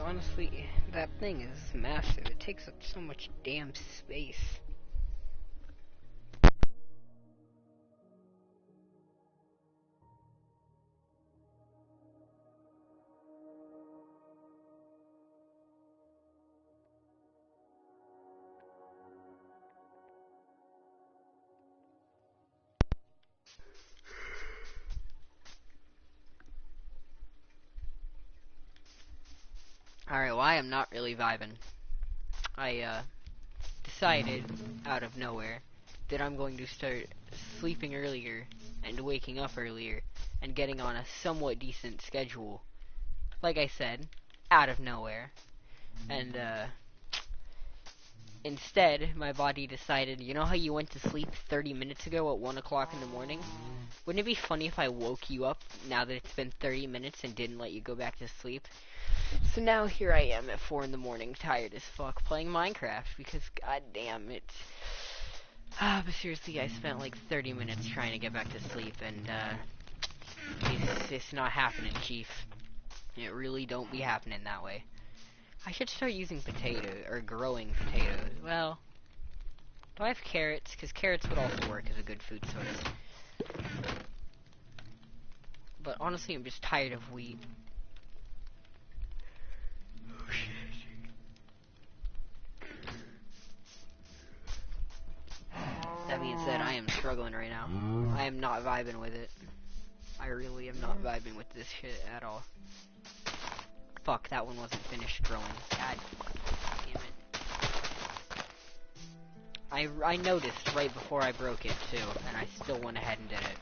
honestly, that thing is massive. It takes up so much damn space. Alright, well, I am not really vibing. I, decided, out of nowhere, that I'm going to start sleeping earlier and waking up earlier and getting on a somewhat decent schedule. Like I said, out of nowhere. And, instead, my body decided, you know how you went to sleep 30 minutes ago at 1 o'clock in the morning? Wouldn't it be funny if I woke you up now that it's been 30 minutes and didn't let you go back to sleep? So now here I am at 4 in the morning, tired as fuck, playing Minecraft, because goddamn, it's... but seriously, I spent like 30 minutes trying to get back to sleep, and, it's not happening, chief. It really don't be happening that way. I should start using potatoes, or growing potatoes. Well, do I have carrots? Because carrots would also work as a good food source. But honestly, I'm just tired of wheat. Oh shit. That being said, I am struggling right now. I am not vibing with it. I really am not vibing with this shit at all. Fuck, that one wasn't finished growing. God damn it. I noticed right before I broke it, too, and I still went ahead and did it.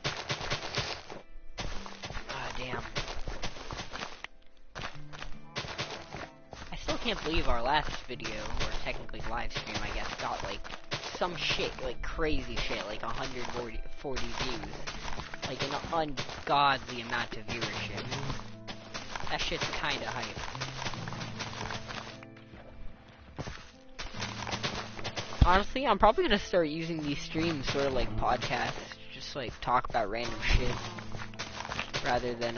Ah, damn. I still can't believe our last video, or technically live stream, I guess, got, like, some shit, like, crazy shit, like 140 views. Like, an ungodly amount of viewership. That shit's kinda hype. Honestly, I'm probably gonna start using these streams sort of like podcasts, just like talk about random shit, rather than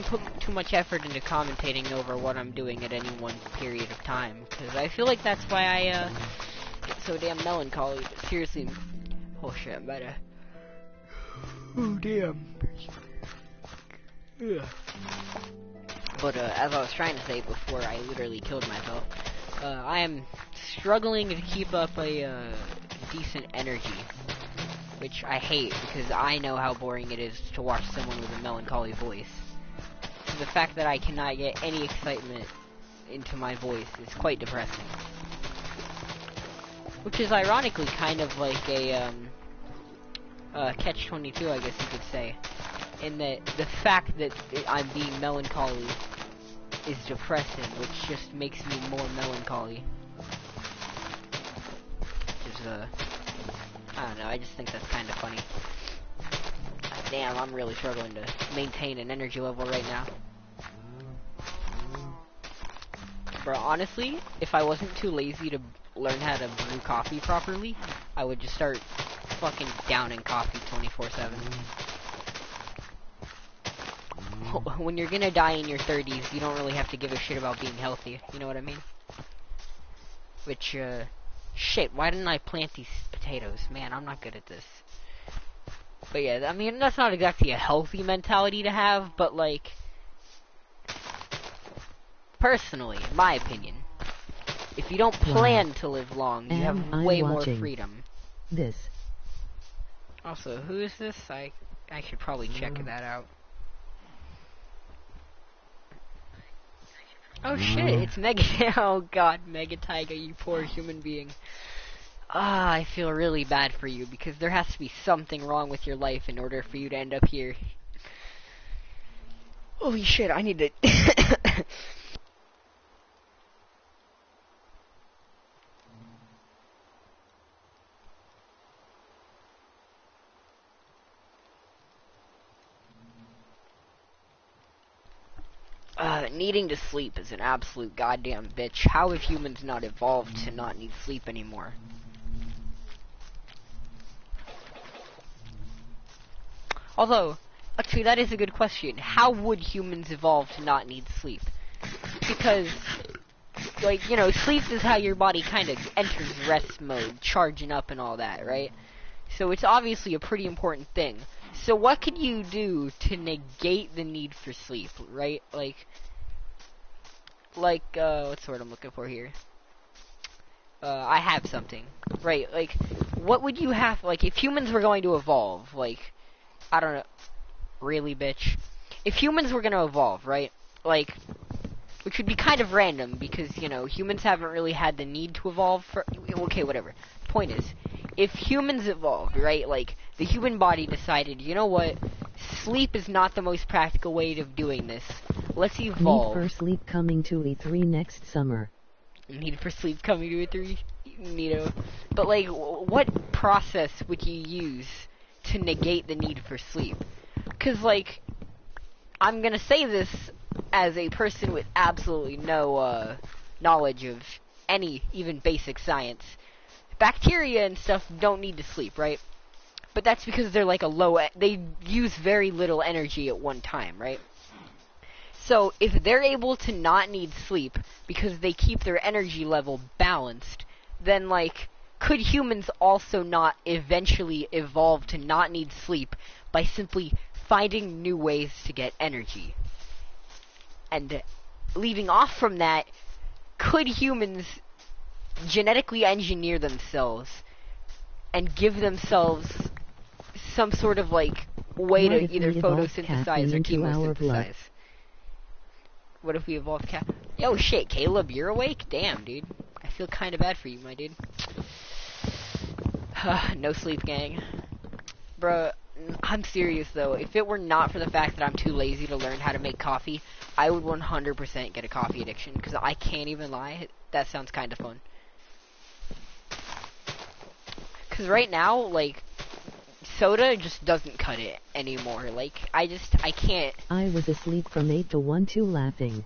put too much effort into commentating over what I'm doing at any one period of time, because I feel like that's why I get so damn melancholy. But seriously, oh shit, I'm about to... Oh damn. Ugh. But as I was trying to say before I literally killed myself, I am struggling to keep up a decent energy, which I hate because I know how boring it is to watch someone with a melancholy voice. So the fact that I cannot get any excitement into my voice is quite depressing. Which is ironically kind of like a catch-22, I guess you could say. In that the fact that I'm being melancholy is depressing, which just makes me more melancholy. Which is, I don't know, I just think that's kind of funny. Damn, I'm really struggling to maintain an energy level right now. Bro, honestly, if I wasn't too lazy to learn how to brew coffee properly, I would just start fucking downing coffee 24/7. When you're gonna die in your 30s, you don't really have to give a shit about being healthy, you know what I mean? Which, shit, why didn't I plant these potatoes? Man, I'm not good at this. But yeah, I mean, that's not exactly a healthy mentality to have, but like, personally, in my opinion, if you don't plan to live long, you have way more freedom. This. Also, who is this? I should probably check that out. Oh shit, it's Mega. Oh god, Mega Taiga, you poor human being. Ah, I feel really bad for you because there has to be something wrong with your life in order for you to end up here. Holy shit, I need to... needing to sleep is an absolute goddamn bitch. How have humans not evolved to not need sleep anymore? Although, Actually, that is a good question. How would humans evolve to not need sleep? Because, like, you know, sleep is how your body kind of enters rest mode, charging up and all that, right? So it's obviously a pretty important thing. So what could you do to negate the need for sleep, right? What's the word I'm looking for here? I have something. Right, like, what would you have, like, if humans were going to evolve, like, I don't know, really, bitch? If humans were gonna evolve, right, like, which would be kind of random, because, you know, humans haven't really had the need to evolve for, okay, whatever. Point is, if humans evolved, right, like, the human body decided, you know what, sleep is not the most practical way of doing this. Let's evolve. Need for sleep coming to E3 next summer. Need for sleep coming to E3? Neato. But, like, what process would you use to negate the need for sleep? Because, like, I'm gonna say this as a person with absolutely no, knowledge of any, even basic science. Bacteria and stuff don't need to sleep, right? But that's because they're like they use very little energy at one time, right? So, if they're able to not need sleep because they keep their energy level balanced, then, like, could humans also not eventually evolve to not need sleep by simply finding new ways to get energy? And leaving off from that, could humans genetically engineer themselves and give themselves some sort of, like, way to either photosynthesize or chemosynthesize? What if we evolve Yo, shit, Caleb, you're awake? Damn, dude. I feel kind of bad for you, my dude. No sleep, gang. Bruh, I'm serious, though. If it were not for the fact that I'm too lazy to learn how to make coffee, I would 100% get a coffee addiction, because I can't even lie. That sounds kind of fun. Because right now, like, soda just doesn't cut it anymore. Like, I can't. I was asleep from 8 to 1 2 laughing.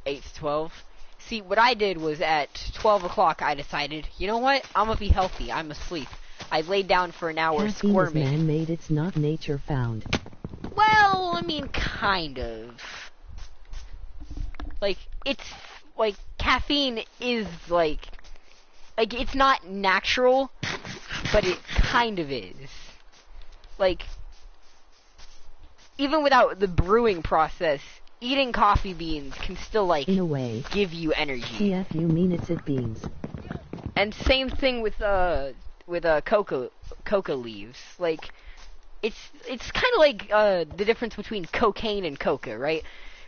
8 to 12? See, what I did was at 12 o'clock I decided, you know what? I'm gonna be healthy. I'm asleep. I laid down for an hour Caffeine squirming. is man-made, it's not nature found. Well, I mean, kind of. Like, it's, like, caffeine is, like, it's not natural, but it kind of is. Like, even without the brewing process, eating coffee beans can still, like, in a way, give you energy. TF, you mean it's it beans. And same thing with coca leaves. Like, it's kind of like, the difference between cocaine and coca, right?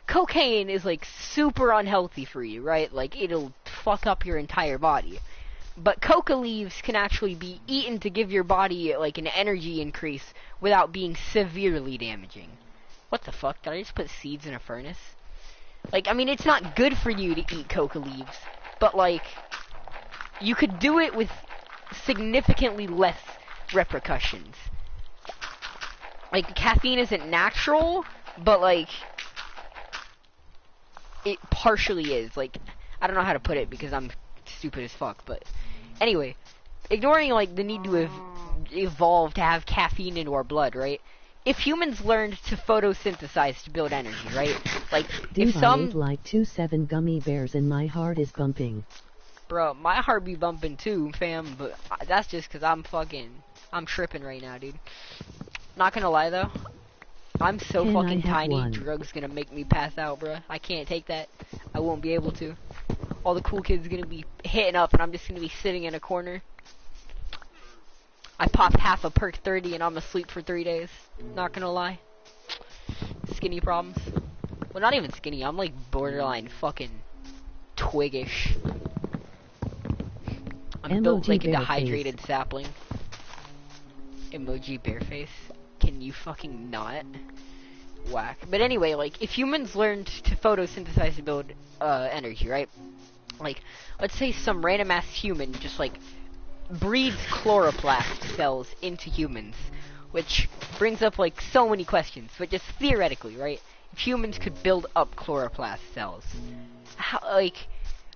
Cocaine is, like, super unhealthy for you, right? Like, it'll fuck up your entire body. But coca leaves can actually be eaten to give your body, like, an energy increase without being severely damaging. What the fuck? Did I just put seeds in a furnace? Like, I mean, it's not good for you to eat coca leaves, but, like, you could do it with significantly less repercussions. Like, caffeine isn't natural, but, like, it partially is. Like, I don't know how to put it because I'm stupid as fuck, but anyway, ignoring, like, the need to evolve to have caffeine into our blood, right? If humans learned to photosynthesize to build energy, right? Like, Dude, if some... I ate like 2-7 gummy bears and my heart is bumping. Bro, my heart be bumping too, fam, but that's just because I'm tripping right now, dude. Not gonna lie, though. I'm so fucking tiny, drugs gonna make me pass out, bro. I can't take that. I won't be able to. All the cool kids are gonna be hitting up, and I'm just gonna be sitting in a corner. I pop half a perk 30, and I'm asleep for 3 days. Not gonna lie. Skinny problems. Well, not even skinny. I'm like borderline fucking twiggish. I'm built like a dehydrated sapling. Emoji bear face. Can you fucking not? Whack. But anyway, like, if humans learned to photosynthesize to build energy, right? Like, let's say some random ass human just, like, breeds chloroplast cells into humans, which brings up, like, so many questions, but just theoretically, right? If humans could build up chloroplast cells, how, like,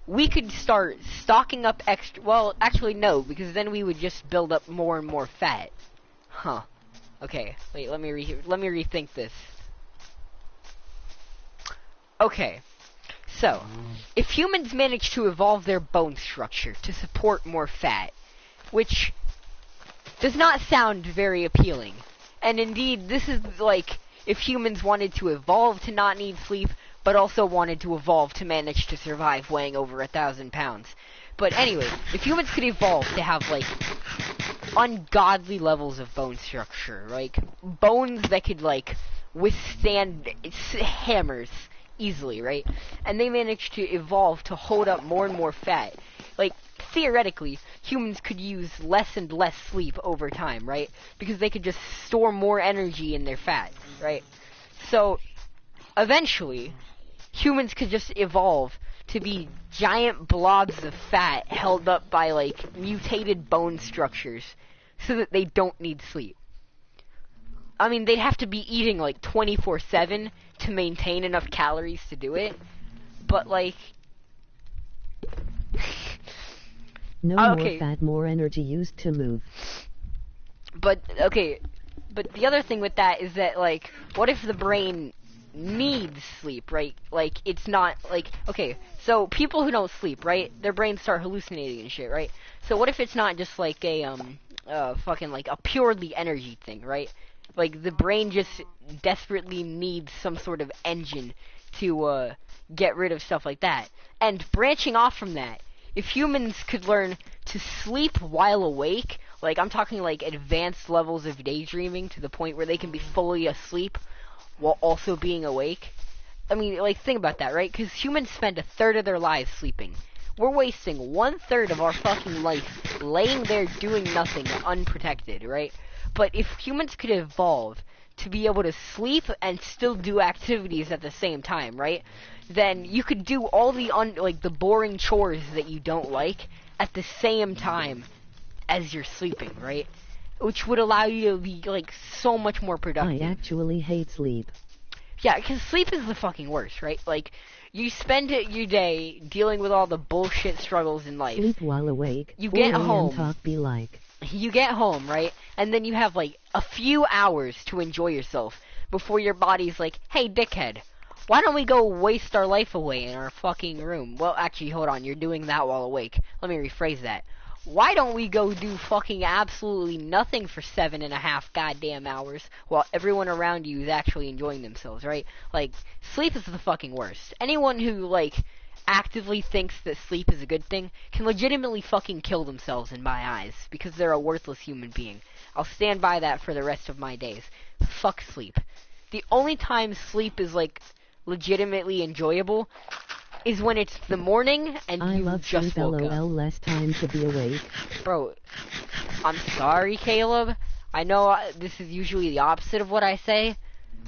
we could start stocking up extra, well, actually no, because then we would just build up more and more fat. Huh. Okay, wait, let me rethink this. Okay, so, if humans manage to evolve their bone structure to support more fat, which does not sound very appealing, and indeed, this is like, if humans wanted to evolve to not need sleep, but also wanted to evolve to manage to survive weighing over 1,000 pounds. But anyway, if humans could evolve to have, like, ungodly levels of bone structure, like, bones that could, like, withstand hammers easily, right? And they managed to evolve to hold up more and more fat. Like, theoretically, humans could use less and less sleep over time, right? Because they could just store more energy in their fat, right? So, eventually, humans could just evolve to be giant blobs of fat held up by, like, mutated bone structures so that they don't need sleep. I mean, they'd have to be eating, like, 24/7 to maintain enough calories to do it, but, like... No more fat, more energy used to move. But, okay, but the other thing with that is that, like, what if the brain needs sleep, right? Like, it's not, like, okay, so people who don't sleep, right, their brains start hallucinating and shit, right? So what if it's not just, like, fucking, like, a purely energy thing, right? Like, the brain just desperately needs some sort of engine to, get rid of stuff like that. And branching off from that, if humans could learn to sleep while awake, like, I'm talking, like, advanced levels of daydreaming to the point where they can be fully asleep while also being awake. I mean, like, think about that, right? Because humans spend 1/3 of their lives sleeping. We're wasting 1/3 of our fucking life laying there doing nothing unprotected, right? But if humans could evolve to be able to sleep and still do activities at the same time, right? Then you could do all the the boring chores that you don't like at the same time as you're sleeping, right? Which would allow you to be, like, so much more productive. I actually hate sleep. Yeah, because sleep is the fucking worst, right? Like, you spend your day dealing with all the bullshit struggles in life. Sleep while awake. You get home. Talk be like. You get home, right? And then you have, like, a few hours to enjoy yourself before your body's like, hey, dickhead, why don't we go waste our life away in our fucking room? Well, actually, hold on, you're doing that while awake. Let me rephrase that. Why don't we go do fucking absolutely nothing for 7.5 goddamn hours while everyone around you is actually enjoying themselves, right? Like, sleep is the fucking worst. Anyone who, like, actively thinks that sleep is a good thing can legitimately fucking kill themselves in my eyes because they're a worthless human being. I'll stand by that for the rest of my days. Fuck sleep. The only time sleep is, like, legitimately enjoyable is when it's the morning and I you love just sleep, woke LOL, up. less time to be awake. Bro, I'm sorry, Caleb. I know this is usually the opposite of what I say,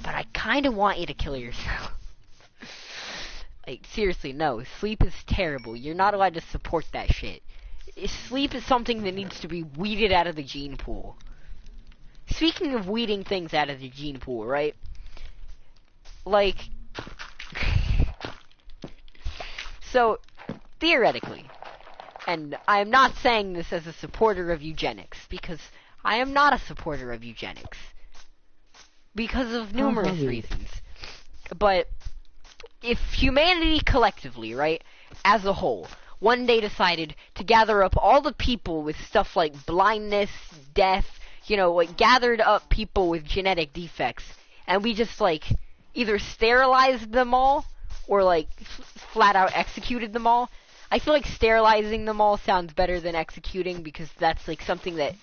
but I kind of want you to kill yourself. Like, seriously, no. Sleep is terrible. You're not allowed to support that shit. Sleep is something that needs to be weeded out of the gene pool. Speaking of weeding things out of the gene pool, right? Like... So, theoretically, and I am not saying this as a supporter of eugenics, because I am not a supporter of eugenics. Because of numerous reasons. But, if humanity collectively, right, as a whole, one day decided to gather up all the people with stuff like blindness, death, you know, like, gathered up people with genetic defects, and we just, like, either sterilized them all, or, like, flat out executed them all. I feel like sterilizing them all sounds better than executing, because that's, like, something that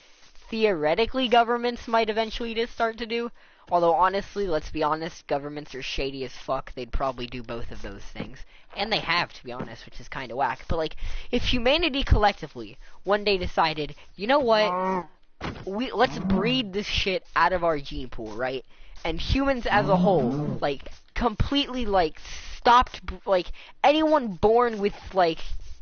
theoretically governments might eventually just start to do. Although, honestly, let's be honest, governments are shady as fuck. They'd probably do both of those things. And they have, to be honest, which is kind of whack. But, like, if humanity collectively one day decided, you know what, let's breed this shit out of our gene pool, right? And humans as a whole, like, completely, like, stopped, like, anyone born with, like,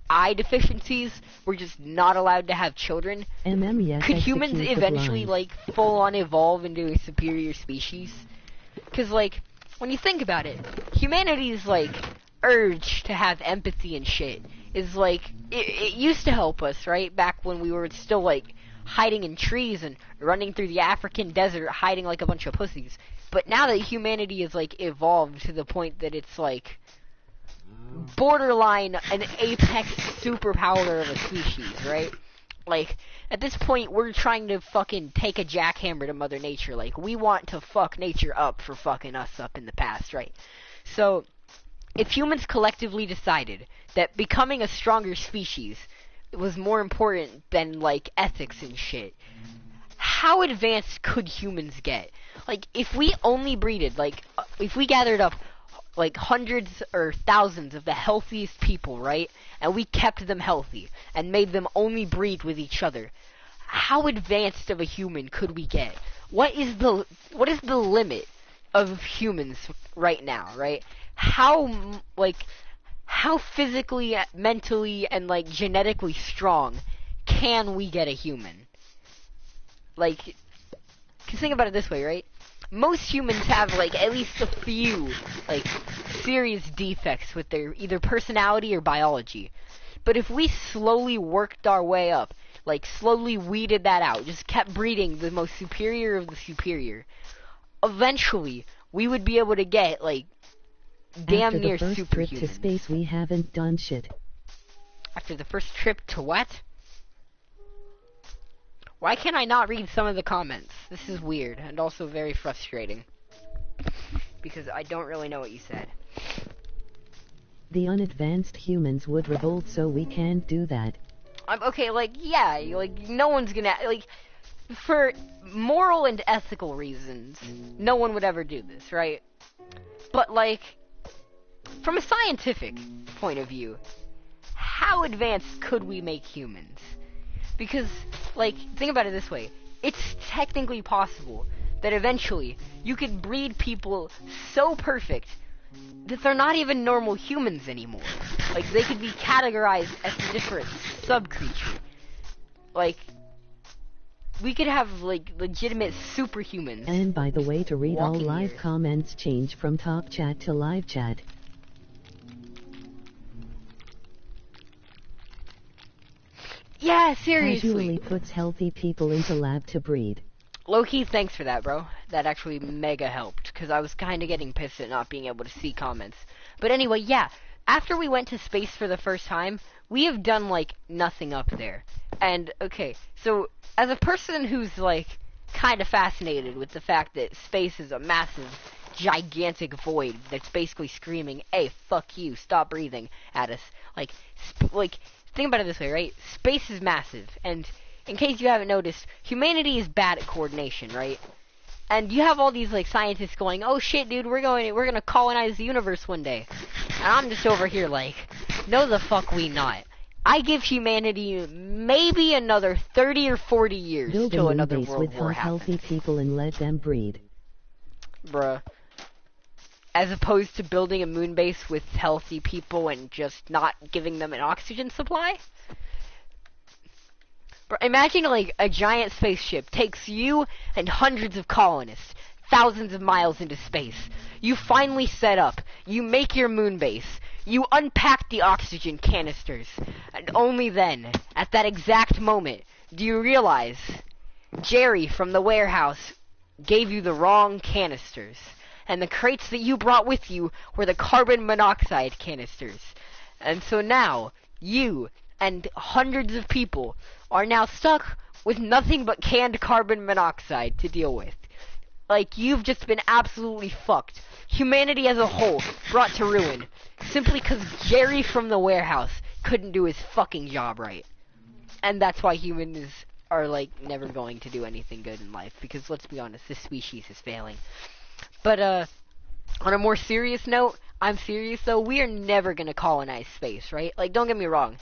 eye deficiencies were just not allowed to have children. Yes, could humans eventually, like, full-on evolve into a superior species? Because, like, when you think about it, humanity's, like, urge to have empathy and shit is, like, it used to help us, right? Back when we were still, like, hiding in trees and running through the African desert hiding like a bunch of pussies. But now that humanity is, like, evolved to the point that it's, like, borderline an apex superpower of a species, right? Like, at this point, we're trying to fucking take a jackhammer to Mother Nature. Like, we want to fuck nature up for fucking us up in the past, right? So, if humans collectively decided that becoming a stronger species was more important than, like, ethics and shit, how advanced could humans get? Like, if we only breeded, like, if we gathered up, like, hundreds or thousands of the healthiest people, right? And we kept them healthy and made them only breed with each other, how advanced of a human could we get? What is the limit of humans right now, right? How physically, mentally, and, like, genetically strong can we get a human? Like, 'cause think about it this way, right? Most humans have, like, at least a few, like, serious defects with their either personality or biology. But if we slowly worked our way up, like, slowly weeded that out, just kept breeding the most superior of the superior, eventually, we would be able to get, like, damn near superhumans. After the first trip to space, we haven't done shit. After the first trip to what? Why can't I not read some of the comments? This is weird, and also very frustrating. Because I don't really know what you said. The unadvanced humans would revolt, so we can't do that. Okay, like, yeah, like, no one's gonna, like, for moral and ethical reasons, no one would ever do this, right? But, like, from a scientific point of view, how advanced could we make humans? Because, like, think about it this way. It's technically possible that eventually you could breed people so perfect that they're not even normal humans anymore. Like, they could be categorized as a different sub-creature. Like, we could have, like, legitimate superhumans. And by the way, to read all live here. comments, change from talk chat to live chat. Yeah, seriously. Casually puts healthy people into lab to breed. Low-key, thanks for that, bro. That actually mega helped, because I was kind of getting pissed at not being able to see comments. But anyway, yeah, after we went to space for the first time, we have done, like, nothing up there. And, okay, so, as a person who's, like, kind of fascinated with the fact that space is a massive, gigantic void that's basically screaming, hey, fuck you, stop breathing at us. Like, think about it this way, right? Space is massive, and in case you haven't noticed, humanity is bad at coordination, right? And you have all these, like, scientists going, oh shit, dude, we're gonna colonize the universe one day. And I'm just over here like, no the fuck we not. I give humanity maybe another 30 or 40 years Build till a another base world with war healthy happens. people and let them breed. Bruh. As opposed to building a moon base with healthy people and just not giving them an oxygen supply? Bruh, imagine, like, a giant spaceship takes you and hundreds of colonists thousands of miles into space. You finally set up. You make your moon base. You unpack the oxygen canisters. And only then, at that exact moment, do you realize Jerry from the warehouse gave you the wrong canisters. And the crates that you brought with you were the carbon monoxide canisters. And so now, you and hundreds of people are now stuck with nothing but canned carbon monoxide to deal with. Like, you've just been absolutely fucked. Humanity as a whole brought to ruin. Simply because Jerry from the warehouse couldn't do his fucking job right. And that's why humans are, like, never going to do anything good in life. Because, let's be honest, this species is failing. But, on a more serious note, I'm serious though, we are never gonna colonize space, right? Like, don't get me wrong.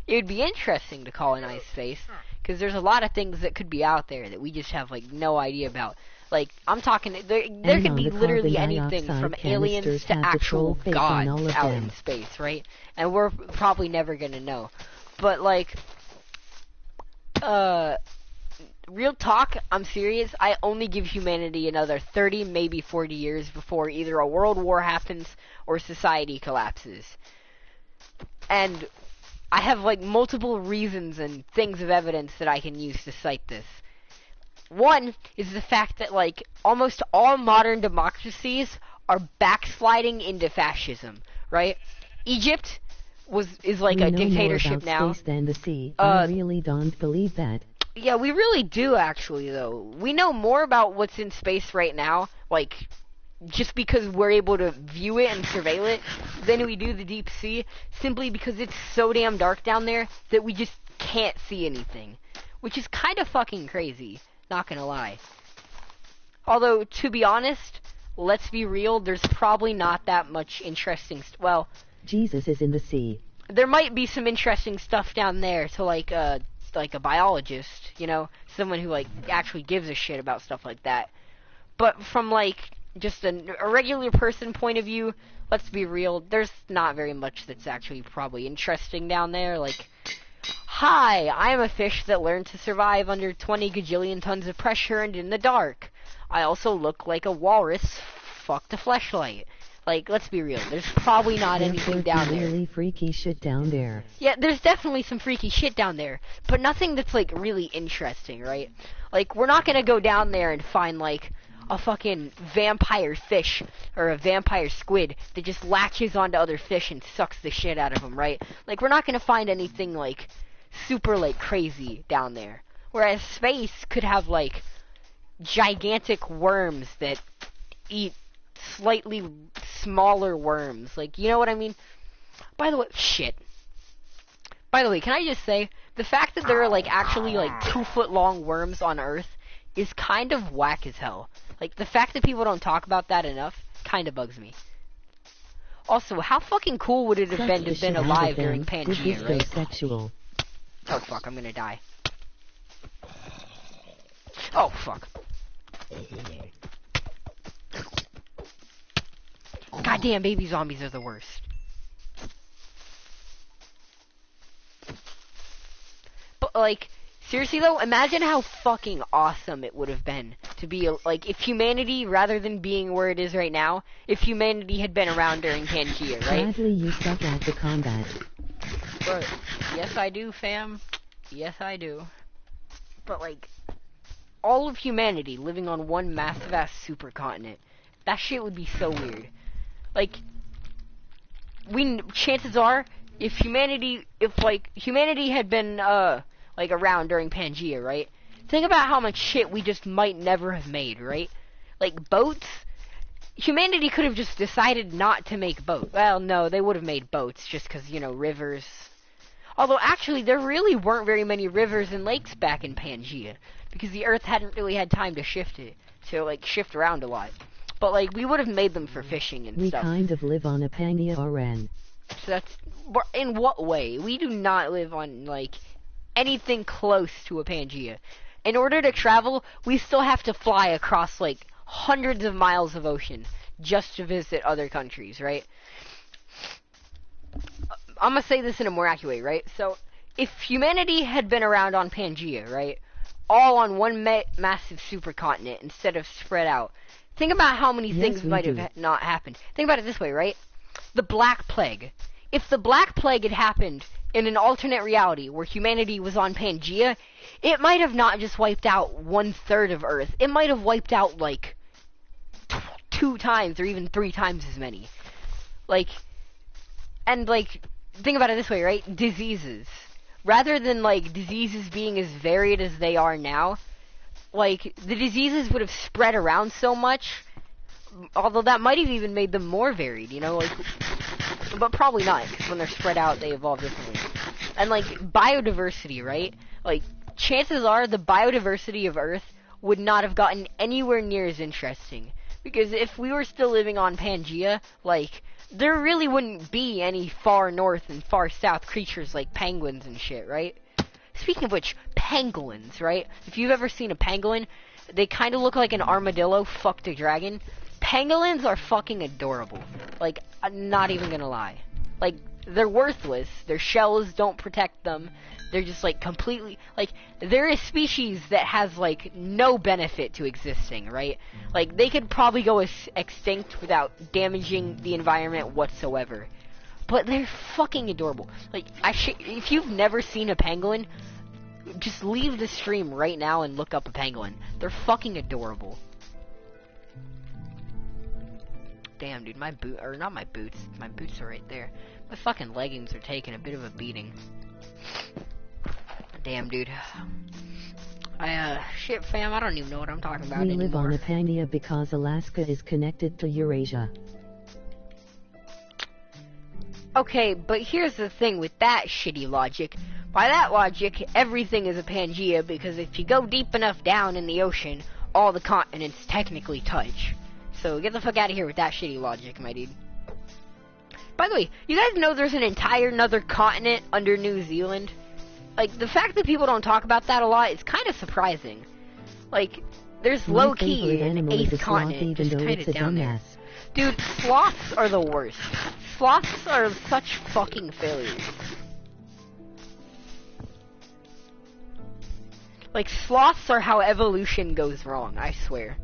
It would be interesting to colonize space, because there's a lot of things that could be out there that we just have, like, no idea about. Like, I'm talking, there could be literally anything from aliens to actual gods out in space, right? And we're probably never gonna know. But, like, real talk, I'm serious, I only give humanity another 30, maybe 40 years before either a world war happens or society collapses. And I have, like, multiple reasons and things of evidence that I can use to cite this. One is the fact that, like, almost all modern democracies are backsliding into fascism, right? Egypt is like a dictatorship now. We know more about space than the sea. I really don't believe that. Yeah, we really do, actually, though. We know more about what's in space right now, like, just because we're able to view it and surveil it, than we do the deep sea, simply because it's so damn dark down there that we just can't see anything. Which is kind of fucking crazy, not gonna lie. Although, to be honest, let's be real, there's probably not that much interesting well, Jesus is in the sea. There might be some interesting stuff down there to, like a biologist, you know, someone who, like, actually gives a shit about stuff like that. But from, like, just a regular person point of view, let's be real, there's not very much that's actually probably interesting down there. Like, hi, I am a fish that learned to survive under 20 gajillion tons of pressure and in the dark. I also look like a walrus. Fuck the fleshlight. Like, let's be real, there's probably not anything down there. Really freaky shit down there. Yeah, there's definitely some freaky shit down there, but nothing that's, like, really interesting, right? Like, we're not gonna go down there and find, like, a fucking vampire fish or a vampire squid that just latches onto other fish and sucks the shit out of them, right? Like, we're not gonna find anything, like, super, like, crazy down there. Whereas space could have, like, gigantic worms that eat slightly smaller worms. Like, you know what I mean? By the way, can I just say, the fact that there are, like, actually, like, 2-foot-long worms on Earth is kind of whack as hell. Like, the fact that people don't talk about that enough kind of bugs me. Also, how fucking cool would it have been to have been alive during Pangea, right? Sexual. Oh, fuck, I'm gonna die. Oh, fuck. Goddamn, baby zombies are the worst. But, like, seriously though, imagine how fucking awesome it would have been to be, like, if humanity, rather than being where it is right now, if humanity had been around during Pangea, right? Sadly, you suck at the combat. But, yes I do, fam. Yes I do. But, like, all of humanity living on one massive-ass supercontinent, that shit would be so weird. Like, chances are, if humanity had been, like, around during Pangea, right? Think about how much shit we just might never have made, right? Like, boats? Humanity could have just decided not to make boats. Well, no, they would have made boats, just because, you know, rivers. Although, actually, there really weren't very many rivers and lakes back in Pangea, because the Earth hadn't really had time to shift around a lot. But, like, we would have made them for fishing and stuff. We kind of live on a Pangea RN. So that's... In what way? We do not live on, like, anything close to a Pangea. In order to travel, we still have to fly across, like, hundreds of miles of ocean just to visit other countries, right? I'm gonna say this in a more accurate way, right? So, if humanity had been around on Pangea, right? All on one massive supercontinent instead of spread out, think about how many things might have not happened. Think about it this way, right? The Black Plague. If the Black Plague had happened in an alternate reality where humanity was on Pangea, it might have not just wiped out 1/3 of Earth. It might have wiped out, like, 2 times or even 3 times as many. Like, and, like, think about it this way, right? Diseases. Rather than, like, diseases being as varied as they are now, like, the diseases would have spread around so much, although that might have even made them more varied, you know, like, but probably not, because when they're spread out, they evolve differently. And, like, biodiversity, right? Like, chances are the biodiversity of Earth would not have gotten anywhere near as interesting, because if we were still living on Pangea, like, there really wouldn't be any far north and far south creatures like penguins and shit, right? Speaking of which, penguins, right? If you've ever seen a penguin, they kind of look like an armadillo fucked a dragon. Pangolins are fucking adorable. Like, I'm not even gonna lie. Like, they're worthless. Their shells don't protect them. They're just, like, completely... Like, they're a species that has, like, no benefit to existing, right? Like, they could probably go extinct without damaging the environment whatsoever. but they're fucking adorable. Like, if you've never seen a penguin, just leave the stream right now and look up a penguin. They're fucking adorable. Damn, dude, my boots are right there. My fucking leggings are taking a bit of a beating. Damn, dude. Shit, fam, I don't even know what I'm talking about anymore. We live on Apania because Alaska is connected to Eurasia. Okay, but here's the thing with that shitty logic. By that logic, everything is a Pangea, because if you go deep enough down in the ocean, all the continents technically touch. So get the fuck out of here with that shitty logic, my dude. By the way, you guys know there's an entire another continent under New Zealand? Like, the fact that people don't talk about that a lot is kind of surprising. Like, there's low-key an eighth continent just kind of down there. Dude, sloths are the worst. Sloths are such fucking failures. Like, sloths are how evolution goes wrong, I swear.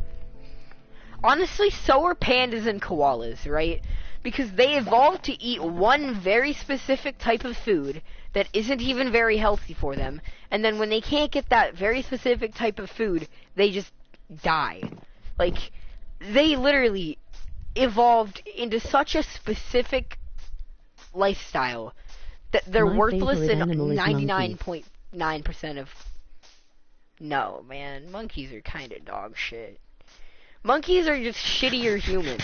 Honestly, so are pandas and koalas, right? Because they evolved to eat one very specific type of food that isn't even very healthy for them, and then when they can't get that very specific type of food, they just die. Like, they literally evolved into such a specific lifestyle that they're worthless in 99.9% of... No, man, monkeys are kinda dog shit. Monkeys are just shittier humans.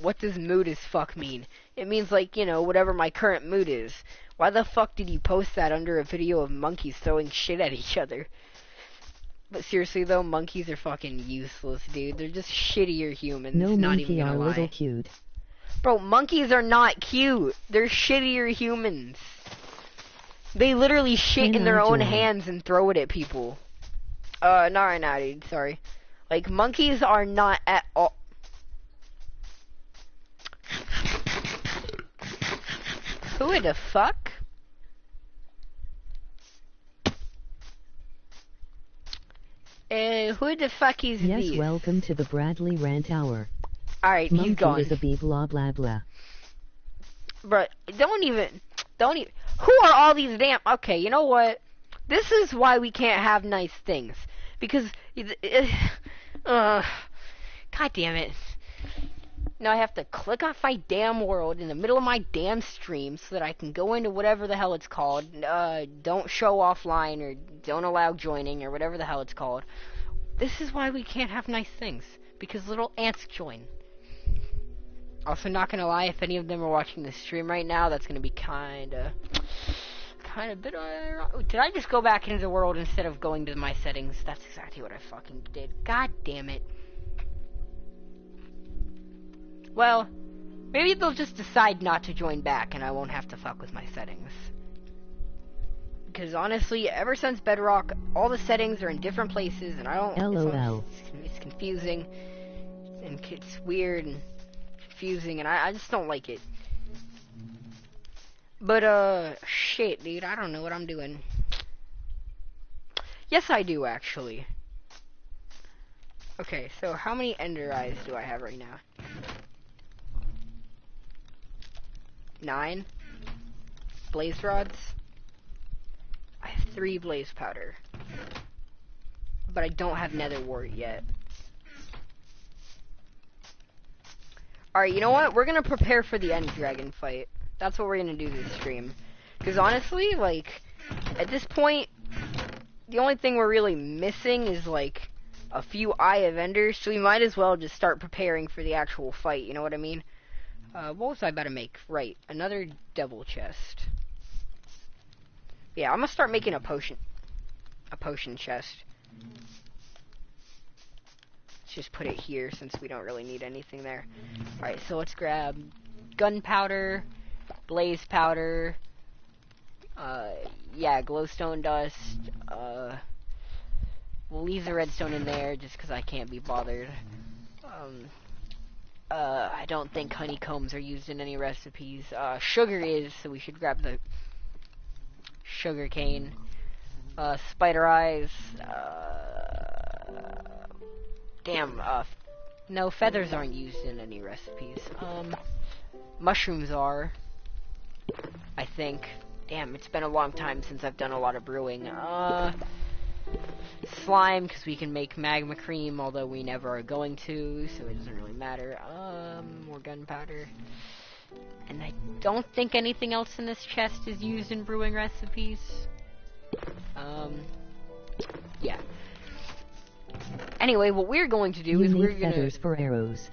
What does mood as fuck mean? It means, like, you know, whatever my current mood is. Why the fuck did you post that under a video of monkeys throwing shit at each other? But seriously though, monkeys are fucking useless, dude. They're just shittier humans. No, not monkey even gonna are lie. little cute. Bro, monkeys are not cute. They're shittier humans. They literally shit in their own hands and throw it at people. Not right now, dude. Sorry. Like, monkeys are not at all... Who the fuck? Who the fuck is yes, this? Yes, welcome to the Bradley Rant Hour. Alright, he's gone. Monkey is a bee blah blah blah. Bruh, don't even... Who are all these damn... Okay, you know what? This is why we can't have nice things. Because... God damn it. Now I have to click off my damn world in the middle of my damn stream so that I can go into whatever the hell it's called. Don't show offline or don't allow joining or whatever the hell it's called. This is why we can't have nice things. Because little ants join. Also, not gonna lie, if any of them are watching this stream right now, that's gonna be kinda bit... Did I just go back into the world instead of going to my settings? That's exactly what I fucking did. God damn it. Well, maybe they'll just decide not to join back and I won't have to fuck with my settings. Because honestly, ever since Bedrock, all the settings are in different places and I don't... LOL. It's confusing. And it's weird and confusing and I just don't like it. But, shit, dude, I don't know what I'm doing. Yes, I do, actually. Okay, so how many ender eyes do I have right now? 9 blaze rods. I have 3 blaze powder, but I don't have nether wart yet. Alright, you know what? We're gonna prepare for the end dragon fight. That's what we're gonna do this stream. Because honestly, like, at this point, the only thing we're really missing is, like, a few Eye of Enders, so we might as well just start preparing for the actual fight, you know what I mean? What was I about to make? Right, another devil chest. Yeah, I'm gonna start making a potion chest. Let's just put it here since we don't really need anything there. Alright, so let's grab gunpowder, blaze powder, yeah, glowstone dust, we'll leave the redstone in there just because I can't be bothered. I don't think honeycombs are used in any recipes. Sugar is, so we should grab the sugar cane. Spider eyes, damn, No, feathers aren't used in any recipes. Mushrooms are, I think. Damn, it's been a long time since I've done a lot of brewing. Slime, because we can make magma cream, although we never are going to, so it doesn't really matter. More gunpowder. And I don't think anything else in this chest is used in brewing recipes. Yeah. Anyway, what we're going to do is we're gonna... feathers for arrows.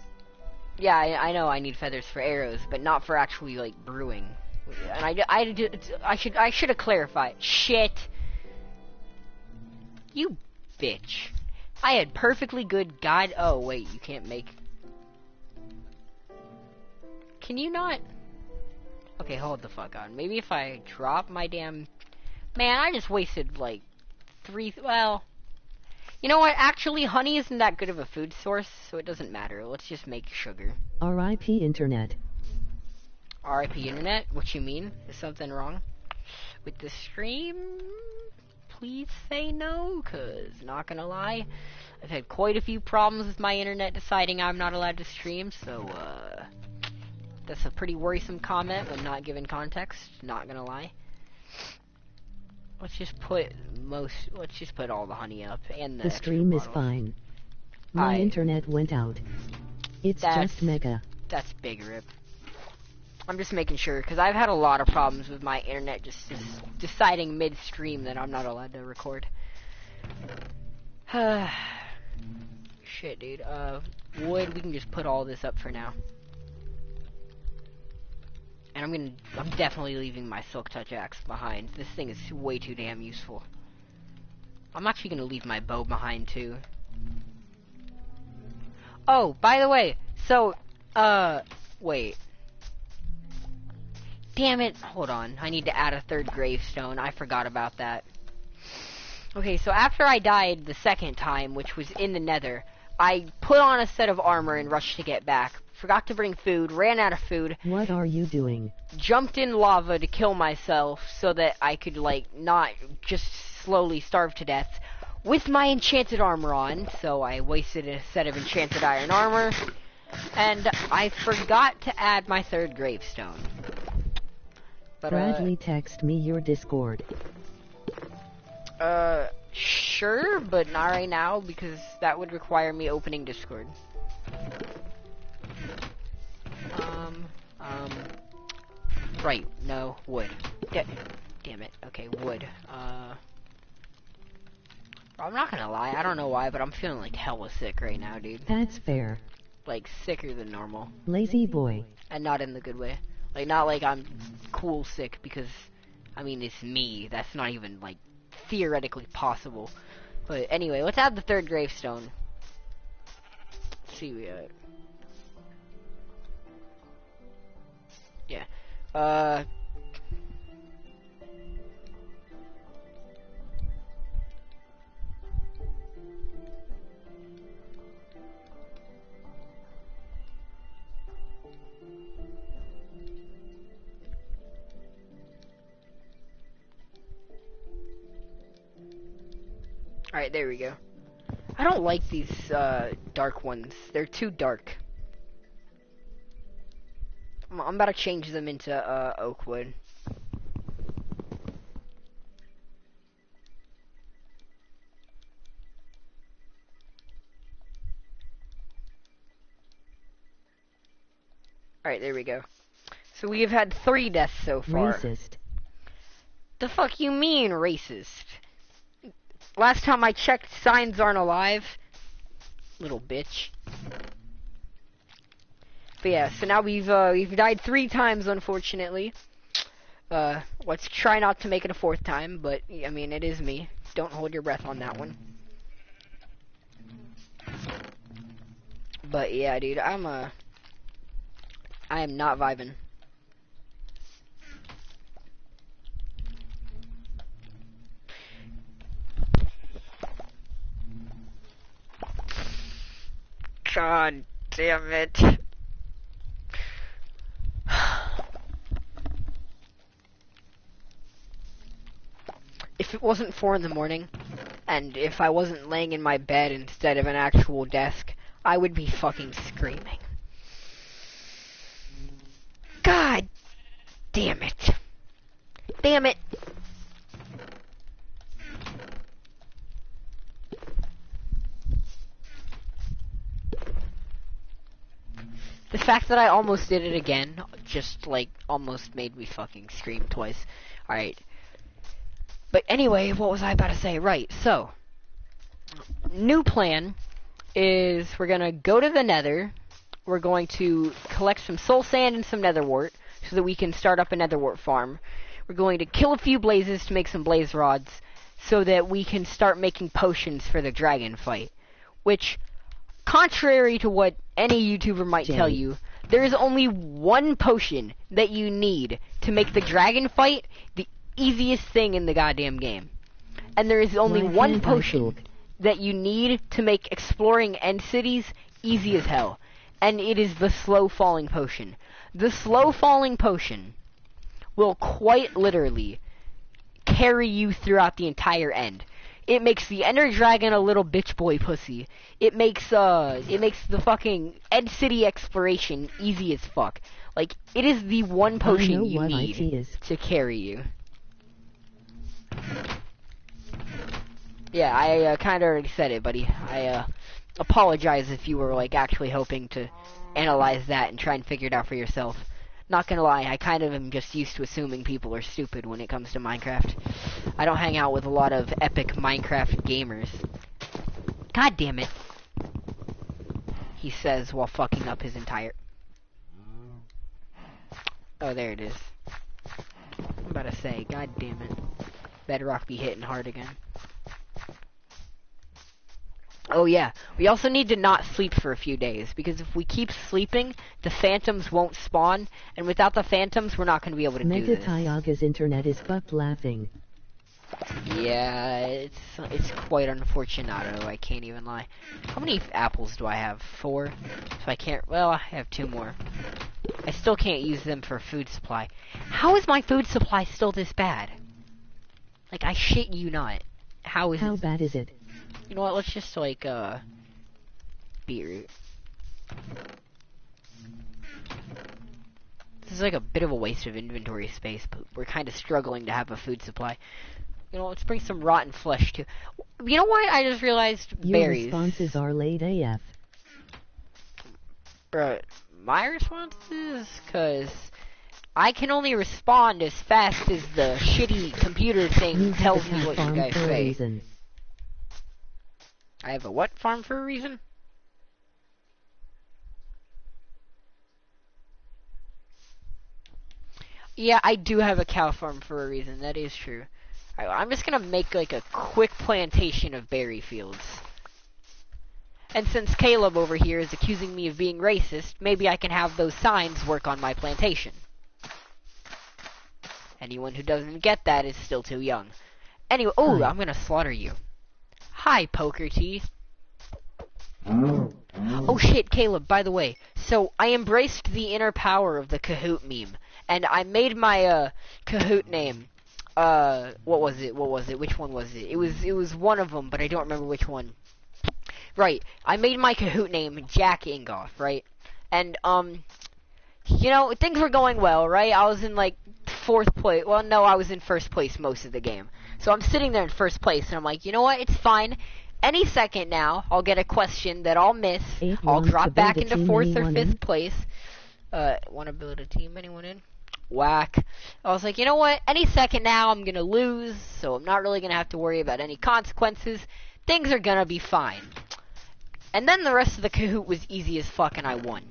Yeah, I know I need feathers for arrows, but not for actually, like, brewing. And I should have clarified. Shit. You bitch. I had perfectly good God... Oh, wait, you can't make... Can you not? Okay, hold the fuck on. Maybe if I drop my damn... Man, I just wasted, like, 3... Well... You know what? Actually, honey isn't that good of a food source, so it doesn't matter. Let's just make sugar. R.I.P. Internet. R.I.P. Internet? What you mean? Is something wrong with the stream? Please say no, cause not gonna lie, I've had quite a few problems with my internet deciding I'm not allowed to stream, so, that's a pretty worrisome comment when not given context, not gonna lie. Let's just put all the honey up, and the stream is fine. My internet went out. It's just mega. That's big rip. I'm just making sure, because I've had a lot of problems with my internet just deciding mid-stream that I'm not allowed to record. Shit, dude. Wood, we can just put all this up for now. And I'm definitely leaving my Silk Touch axe behind. This thing is way too damn useful. I'm actually gonna leave my bow behind, too. Oh, by the way, so, wait. Damn it, hold on. I need to add a 3rd gravestone. I forgot about that. Okay, so after I died the 2nd time, which was in the nether, I put on a set of armor and rushed to get back. Forgot to bring food, ran out of food. What are you doing? Jumped in lava to kill myself so that I could, like, not just slowly starve to death with my enchanted armor on. So I wasted a set of enchanted iron armor. And I forgot to add my 3rd gravestone. But, Bradley, text me your Discord. Sure, but not right now, because that would require me opening Discord. Right, no, wood. Damn it, okay, wood. I'm not gonna lie, I don't know why, but I'm feeling like hella sick right now, dude. That's fair. Like, sicker than normal. Lazy boy. And not in the good way. Like, not like I'm cool sick, because, I mean, it's me. That's not even, like, theoretically possible. But anyway, let's add the 3rd gravestone. Let's see, yeah. Alright, there we go. I don't like these, dark ones. They're too dark. I'm about to change them into, oak wood. Alright, there we go. So we have had 3 deaths so far. Racist. The fuck you mean, racist? Last time I checked, signs aren't alive. Little bitch. But yeah, so now we've died 3 times, unfortunately. Let's try not to make it a 4th time, but, I mean, it is me. Don't hold your breath on that one. But yeah, dude, I am not vibing. God damn it. If it wasn't 4 in the morning, and if I wasn't laying in my bed instead of an actual desk, I would be fucking screaming. God damn it. Damn it. The fact that I almost did it again, just, like, almost made me fucking scream twice. Alright. But anyway, what was I about to say? Right, so. New plan is we're gonna go to the nether. We're going to collect some soul sand and some nether wart so that we can start up a nether wart farm. We're going to kill a few blazes to make some blaze rods so that we can start making potions for the dragon fight. Which, contrary to what any YouTuber might tell you, there is only one potion that you need to make the dragon fight the easiest thing in the goddamn game. And there is only one potion that you need to make exploring end cities easy as hell. And it is the slow falling potion. The slow falling potion will quite literally carry you throughout the entire end. It makes the Ender Dragon a little bitch boy pussy. It makes the fucking End City exploration easy as fuck. Like, it is the one potion you need to carry you. Yeah, I kinda already said it, buddy. I apologize if you were, like, actually hoping to analyze that and try and figure it out for yourself. Not gonna lie, I kind of am just used to assuming people are stupid when it comes to Minecraft. I don't hang out with a lot of epic Minecraft gamers. God damn it. He says while fucking up his entire... Oh, there it is. I'm about to say, god damn it. Bedrock be hitting hard again. Oh yeah, we also need to not sleep for a few days, because if we keep sleeping, the phantoms won't spawn, and without the phantoms, we're not going to be able to do this. Megataya's internet is fucked laughing. Yeah, it's quite unfortunate, I can't even lie. How many apples do I have? 4? So I can't, well, I have 2 more. I still can't use them for food supply. How is my food supply still this bad? Like, I shit you not. How bad is it? You know what, let's just, like, beetroot. This is, like, a bit of a waste of inventory space, but we're kind of struggling to have a food supply. You know, let's bring some rotten flesh, too. You know what, I just realized? Berries. Your responses are late AF. Bro, my responses? Because I can only respond as fast as the shitty computer thing tells me what you guys say. I have a what farm for a reason? Yeah, I do have a cow farm for a reason. That is true. I'm just gonna make like a quick plantation of berry fields. And since Caleb over here is accusing me of being racist, maybe I can have those signs work on my plantation. Anyone who doesn't get that is still too young. Anyway, oh, I'm gonna slaughter you. Hi, Poker Teeth. Oh shit, Caleb, by the way. So, I embraced the inner power of the Kahoot meme. And I made my, Kahoot name. What was it? Which one was it? It was one of them, but I don't remember which one. Right, I made my Kahoot name Jack Ingoff, right? And, you know, things were going well, right? I was in, like, 4th place. Well, no, I was in 1st place most of the game. So I'm sitting there in 1st place, and I'm like, you know what? It's fine. Any second now, I'll get a question that I'll miss. I'll drop back into 4th or 5th place. Wanna build a team? Anyone in? Whack. I was like, you know what? Any second now, I'm gonna lose, so I'm not really gonna have to worry about any consequences. Things are gonna be fine. And then the rest of the Kahoot was easy as fuck, and I won.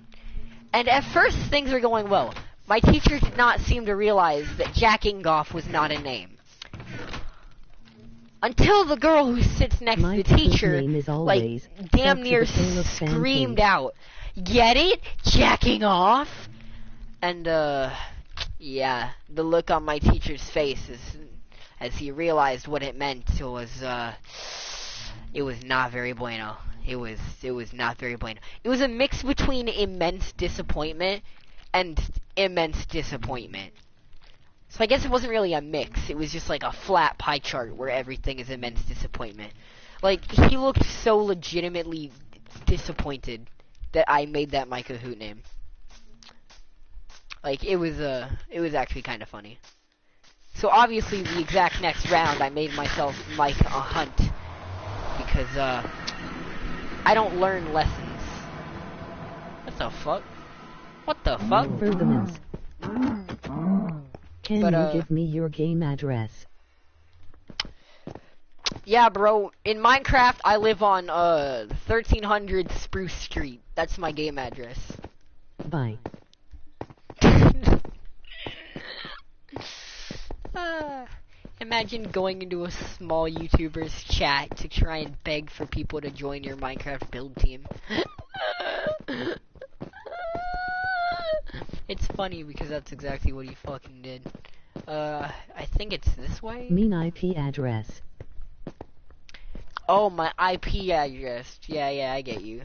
And at first, things were going well. My teacher did not seem to realize that Jack Ingoff was not a name. Until the girl who sits next to the teacher, like, damn near screamed out, "Get it? Jacking off?" And, yeah, the look on my teacher's face as he realized what it meant was not very bueno. It was not very bueno. It was a mix between immense disappointment and immense disappointment. So I guess it wasn't really a mix. It was just like a flat pie chart where everything is immense disappointment. Like, he looked so legitimately disappointed that I made that my Kahoot name. Like, it was actually kind of funny. So obviously the exact next round I made myself Mike a Hunt because I don't learn lessons. What the fuck? What the fuck? Furthermans. Can you give me your game address? Yeah, bro. In Minecraft, I live on 1300 Spruce Street. That's my game address. Bye. Imagine going into a small YouTuber's chat to try and beg for people to join your Minecraft build team. It's funny because that's exactly what he fucking did. I think it's this way? Mean IP address. Oh, my IP address. Yeah, I get you.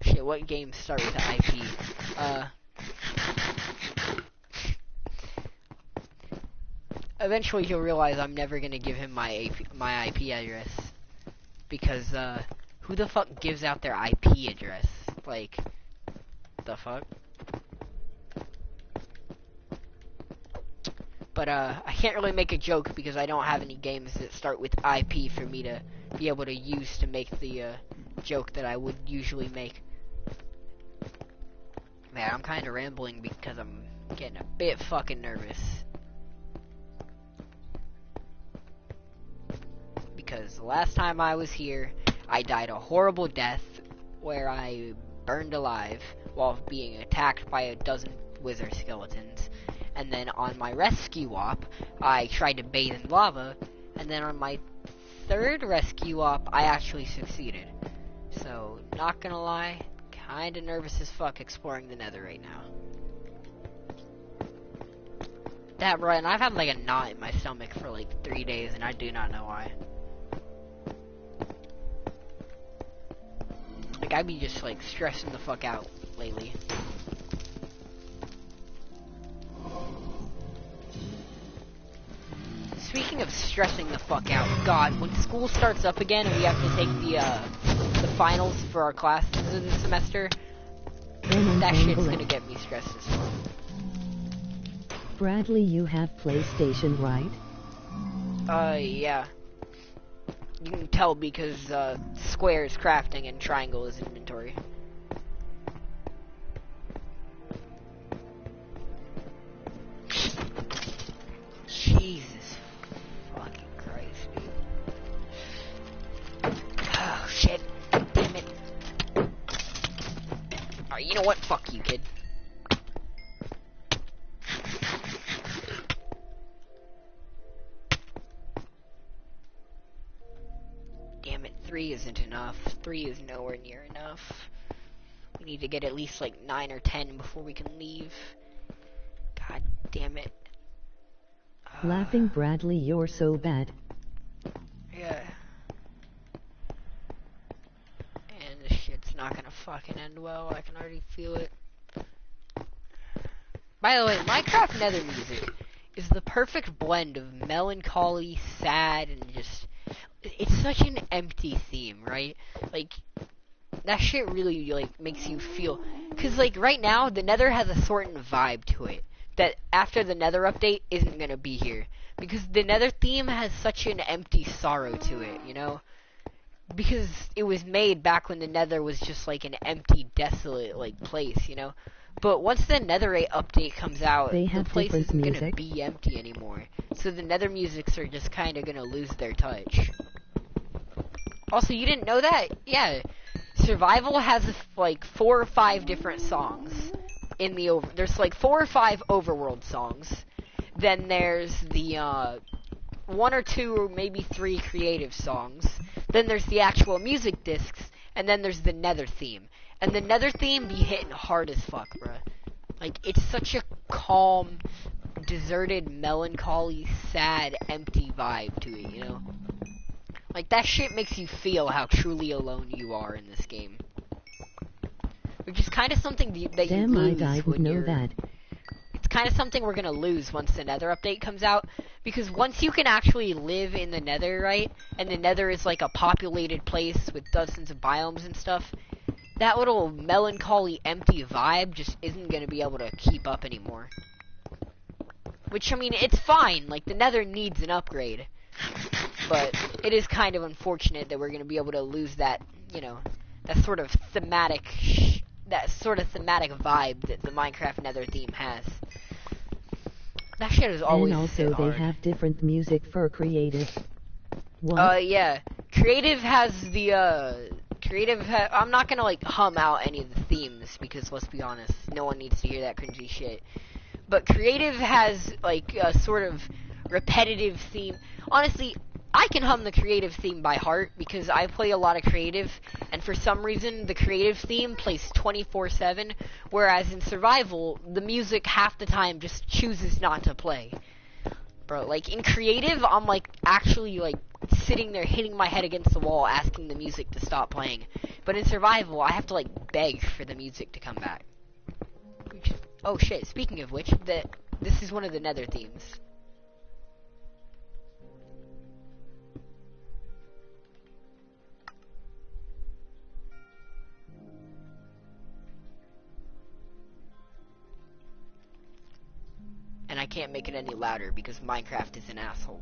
Shit, what games start with an IP? Eventually he'll realize I'm never gonna give him my IP address. Because, who the fuck gives out their IP address? Like, the fuck? But, I can't really make a joke because I don't have any games that start with IP for me to be able to use to make the, joke that I would usually make. Man, I'm kinda rambling because I'm getting a bit fucking nervous. Because the last time I was here, I died a horrible death where I burned alive while being attacked by a dozen wither skeletons. And then on my rescue op, I tried to bathe in lava, and then on my third rescue op, I actually succeeded. So, not gonna lie, kinda nervous as fuck exploring the nether right now. That right, and I've had like a knot in my stomach for like 3 days, and I do not know why. Like, I be just like stressing the fuck out lately. Speaking of stressing the fuck out, God, when school starts up again and we have to take the finals for our classes in the semester, that shit's gonna get me stressed as fuck. Bradley, you have PlayStation, right? Yeah. You can tell because, square is crafting and triangle is inventory. Jesus fucking Christ, dude. Oh, shit. Damn it. Alright, you know what? Fuck you, kid. Damn it, 3 isn't enough. 3 is nowhere near enough. We need to get at least like 9 or 10 before we can leave. God damn it. Laughing Bradley, you're so bad. Yeah. And this shit's not gonna fucking end well. I can already feel it. By the way, Minecraft Nether music is the perfect blend of melancholy, sad, and just... It's such an empty theme, right? Like, that shit really, like, makes you feel... Because, like, right now, the Nether has a certain vibe to it that after the Nether update isn't gonna be here. Because the Nether theme has such an empty sorrow to it, you know? Because it was made back when the Nether was just, like, an empty, desolate, like, place, you know? But once the Netherite update comes out, the place isn't gonna be empty anymore. So the Nether musics are just kinda gonna lose their touch. Also, you didn't know that? Yeah. Survival has, like, 4 or 5 different songs in the there's, like, 4 or 5 overworld songs. Then there's the, 1 or 2 or maybe 3 creative songs. Then there's the actual music discs. And then there's the Nether theme. And the Nether theme be hitting hard as fuck, bruh. Like, it's such a calm, deserted, melancholy, sad, empty vibe to it, you know? Like, that shit makes you feel how truly alone you are in this game. Which is kind of something that you lose when you're... It's kind of something we're gonna lose once the Nether update comes out, Because once you can actually live in the Nether, right, and the Nether is like a populated place with dozens of biomes and stuff, that little melancholy, empty vibe just isn't going to be able to keep up anymore. Which, I mean, it's fine. Like, the Nether needs an upgrade. But it is kind of unfortunate that we're going to be able to lose that, you know, that sort of thematic vibe that the Minecraft Nether theme has. That shit is always and also hard. They have different music for creative. What? Yeah. Creative has the, I'm not gonna, like, hum out any of the themes, because, let's be honest, no one needs to hear that cringy shit. But creative has, like, a sort of repetitive theme. Honestly, I can hum the creative theme by heart, because I play a lot of creative, and for some reason, the creative theme plays 24/7, whereas in survival, the music half the time just chooses not to play. Bro, like, in creative, I'm, like, actually, like, sitting there hitting my head against the wall asking the music to stop playing. But in survival, I have to, like, beg for the music to come back. Oh shit, speaking of which, this is one of the Nether themes. And I can't make it any louder because Minecraft is an asshole.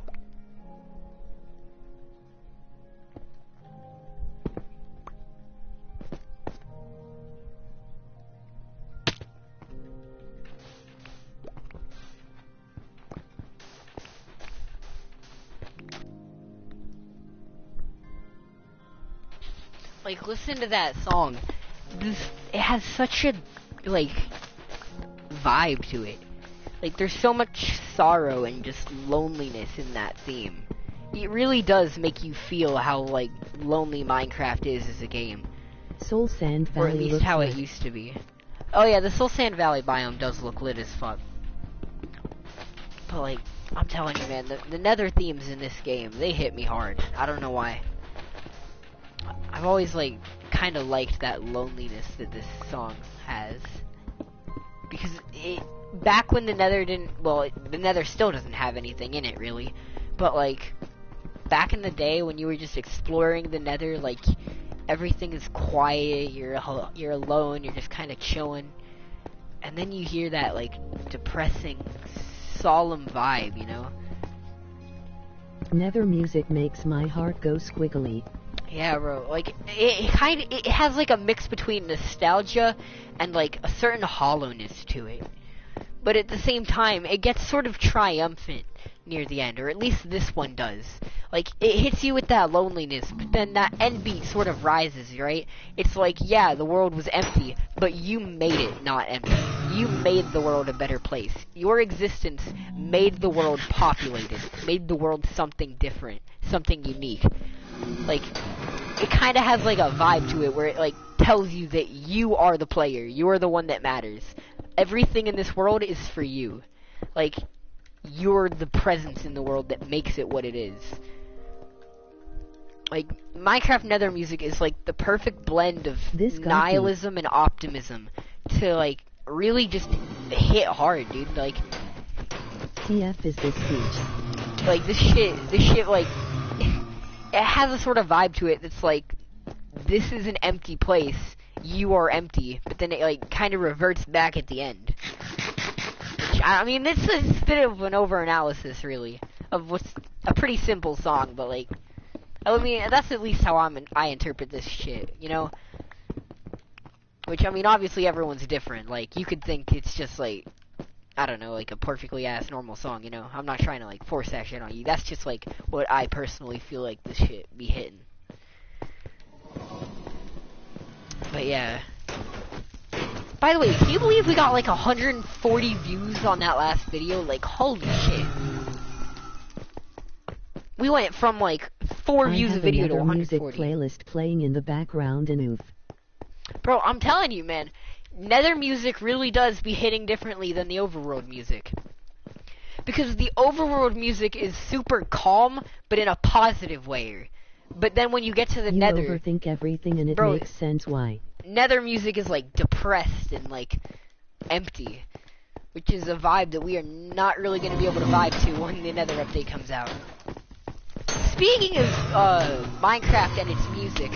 Like, listen to that song. It has such a, like, vibe to it. Like, there's so much sorrow and just loneliness in that theme. It really does make you feel how, like, lonely Minecraft is as a game. Soul Sand Valley, or at least how it used to be. Oh yeah, the Soul Sand Valley biome does look lit as fuck. But, like, I'm telling you, man, the Nether themes in this game, they hit me hard. I don't know why. I've always, like, kind of liked that loneliness that this song has. Because back when the Nether the Nether still doesn't have anything in it, really. But, like, back in the day when you were just exploring the Nether, like, everything is quiet, you're alone, you're just kind of chilling. And then you hear that, like, depressing, solemn vibe, you know? Nether music makes my heart go squiggly. Yeah, bro. Like, it has, like, a mix between nostalgia and, like, a certain hollowness to it. But at the same time, it gets sort of triumphant near the end, or at least this one does. Like, it hits you with that loneliness, but then that end beat sort of rises, right? It's like, yeah, the world was empty, but you made it not empty. You made the world a better place. Your existence made the world populated, made the world something different, something unique. Like, it kind of has, like, a vibe to it where it, like, tells you that you are the player. You are the one that matters. Everything in this world is for you. Like, you're the presence in the world that makes it what it is. Like, Minecraft Nether music is, like, the perfect blend of nihilism and optimism to, like, really just hit hard, dude. Like, TF is this speech. Like, this shit, like, it has a sort of vibe to it that's like, this is an empty place, you are empty, but then it, like, kind of reverts back at the end. Which, I mean, it's a bit of an over-analysis, really, of what's a pretty simple song, but, like, I mean, that's at least how I interpret this shit, you know? Which, I mean, obviously everyone's different. Like, you could think it's just, like, I don't know, like a perfectly ass normal song, you know? I'm not trying to, like, force that shit on you. That's just, like, what I personally feel like this shit be hitting. But, yeah. By the way, can you believe we got, like, 140 views on that last video? Like, holy shit. We went from, like, 4 views a video to 140. Music playlist playing in the background and oof. Bro, I'm telling you, man. Nether music really does be hitting differently than the overworld music. Because the overworld music is super calm, but in a positive way. But then when you get to the Nether... You overthink everything and it makes sense why. Nether music is, like, depressed and, like, empty. which is a vibe that we are not really going to be able to vibe to when the Nether update comes out. Speaking of Minecraft and its music,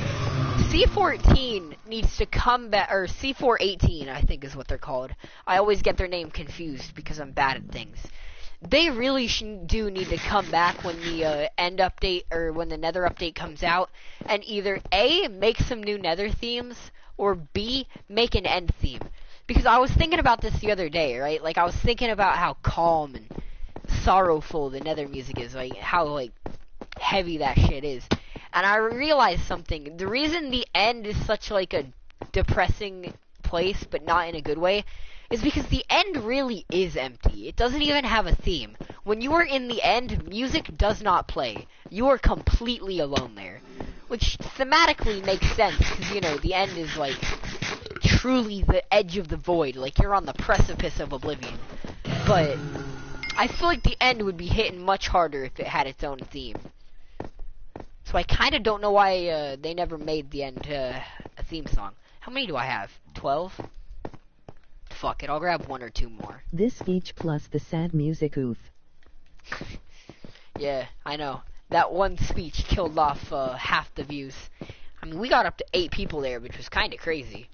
C14 needs to come back, or C418 I think is what they're called. I always get their name confused because I'm bad at things. They really do need to come back when the end update, or when the Nether update comes out, and either A, make some new Nether themes, or B, make an end theme. Because I was thinking about this the other day, right? Like, I was thinking about how calm and sorrowful the Nether music is, like, how, like, heavy that shit is. And I realized something. The reason the end is such, like, a depressing place, but not in a good way, is because the end really is empty. It doesn't even have a theme. When you are in the end, music does not play. You are completely alone there. Which thematically makes sense, because, you know, the end is, like, truly the edge of the void. Like, you're on the precipice of oblivion. But I feel like the end would be hitting much harder if it had its own theme. So I kind of don't know why they never made the end a theme song. How many do I have? 12? Fuck it, I'll grab 1 or 2 more. This speech plus the sad music oof. Yeah, I know. That one speech killed off half the views. I mean, we got up to 8 people there, which was kind of crazy.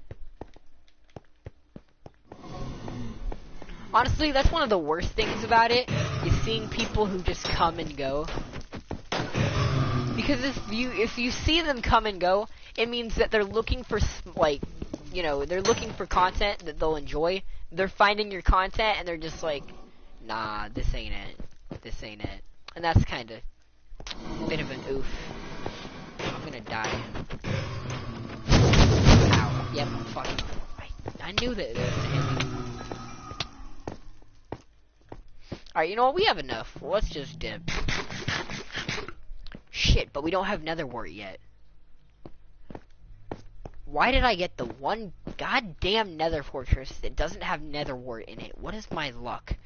Honestly, that's one of the worst things about it, is seeing people who just come and go. Because if you see them come and go, it means that they're looking for, like, you know, they're looking for content that they'll enjoy. They're finding your content, and they're just like, nah, this ain't it. This ain't it. And that's kind of a bit of an oof. I'm gonna die. Ow. Yep, fucking. I knew that it was gonna hit me. Alright, you know what? We have enough. Well, let's just dip. Shit, but we don't have nether wart yet. Why did I get the one goddamn nether fortress that doesn't have nether wart in it? What is my luck?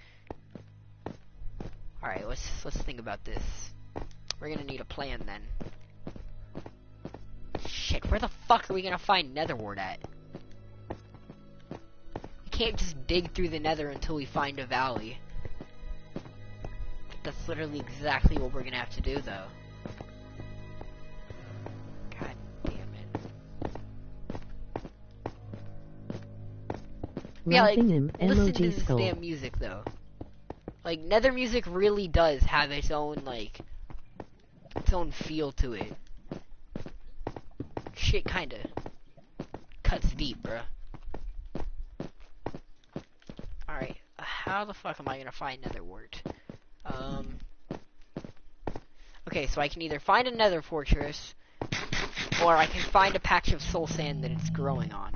Alright, let's think about this. We're gonna need a plan then. Shit, where the fuck are we gonna find nether wart at? We can't just dig through the nether until we find a valley. That's literally exactly what we're gonna have to do, though. God damn it. Yeah, like, listen to this damn music, though. Like, nether music really does have its own, like, its own feel to it. Shit kinda cuts deep, bruh. Alright, how the fuck am I gonna find nether wart? Okay, so I can either find a nether fortress, or I can find a patch of soul sand that it's growing on.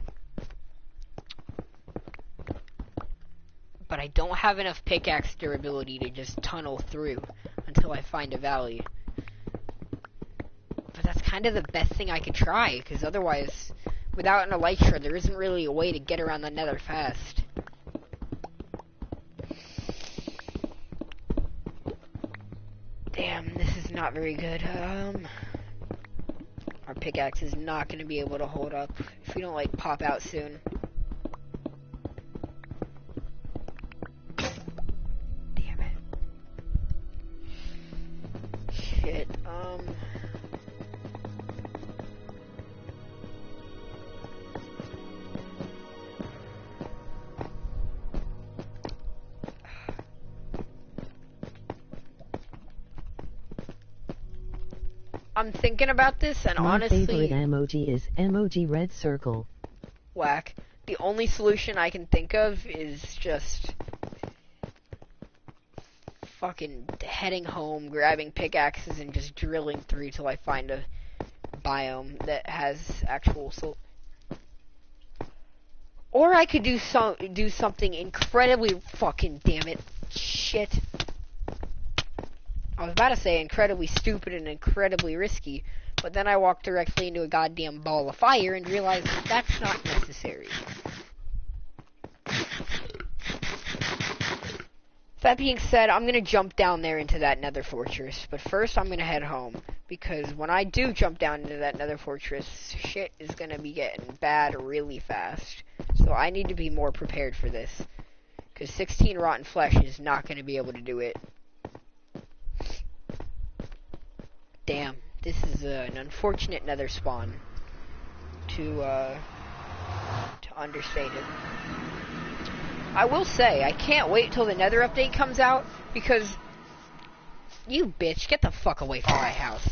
But I don't have enough pickaxe durability to just tunnel through until I find a valley. But that's kind of the best thing I could try, because otherwise, without an elytra, there isn't really a way to get around the nether fast. Damn, this is not very good. Our pickaxe is not going to be able to hold up if we don't, like, pop out soon. Damn it. Shit, I'm thinking about this, and My honestly... favorite emoji is emoji red circle. Whack. The only solution I can think of is just... fucking heading home, grabbing pickaxes, and just drilling through till I find a biome that has actual soul. Or I could do something incredibly fucking, damn it, shit. I was about to say incredibly stupid and incredibly risky, but then I walked directly into a goddamn ball of fire and realized that that's not necessary. That being said, I'm gonna jump down there into that nether fortress, but first I'm gonna head home, because when I do jump down into that nether fortress, shit is gonna be getting bad really fast. So I need to be more prepared for this. Because 16 rotten flesh is not going to be able to do it. Damn, this is an unfortunate nether spawn. To understate it. I will say, I can't wait till the nether update comes out, because you bitch, get the fuck away from my house.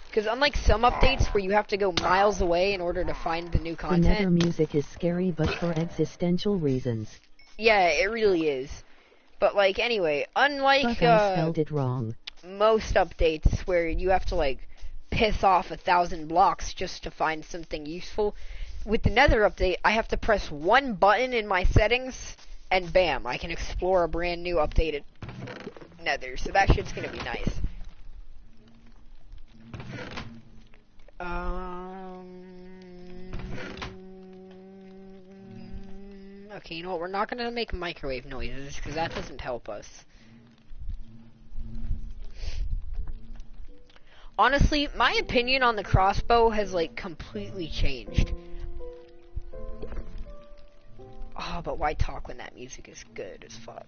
Because unlike some updates where you have to go miles away in order to find the new content. The nether music is scary, but for existential reasons. Yeah, it really is. But like, anyway, unlike Fuck, I spelled it wrong. Most updates where you have to like piss off 1,000 blocks just to find something useful, with the nether update, I have to press one button in my settings, and bam, I can explore a brand new updated nether. So that shit's gonna be nice. Okay, you know what? We're not gonna make microwave noises, because that doesn't help us. Honestly, my opinion on the crossbow has, like, completely changed. Oh, but why talk when that music is good as fuck?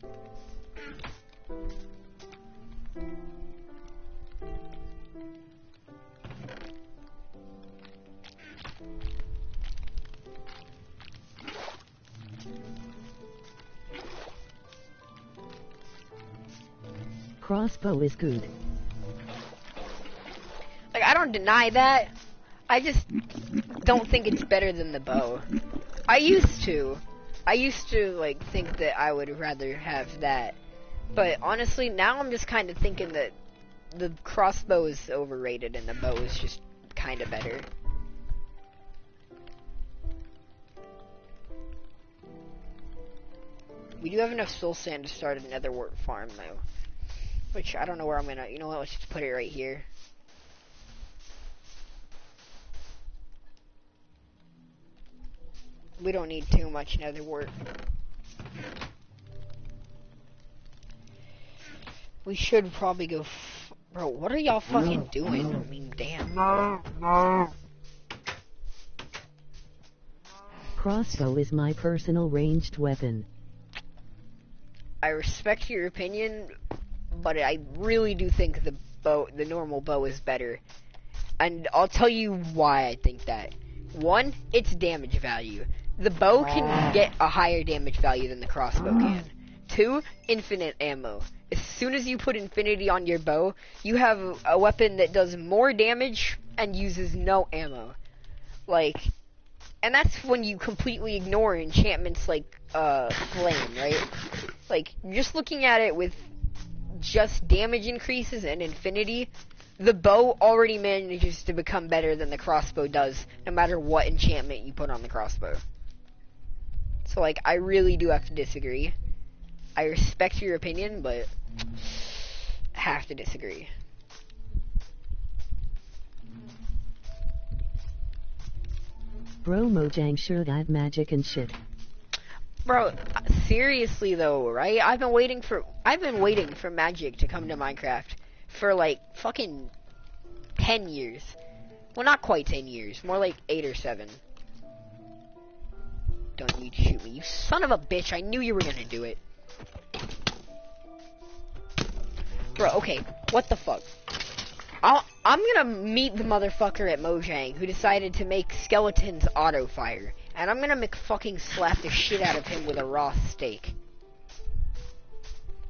Crossbow is good. Like, I don't deny that. I just don't think it's better than the bow. I used to, like, think that I would rather have that. But honestly, now I'm just kind of thinking that the crossbow is overrated and the bow is just kind of better. We do have enough soul sand to start another wart farm, though. Which, I don't know where I'm gonna... You know what? Let's just put it right here. We don't need too much nether wart. We should probably go... Bro, what are y'all fucking doing? I mean, damn. Crossbow is my personal ranged weapon. I respect your opinion, but I really do think the normal bow is better. And I'll tell you why I think that. One, its damage value. The bow can get a higher damage value than the crossbow can. Two, infinite ammo. As soon as you put infinity on your bow, you have a weapon that does more damage and uses no ammo. Like, and that's when you completely ignore enchantments like, flame, right? Like, just looking at it with just damage increases and infinity, the bow already manages to become better than the crossbow does, no matter what enchantment you put on the crossbow. So, like, I really do have to disagree. I respect your opinion, but have to disagree. Bro, Mojang sure got magic and shit. Bro, seriously though, right? I've been waiting for magic to come to Minecraft for like fucking 10 years. Well, not quite 10 years, more like 8 or 7. Don't you shoot me, you son of a bitch! I knew you were gonna do it. Bro, okay, what the fuck? I'm gonna meet the motherfucker at Mojang who decided to make skeletons auto-fire. And I'm gonna fucking slap the shit out of him with a raw steak.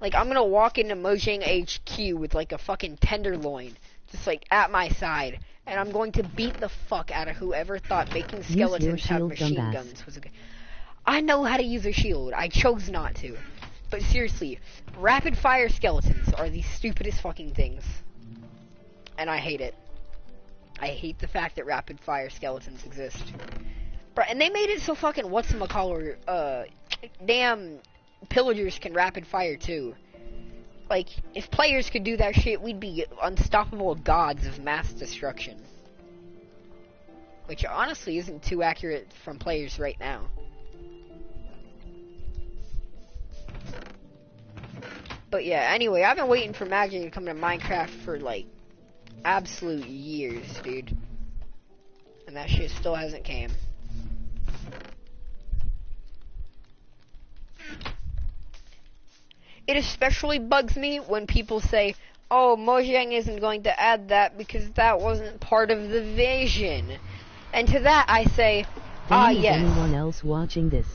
Like, I'm gonna walk into Mojang HQ with like a fucking tenderloin, just like at my side. And I'm going to beat the fuck out of whoever thought making skeletons have machine guns was a good... I know how to use a shield, I chose not to. But seriously, rapid fire skeletons are the stupidest fucking things. And I hate it. I hate the fact that rapid fire skeletons exist. Bro, and they made it so fucking whatchamacallit, damn pillagers can rapid fire too. Like, if players could do that shit, we'd be unstoppable gods of mass destruction. Which honestly isn't too accurate from players right now. But yeah, anyway, I've been waiting for magic to come to Minecraft for like absolute years, dude. And that shit still hasn't came. It especially bugs me when people say, oh, Mojang isn't going to add that because that wasn't part of the vision. And to that I say, yes. Is anyone else watching this?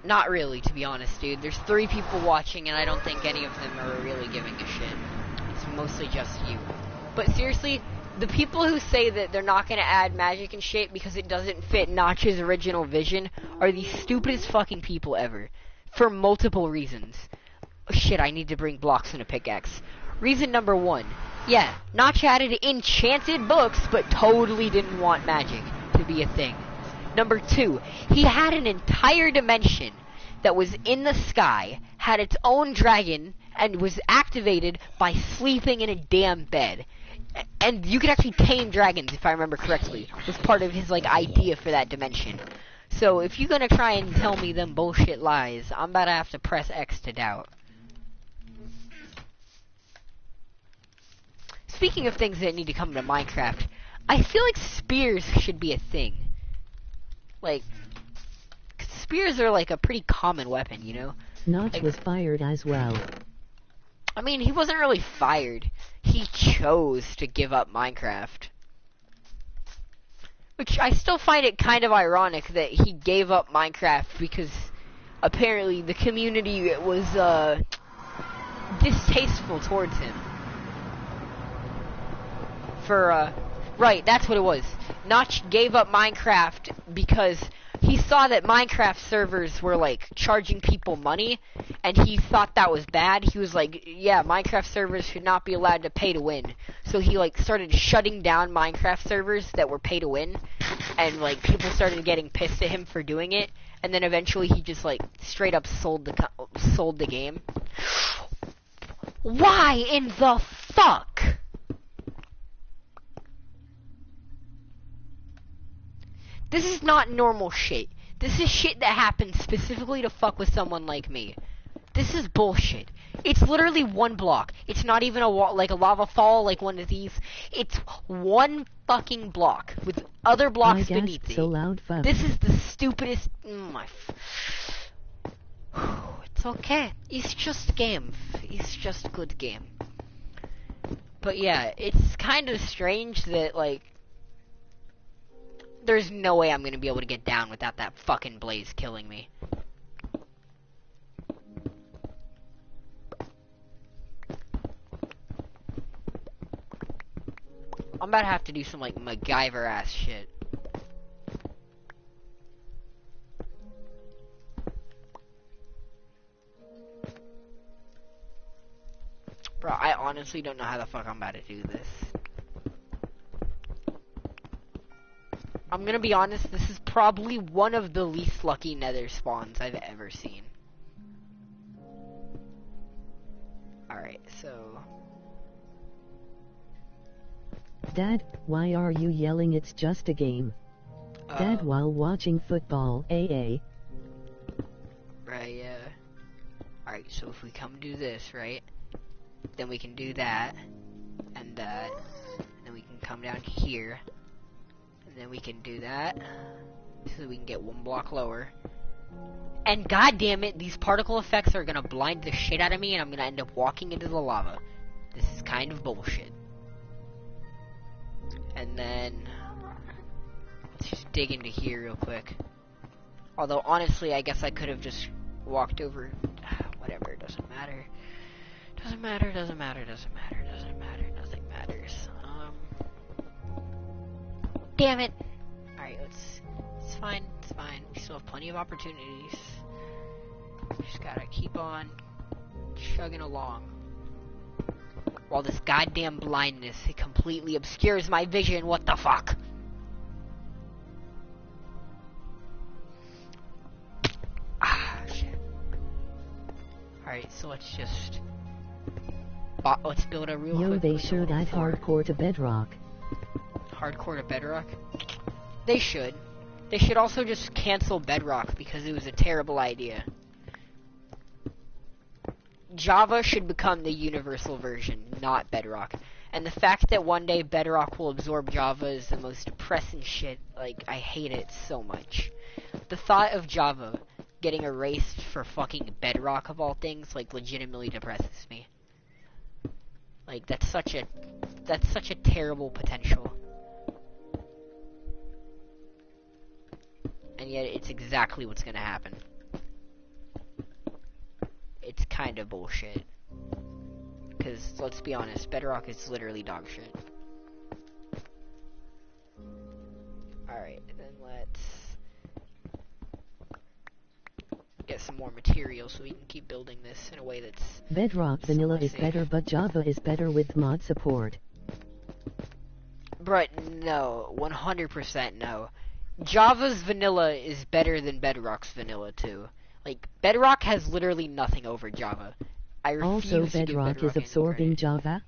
Not really, to be honest, dude. There's 3 people watching, and I don't think any of them are really giving a shit. It's mostly just you. But seriously, the people who say that they're not gonna add magic and shit because it doesn't fit Notch's original vision are the stupidest fucking people ever. For multiple reasons. Shit, I need to bring blocks and a pickaxe. Reason number 1. Yeah, Notch added enchanted books, but totally didn't want magic to be a thing. Number 2, he had an entire dimension that was in the sky, had its own dragon, and was activated by sleeping in a damn bed. And you could actually tame dragons, if I remember correctly. It was part of his, idea for that dimension. So, if you're gonna try and tell me them bullshit lies, I'm about to have to press X to doubt. Speaking of things that need to come to Minecraft, I feel like spears should be a thing. Spears are a pretty common weapon, you know? Notch was fired as well. I mean, he wasn't really fired. He chose to give up Minecraft. Which, I still find it kind of ironic that he gave up Minecraft because apparently the community was, distasteful towards him. Right, that's what it was. Notch gave up Minecraft because he saw that Minecraft servers were, charging people money, and he thought that was bad. He was like, yeah, Minecraft servers should not be allowed to pay to win. So he, started shutting down Minecraft servers that were pay to win, and, people started getting pissed at him for doing it, and then eventually he just, straight up sold the game. Why in the fuck? This is not normal shit. This is shit that happens specifically to fuck with someone like me. This is bullshit. It's literally one block. It's not even a lava fall like one of these. It's one fucking block with other blocks beneath it. So loud, this is the stupidest. It's okay. It's just a game. It's just a good game. But yeah, it's kind of strange that there's no way I'm gonna be able to get down without that fucking blaze killing me. I'm about to have to do some MacGyver ass shit. Bro, I honestly don't know how the fuck I'm about to do this. I'm gonna be honest, this is probably one of the least lucky nether spawns I've ever seen. Alright, so... Dad, why are you yelling it's just a game? Dad, while watching football, AA. Right, yeah. Alright, so if we come do this, right? Then we can do that, and that, and then we can come down here. And then we can do that, so we can get one block lower. And god damn it, these particle effects are gonna blind the shit out of me, and I'm gonna end up walking into the lava. This is kind of bullshit. And then, let's just dig into here real quick. Although, honestly, I guess I could have just walked over. Whatever, it doesn't matter. Doesn't matter, doesn't matter, doesn't matter, doesn't matter, nothing matters. Damn it! Alright, it's fine, it's fine. We still have plenty of opportunities. Just gotta keep on chugging along. While this goddamn blindness, it completely obscures my vision, what the fuck? Ah, shit. Alright, so let's just... let's build a real quick... they sure that hardcore to bedrock. Hardcore to bedrock? They should. They should also just cancel bedrock because it was a terrible idea. Java should become the universal version, not bedrock. And the fact that one day bedrock will absorb Java is the most depressing shit. I hate it so much. The thought of Java getting erased for fucking Bedrock of all things, like, legitimately depresses me. Like, that's such a terrible potential. And yet, it's exactly what's gonna happen. It's kind of bullshit. Because, let's be honest, Bedrock is literally dog shit. Alright, then let's get some more material so we can keep building this in a way that's... Bedrock Vanilla is better, but Java is better with mod support. But no, 100% no. Java's vanilla is better than Bedrock's vanilla too. Like, Bedrock has literally nothing over Java. I refuse Also, to give Bedrock is absorbing Java?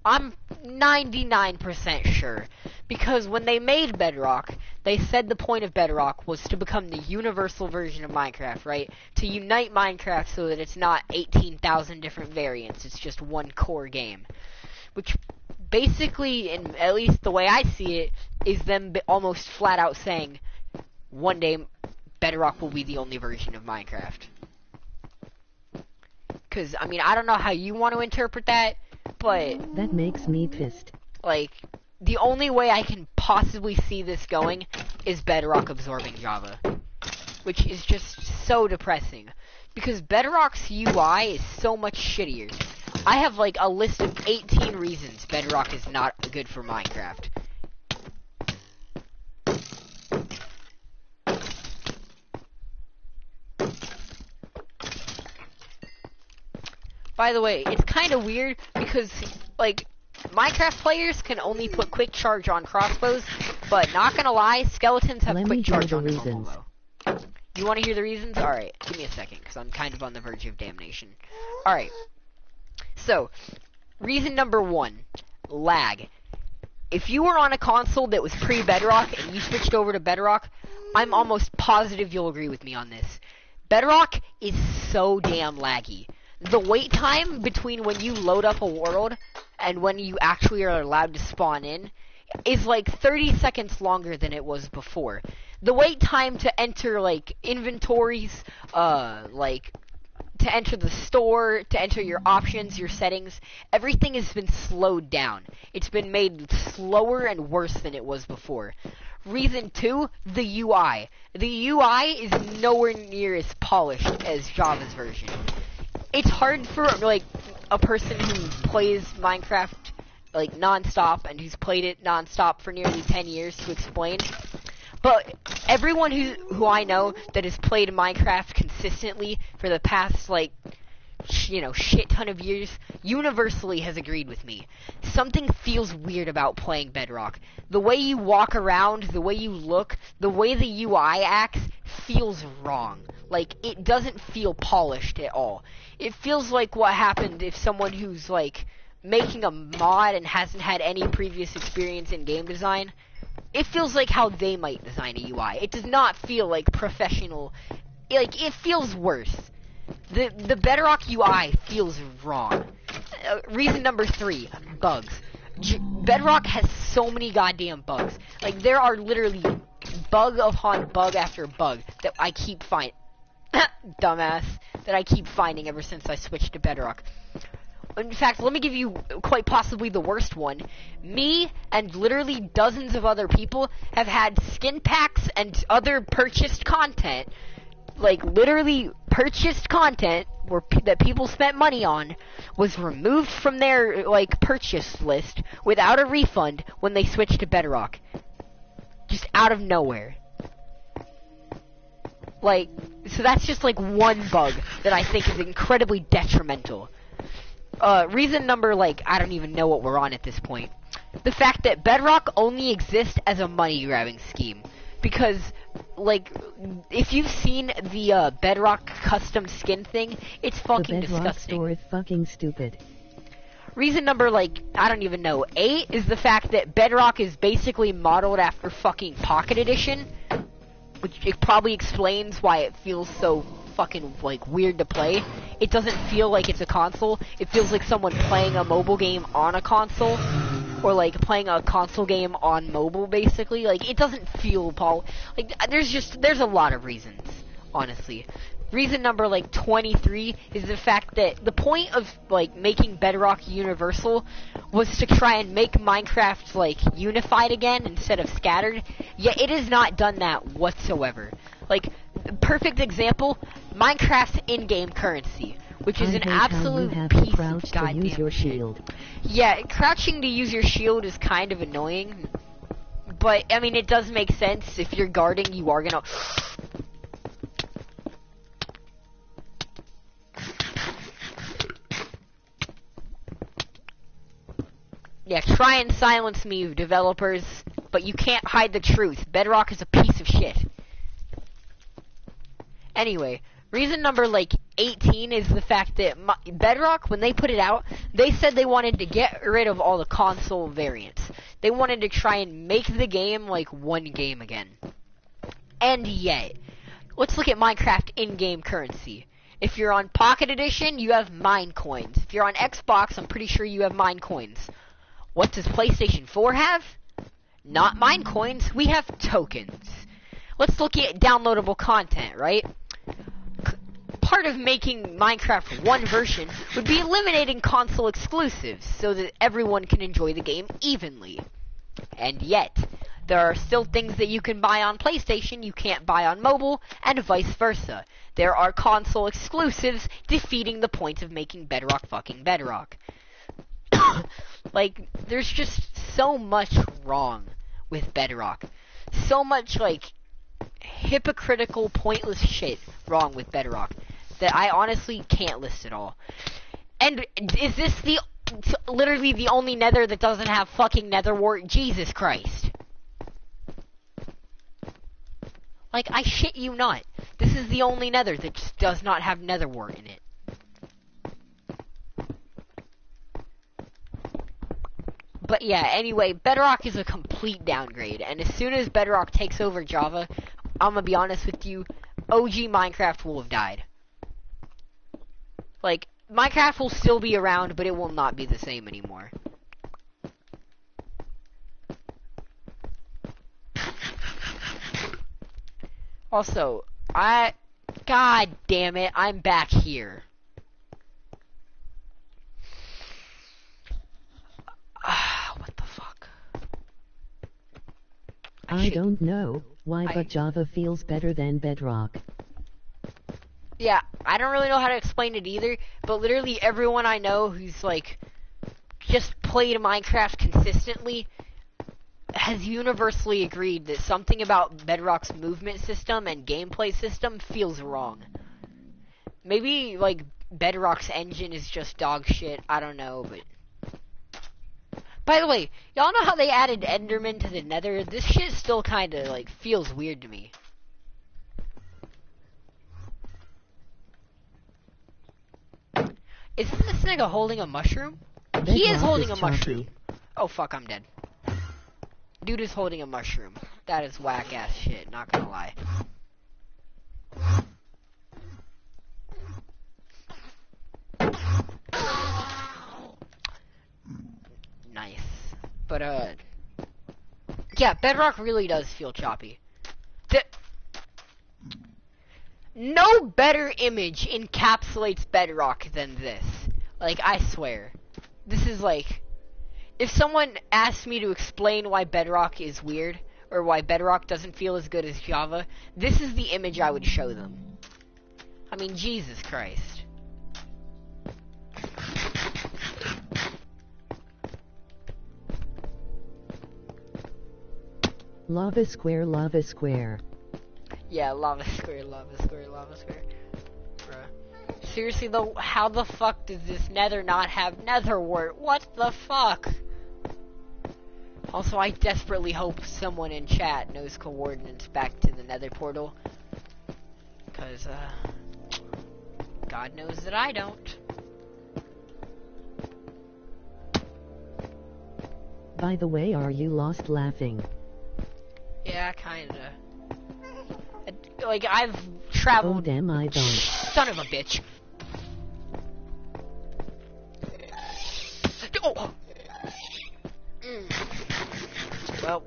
I'm 99% sure. Because when they made Bedrock, they said the point of Bedrock was to become the universal version of Minecraft, right? To unite Minecraft so that it's not 18,000 different variants, it's just one core game. Which basically, and at least the way I see it, is them almost flat out saying, one day Bedrock will be the only version of Minecraft. Because, I mean, I don't know how you want to interpret that, but... That makes me pissed. Like, the only way I can possibly see this going is Bedrock absorbing Java. Which is just so depressing. Because Bedrock's UI is so much shittier. I have, like, a list of 18 reasons Bedrock is not good for Minecraft. By the way, it's kind of weird because, like, Minecraft players can only put quick charge on crossbows, but not gonna lie, skeletons have quick charge on normal bow. You want to hear the reasons? Alright, give me a second, because I'm kind of on the verge of damnation. Alright, so, reason number 1, lag. If you were on a console that was pre-Bedrock and you switched over to Bedrock, I'm almost positive you'll agree with me on this. Bedrock is so damn laggy. The wait time between when you load up a world and when you actually are allowed to spawn in is like 30 seconds longer than it was before. The wait time to enter, like, inventories, like, to enter the store, to enter your options, your settings, everything has been slowed down. It's been made slower and worse than it was before. Reason 2, the UI. The UI is nowhere near as polished as Java's version. It's hard for, like, a person who plays Minecraft, like, non-stop, and who's played it non-stop for nearly 10 years to explain. But everyone who I know that has played Minecraft consistently for the past, like, shit ton of years, universally has agreed with me. Something feels weird about playing Bedrock. The way you walk around, the way you look, the way the UI acts feels wrong. Like, it doesn't feel polished at all. It feels like what happened if someone who's, like, making a mod and hasn't had any previous experience in game design, it feels like how they might design a UI. It does not feel like professional. Like, it feels worse. The Bedrock UI feels wrong. Reason number 3, bugs. Bedrock has so many goddamn bugs. Like, there are literally bug upon bug after bug that I keep finding. Dumbass. That I keep finding ever since I switched to Bedrock. In fact, let me give you quite possibly the worst one. Me and literally dozens of other people have had skin packs and other purchased content, like literally purchased content that people spent money on, was removed from their, like, purchase list without a refund when they switched to Bedrock. Just out of nowhere. Like, so that's just like one bug that I think is incredibly detrimental. Reason number, like, I don't even know what we're on at this point. The fact that Bedrock only exists as a money-grabbing scheme. Because, like, if you've seen the, Bedrock custom skin thing, it's fucking disgusting. The Bedrock store is fucking stupid. Reason number, like, I don't even know, 8 is the fact that Bedrock is basically modeled after fucking Pocket Edition. Which it probably explains why it feels so fucking, like, weird to play. It doesn't feel like it's a console. It feels like someone playing a mobile game on a console. Or, like, playing a console game on mobile, basically. Like, it doesn't feel like, there's a lot of reasons. honestly. Reason number, like, 23 is the fact that the point of, like, making Bedrock universal was to try and make Minecraft, like, unified again instead of scattered, yet it has not done that whatsoever. Like, perfect example, Minecraft's in-game currency, which is an absolute piece of goddamn shit. Yeah, crouching to use your shield is kind of annoying, but, I mean, it does make sense. If you're guarding, you are gonna... Yeah, try and silence me, developers, but you can't hide the truth. Bedrock is a piece of shit. Anyway, reason number, like, 18 is the fact that Bedrock, when they put it out, they said they wanted to get rid of all the console variants. They wanted to try and make the game, like, one game again. And yet, let's look at Minecraft in-game currency. If you're on Pocket Edition, you have Mine Coins. If you're on Xbox, I'm pretty sure you have Mine Coins. What does PlayStation 4 have? Not Mine Coins, we have tokens. Let's look at downloadable content, right? Part of making Minecraft one version would be eliminating console exclusives so that everyone can enjoy the game evenly. And yet, there are still things that you can buy on PlayStation you can't buy on mobile, and vice versa. There are console exclusives defeating the point of making Bedrock fucking Bedrock. Like, there's just so much wrong with Bedrock. So much, like, hypocritical, pointless shit wrong with Bedrock that I honestly can't list it all. And is this literally the only nether that doesn't have fucking nether wart? Jesus Christ. Like, I shit you not. This is the only nether that just does not have nether wart in it. But yeah, anyway, Bedrock is a complete downgrade, and as soon as Bedrock takes over Java, I'm gonna be honest with you, OG Minecraft will have died. Like, Minecraft will still be around, but it will not be the same anymore. Also, God damn it, I'm back here. What the fuck? I don't know why, but Java feels better than Bedrock. Yeah, I don't really know how to explain it either, but literally everyone I know who's, like, just played Minecraft consistently has universally agreed that something about Bedrock's movement system and gameplay system feels wrong. Maybe, like, Bedrock's engine is just dog shit, I don't know, but... By the way, y'all know how they added Enderman to the Nether? This shit still kinda, like, feels weird to me. Isn't this nigga holding a mushroom? He is holding a mushroom. Oh fuck, I'm dead. Dude is holding a mushroom. That is whack ass shit, not gonna lie. Nice. But, yeah, Bedrock really does feel choppy. No better image encapsulates Bedrock than this. Like, I swear. This is like... If someone asked me to explain why Bedrock is weird, or why Bedrock doesn't feel as good as Java, this is the image I would show them. I mean, Jesus Christ. Lava square, lava square. Yeah, lava square, lava square, lava square. Bruh. Seriously though, how the fuck does this nether not have nether wart? What the fuck? Also, I desperately hope someone in chat knows coordinates back to the nether portal. Because, God knows that I don't. By the way, are you lost laughing? Yeah, kinda. Like, I've traveled... Oh damn, I don't. Son of a bitch. Oh! Well.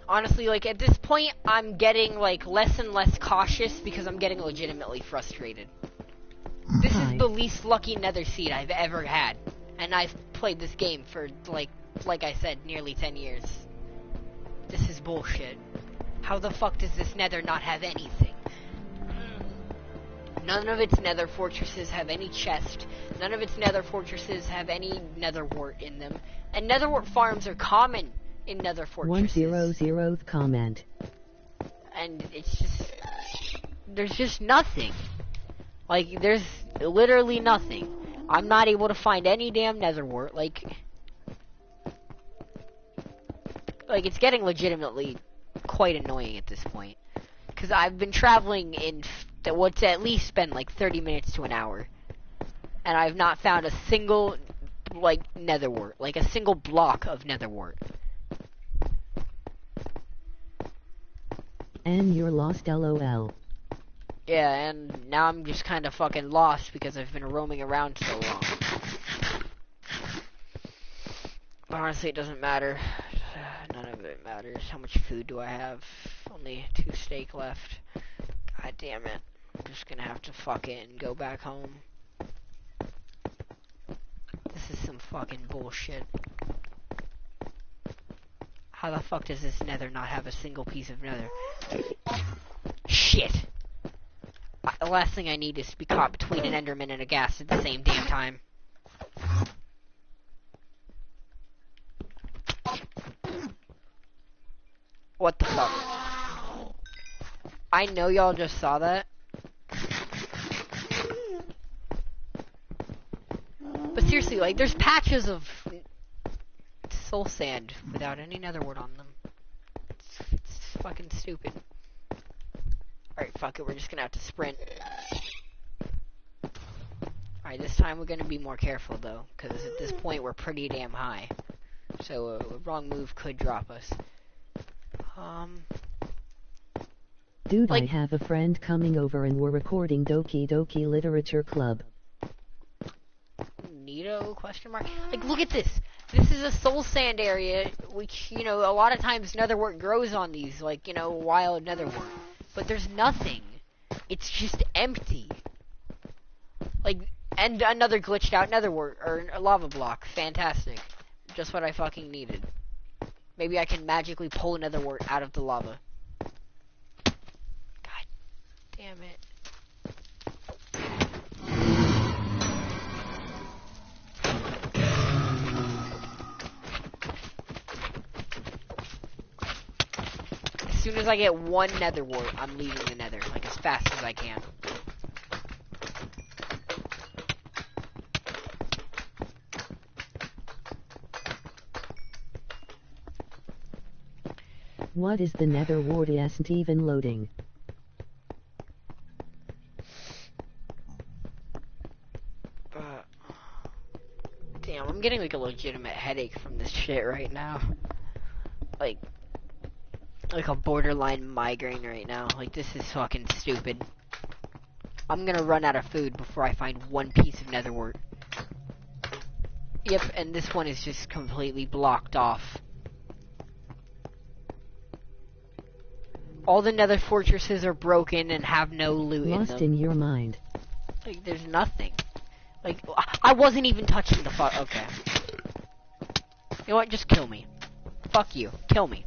Honestly, like, at this point, I'm getting, like, less and less cautious because I'm getting legitimately frustrated. This is the least lucky nether seed I've ever had. And I've played this game for, like I said, nearly 10 years. This is bullshit. How the fuck does this nether not have anything? None of its nether fortresses have any chest. None of its nether fortresses have any nether wart in them. And nether wart farms are common in nether fortresses. 100th comment. And it's just... there's just nothing. Like, there's literally nothing. I'm not able to find any damn nether wart. Like, it's getting legitimately quite annoying at this point. Because I've been traveling in what's at least been like 30 minutes to an hour. And I've not found a single, like, nether wart. Like, a single block of nether wart. And you're lost, lol. Yeah, and now I'm just kind of fucking lost because I've been roaming around so long. But honestly, it doesn't matter. None of it matters. How much food do I have? Only 2 steak left. God damn it. I'm just gonna have to fucking go back home. This is some fucking bullshit. How the fuck does this nether not have a single piece of nether? Shit! The last thing I need is to be caught between an enderman and a ghast at the same damn time. What the fuck? I know y'all just saw that. But seriously, like, there's patches of soul sand without any nether wart on them. It's fucking stupid. Alright, fuck it, we're just gonna have to sprint. Alright, this time we're gonna be more careful, though, because at this point we're pretty damn high. So a wrong move could drop us. Dude, like, I have a friend coming over and we're recording Doki Doki Literature Club. Neato, question mark? Like, look at this! This is a soul sand area, which, you know, a lot of times netherwort grows on these, like, you know, wild netherwort. But there's nothing. It's just empty. Like, and another glitched out netherwort, or a lava block. Fantastic. Just what I fucking needed. Maybe I can magically pull a netherwort out of the lava. God damn it. As soon as I get one netherwort, I'm leaving the nether, like, as fast as I can. What is the nether wart? Isn't even loading. Damn, I'm getting like a legitimate headache from this shit right now. Like a borderline migraine right now. Like, this is fucking stupid. I'm gonna run out of food before I find one piece of netherwort. Yep, and this one is just completely blocked off. All the nether fortresses are broken and have no loot in them. Lost in your mind. Like, there's nothing. Like, I wasn't even touching the fuck. Okay. You know what? Just kill me. Fuck you. Kill me.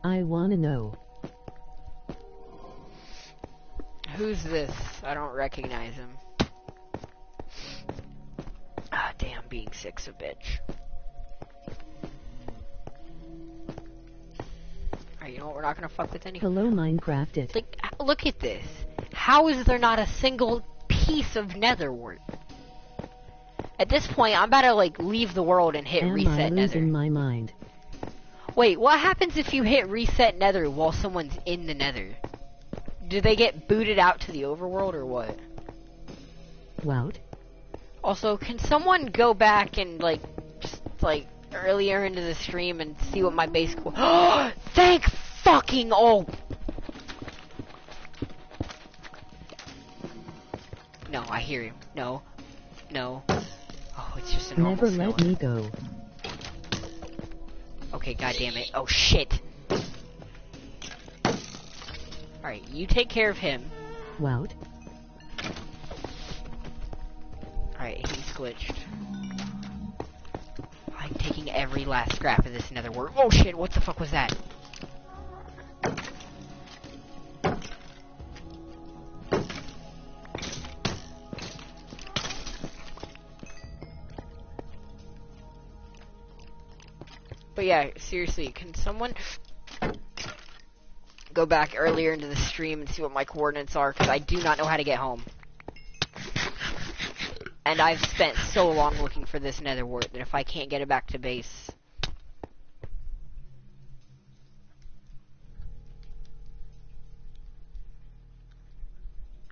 I wanna know. Who's this? I don't recognize him. Ah, damn, being sick's a bitch. Alright, you know what? We're not gonna fuck with anything. Hello, Minecrafted. Like, look at this. How is there not a single piece of netherwort? At this point, I'm about to, like, leave the world and hit reset nether. Am I losing my mind? Wait, what happens if you hit reset nether while someone's in the nether? Do they get booted out to the overworld or what? What? Also, can someone go back and, like, just, like, earlier into the stream and see what my base... Thank fucking... Oh! No, I hear him. No. No. Oh, it's just a normal Never skeleton. let me go. Okay, goddammit. Oh, shit. Alright, you take care of him. Wout. Alright, he's glitched. I'm taking every last scrap of this nether wart. Oh shit, what the fuck was that? But yeah, seriously, can someone go back earlier into the stream and see what my coordinates are? Because I do not know how to get home. And I've spent so long looking for this nether wart that if I can't get it back to base...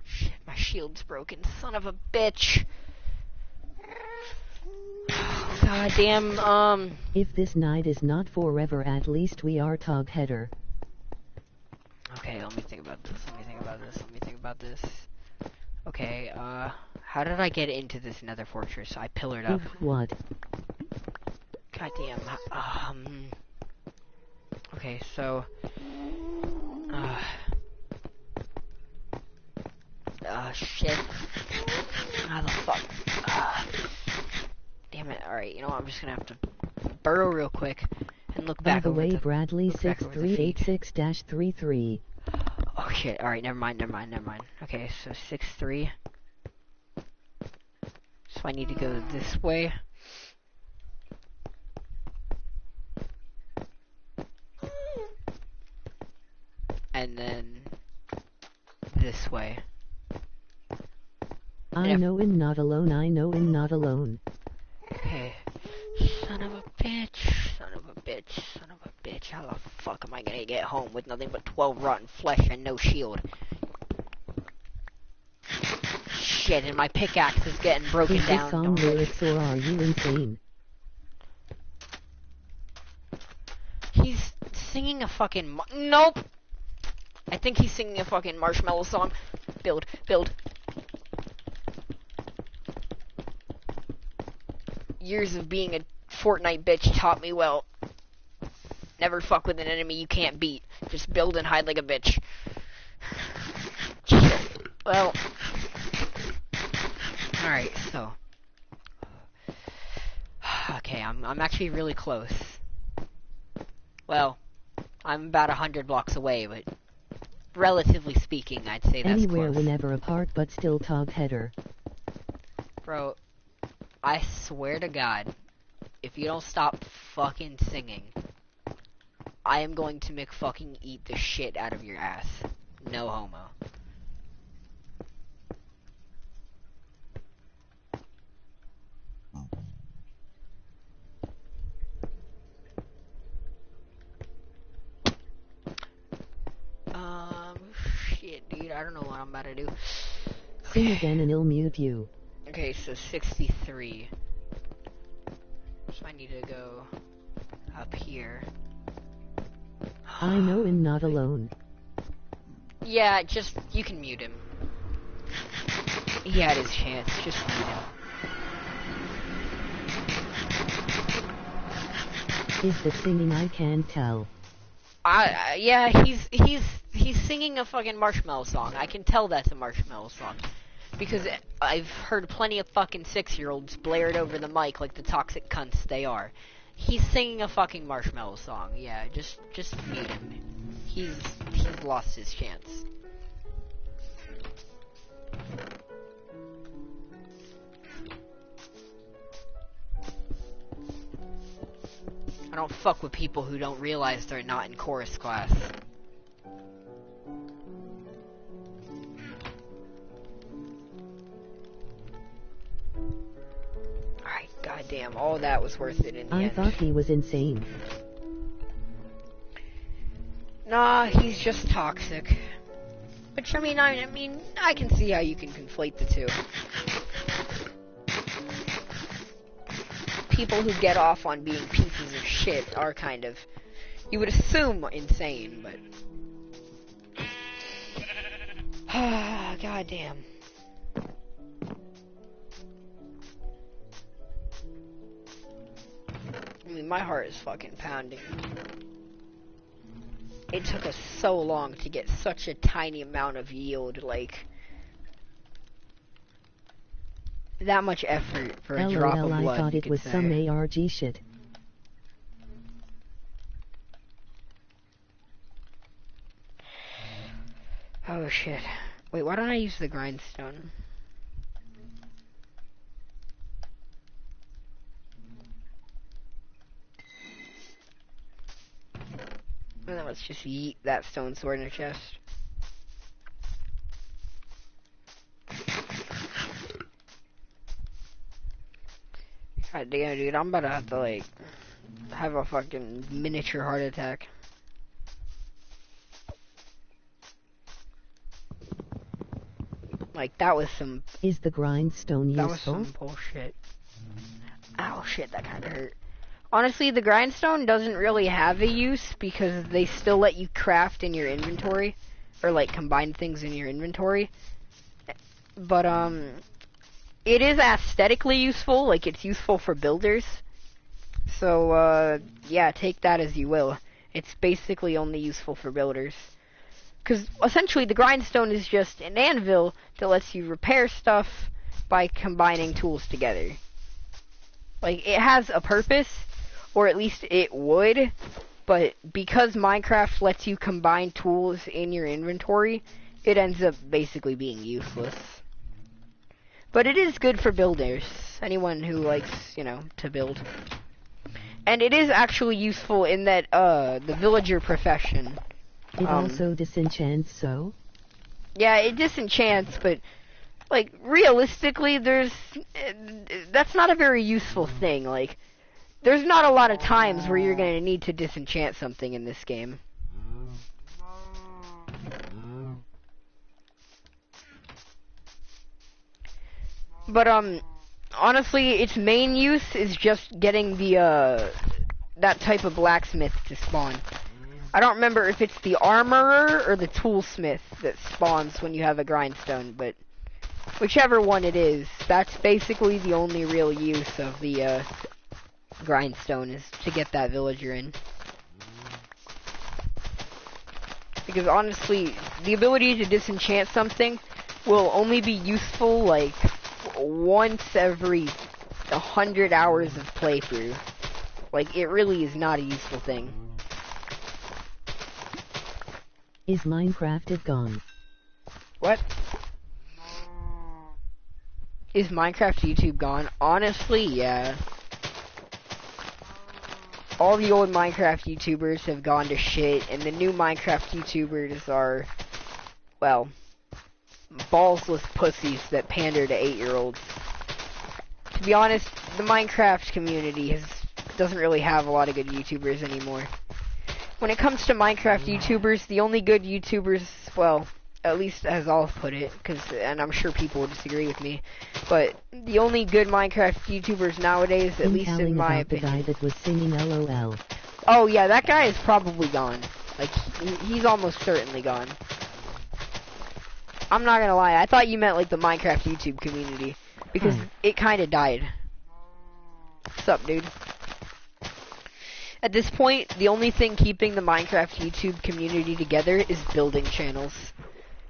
Shit, my shield's broken, son of a bitch! God damn, If this night is not forever, at least we are Tog Header. Okay, let me think about this, let me think about this. Okay, how did I get into this nether fortress? I pillared up. If what? Goddamn. Okay, so. Shit. How the fuck? Damn it. Alright, you know what? I'm just gonna have to burrow real quick and look By back the over way, the, Bradley look back over the feed. 6386-33. Oh shit. Alright, never mind. Okay, so 6-3. So I need to go this way. And then this way. I know I'm not alone, I know I'm not alone. Okay. Son of a bitch. How the fuck am I gonna get home with nothing but 12 rotten flesh and no shield? Shit, and my pickaxe is getting broken Is down. this song lyrics or are you insane? He's singing a fucking nope! I think he's singing a fucking Marshmallow song. Build. Years of being a Fortnite bitch taught me well. Never fuck with an enemy you can't beat. Just build and hide like a bitch. Well. Alright, so. Okay, I'm actually really close. Well, I'm about 100 blocks away, but relatively speaking, I'd say that's Anywhere, close. whenever apart, but still Tog Header. Bro, I swear to God, if you don't stop fucking singing, I am going to McFucking eat the shit out of your ass. No homo. Shit, dude, I don't know what I'm about to do. Sing again and I'll mute you. Okay, so 63. So I need to go up here. I know I'm not alone. Yeah, just, you can mute him. He had his chance, just mute him. Is the singing? I can't tell. Yeah, he's singing a fucking Marshmallow song. I can tell that's a Marshmallow song. Because I've heard plenty of fucking 6-year-olds blared over the mic like the toxic cunts they are. He's singing a fucking Marshmallow song. Yeah, just mute him. He's lost his chance. I don't fuck with people who don't realize they're not in chorus class. Alright, goddamn, all that was worth it in the end. I thought he was insane. Nah, he's just toxic. Which, I mean, I can see how you can conflate the two. People who get off on being pieces of shit are kind of, you would assume, insane, but... God damn. my heart is fucking pounding. It took us so long to get such a tiny amount of yield, like that much effort for a drop of blood. I thought it was some ARG shit. Oh shit. Wait, why don't I use the grindstone? And then let's just yeet that stone sword in the chest. God damn, dude, I'm about to have to, like, have a fucking miniature heart attack. Like, that was some... Is the grindstone useful? That was some bullshit. Ow, shit, that kinda hurt. Honestly, the grindstone doesn't really have a use because they still let you craft in your inventory. Or, like, combine things in your inventory. But, it is aesthetically useful, like, it's useful for builders. So, yeah, take that as you will. It's basically only useful for builders. Because, essentially, the grindstone is just an anvil that lets you repair stuff by combining tools together. Like, it has a purpose, or at least it would, but because Minecraft lets you combine tools in your inventory, it ends up basically being useless. But it is good for builders, anyone who likes, you know, to build. And it is actually useful in that, the villager profession. It also disenchants, so? Yeah, it disenchants, but, like, realistically, that's not a very useful thing. Like, there's not a lot of times where you're gonna need to disenchant something in this game. But, honestly, its main use is just getting the, that type of blacksmith to spawn. I don't remember if it's the armorer or the toolsmith that spawns when you have a grindstone, but whichever one it is, that's basically the only real use of the, grindstone, is to get that villager in. Because honestly, the ability to disenchant something will only be useful, like, once every 100 hours of playthrough. Like, it really is not a useful thing. Is Minecraft gone? What? Is Minecraft YouTube gone? Honestly, yeah. All the old Minecraft YouTubers have gone to shit, and the new Minecraft YouTubers are, well, ballsless pussies that pander to 8-year-olds. To be honest, the Minecraft community doesn't really have a lot of good YouTubers anymore. When it comes to Minecraft YouTubers, the only good YouTubers, well, at least as I'll put it, and I'm sure people will disagree with me, but the only good Minecraft YouTubers nowadays, at least in my opinion. The guy that was singing LOL. Oh yeah, that guy is probably gone. Like, he's almost certainly gone. I'm not gonna lie, I thought you meant like the Minecraft YouTube community, because it kinda died. What's up, dude? At this point, the only thing keeping the Minecraft YouTube community together is building channels.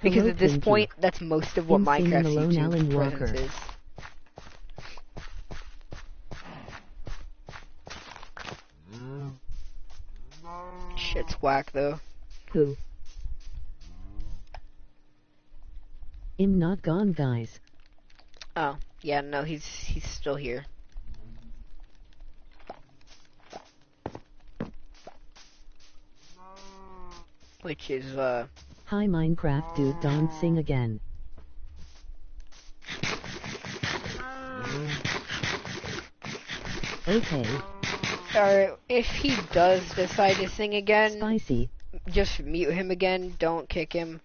Because at this point, that's most of what Minecraft YouTube presence is. Shit's whack, though. Who? I'm not gone, guys. Oh, yeah, no, he's still here. Which is, Hi Minecraft dude, don't sing again. Okay. Alright, if he does decide to sing again, Spicy. Just mute him again, don't kick him.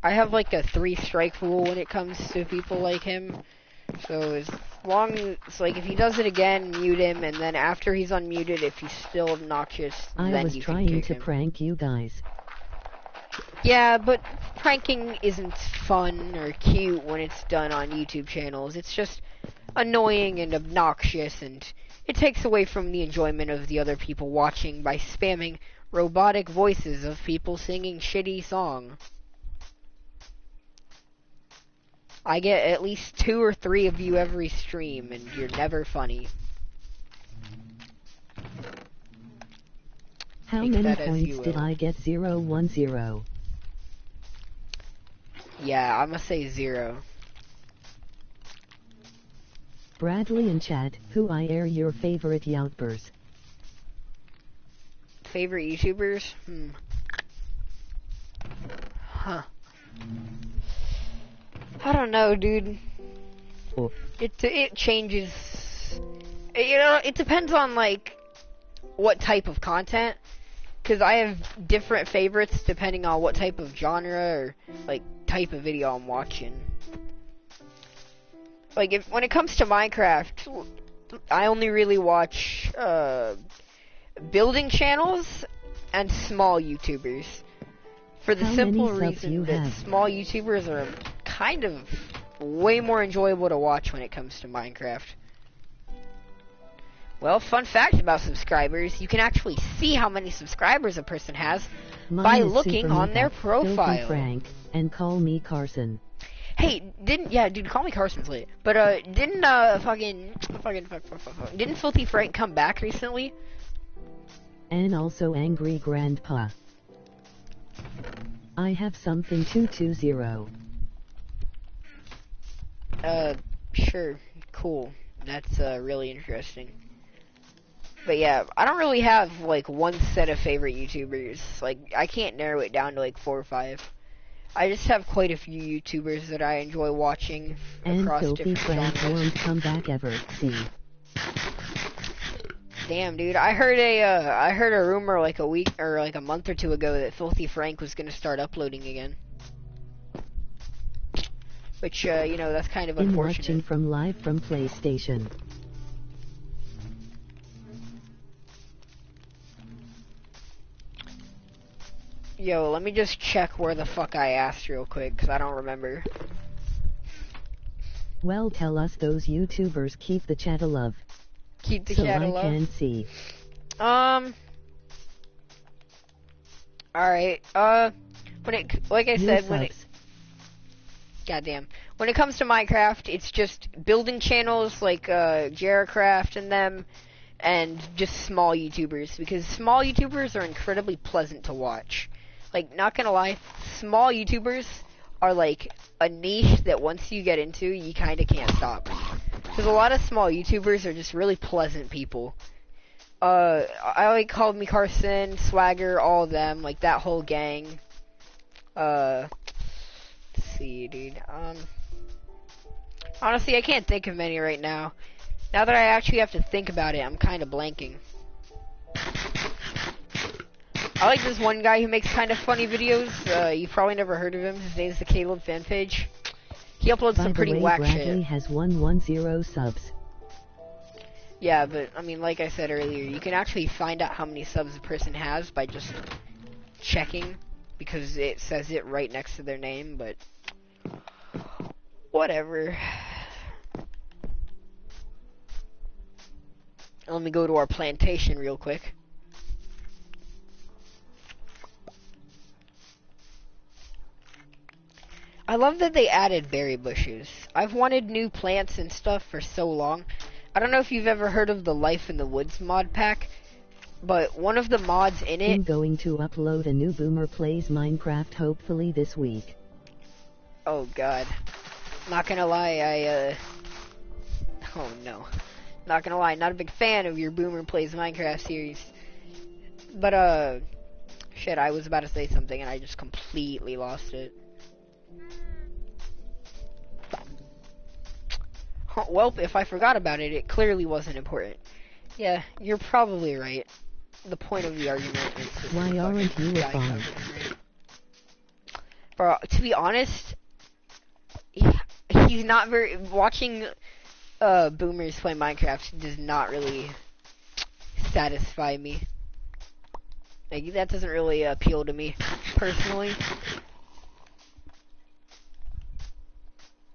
I have like a 3-strike rule when it comes to people like him. So as long as, like, if he does it again, mute him, and then after he's unmuted, if he's still obnoxious, then you can kick him. I was trying to prank you guys. Yeah, but pranking isn't fun or cute when it's done on YouTube channels. It's just annoying and obnoxious, and It takes away from the enjoyment of the other people watching by spamming robotic voices of people singing shitty song. I get at least 2 or 3 of you every stream, and you're never funny. How many points did I get? 0, 1, 0. Yeah, I'm gonna say 0. Bradley in chat, who are your favorite YouTubers? Favorite YouTubers? Huh. I don't know, dude. Oh. It changes. You know, it depends on, like, what type of content. Because I have different favorites depending on what type of genre or, like, type of video I'm watching. Like, when it comes to Minecraft, I only really watch, building channels and small YouTubers. For the simple reason that small YouTubers are kind of way more enjoyable to watch when it comes to Minecraft. Well, fun fact about subscribers, you can actually see how many subscribers a person has by looking on their profile. Frank, and call me Carson. Hey, dude, call me Carson's lit. But, didn't Filthy Frank come back recently? And also Angry Grandpa. I have something 220. Sure, cool. That's, really interesting. But yeah, I don't really have, like, one set of favorite YouTubers. Like, I can't narrow it down to, like, 4 or 5. I just have quite a few YouTubers that I enjoy watching across different genres. And Filthy Frank won't come back ever, see. Damn, dude, I heard a rumor like a week or like a month or 2 ago that Filthy Frank was gonna start uploading again. Which, you know, that's kind of unfortunate. Watching from live from PlayStation. Yo, let me just check where the fuck I asked real quick, because I don't remember. Well, tell us those YouTubers keep the chat alive. Keep the chat alive? So I can see. Alright, like I said, when it comes to Minecraft, it's just building channels like, Jaracraft and them, and just small YouTubers, because small YouTubers are incredibly pleasant to watch. Like, not gonna lie, small YouTubers are like a niche that once you get into, you kinda can't stop. Because a lot of small YouTubers are just really pleasant people. I like Called Me Carson, Swagger, all of them, like that whole gang. Let's see, dude. Honestly, I can't think of many right now. Now that I actually have to think about it, I'm kinda blanking. I like this one guy who makes kind of funny videos. You've probably never heard of him. His name's the Caleb fan page. He uploads some pretty whack shit. Bradley has 110 subs. Yeah, but, I mean, like I said earlier, you can actually find out how many subs a person has by just checking, because it says it right next to their name, but whatever. Let me go to our plantation real quick. I love that they added berry bushes. I've wanted new plants and stuff for so long. I don't know if you've ever heard of the Life in the Woods mod pack, but one of the mods in it... I'm going to upload a new Boomer Plays Minecraft hopefully this week. Oh god. Not gonna lie, oh no. Not gonna lie, not a big fan of your Boomer Plays Minecraft series. But, shit, I was about to say something and I just completely lost it. Well, if I forgot about it, it clearly wasn't important. Yeah, you're probably right. The point of the argument is... Why aren't you a fan? Bro, to be honest, he's not very... Watching boomers play Minecraft does not really satisfy me. Like, that doesn't really appeal to me, personally.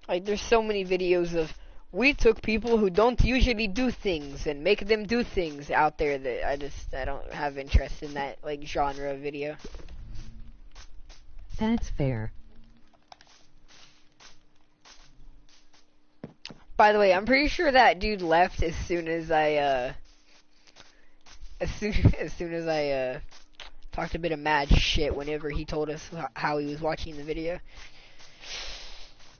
Like, there's so many videos of we took people who don't usually do things and make them do things out there that I don't have interest in that, like, genre of video. That's fair. By the way, I'm pretty sure that dude left as soon as I, talked a bit of mad shit whenever he told us how he was watching the video.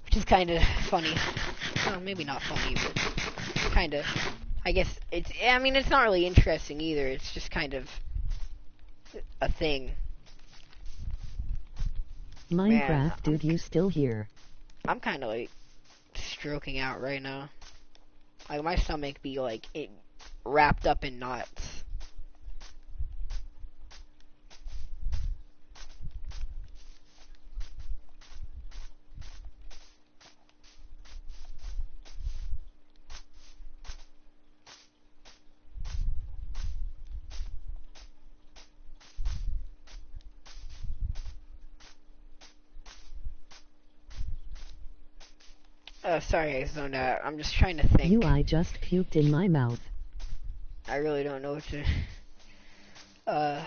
Which is kind of funny. Well, maybe not funny, but kind of. I guess it's not really interesting either. It's just kind of a thing. Minecraft, Man, dude, you still here? I'm kind of like stroking out right now. Like my stomach be like wrapped up in knots. Sorry, I zoned out. I'm just trying to think. I just puked in my mouth. I really don't know what to...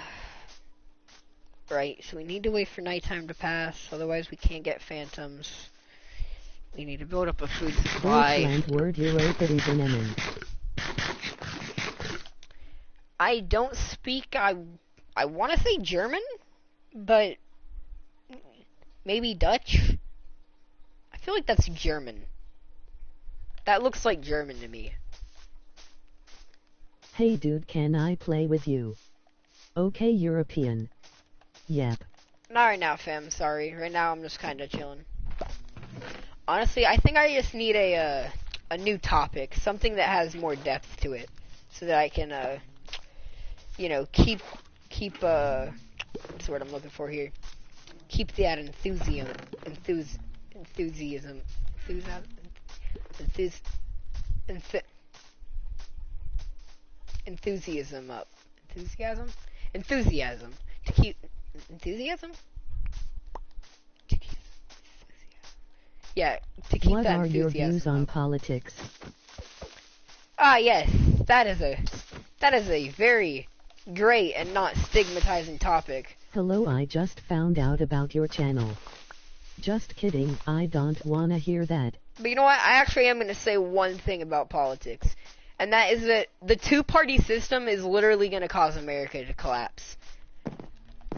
Right, so we need to wait for nighttime to pass, otherwise we can't get phantoms. We need to build up a food supply. I don't speak, I want to say German, but maybe Dutch? I feel like that's German. That looks like German to me. Hey dude, can I play with you? Okay, European. Yep. Not right now, fam, sorry. Right now I'm just kinda chilling. Honestly, I think I just need a new topic. Something that has more depth to it. So that I can, you know, keep, what's the word I'm looking for here? Keep that enthusiasm up. Enthusiasm. To keep enthusiasm? Yeah, to keep what that enthusiasm. What are your views on up. politics? Ah, yes, that is a very great and not stigmatizing topic. Hello, I just found out about your channel. Just kidding, I don't wanna hear that. But you know what, I actually am gonna say one thing about politics. And that is that the two-party system is literally gonna cause America to collapse.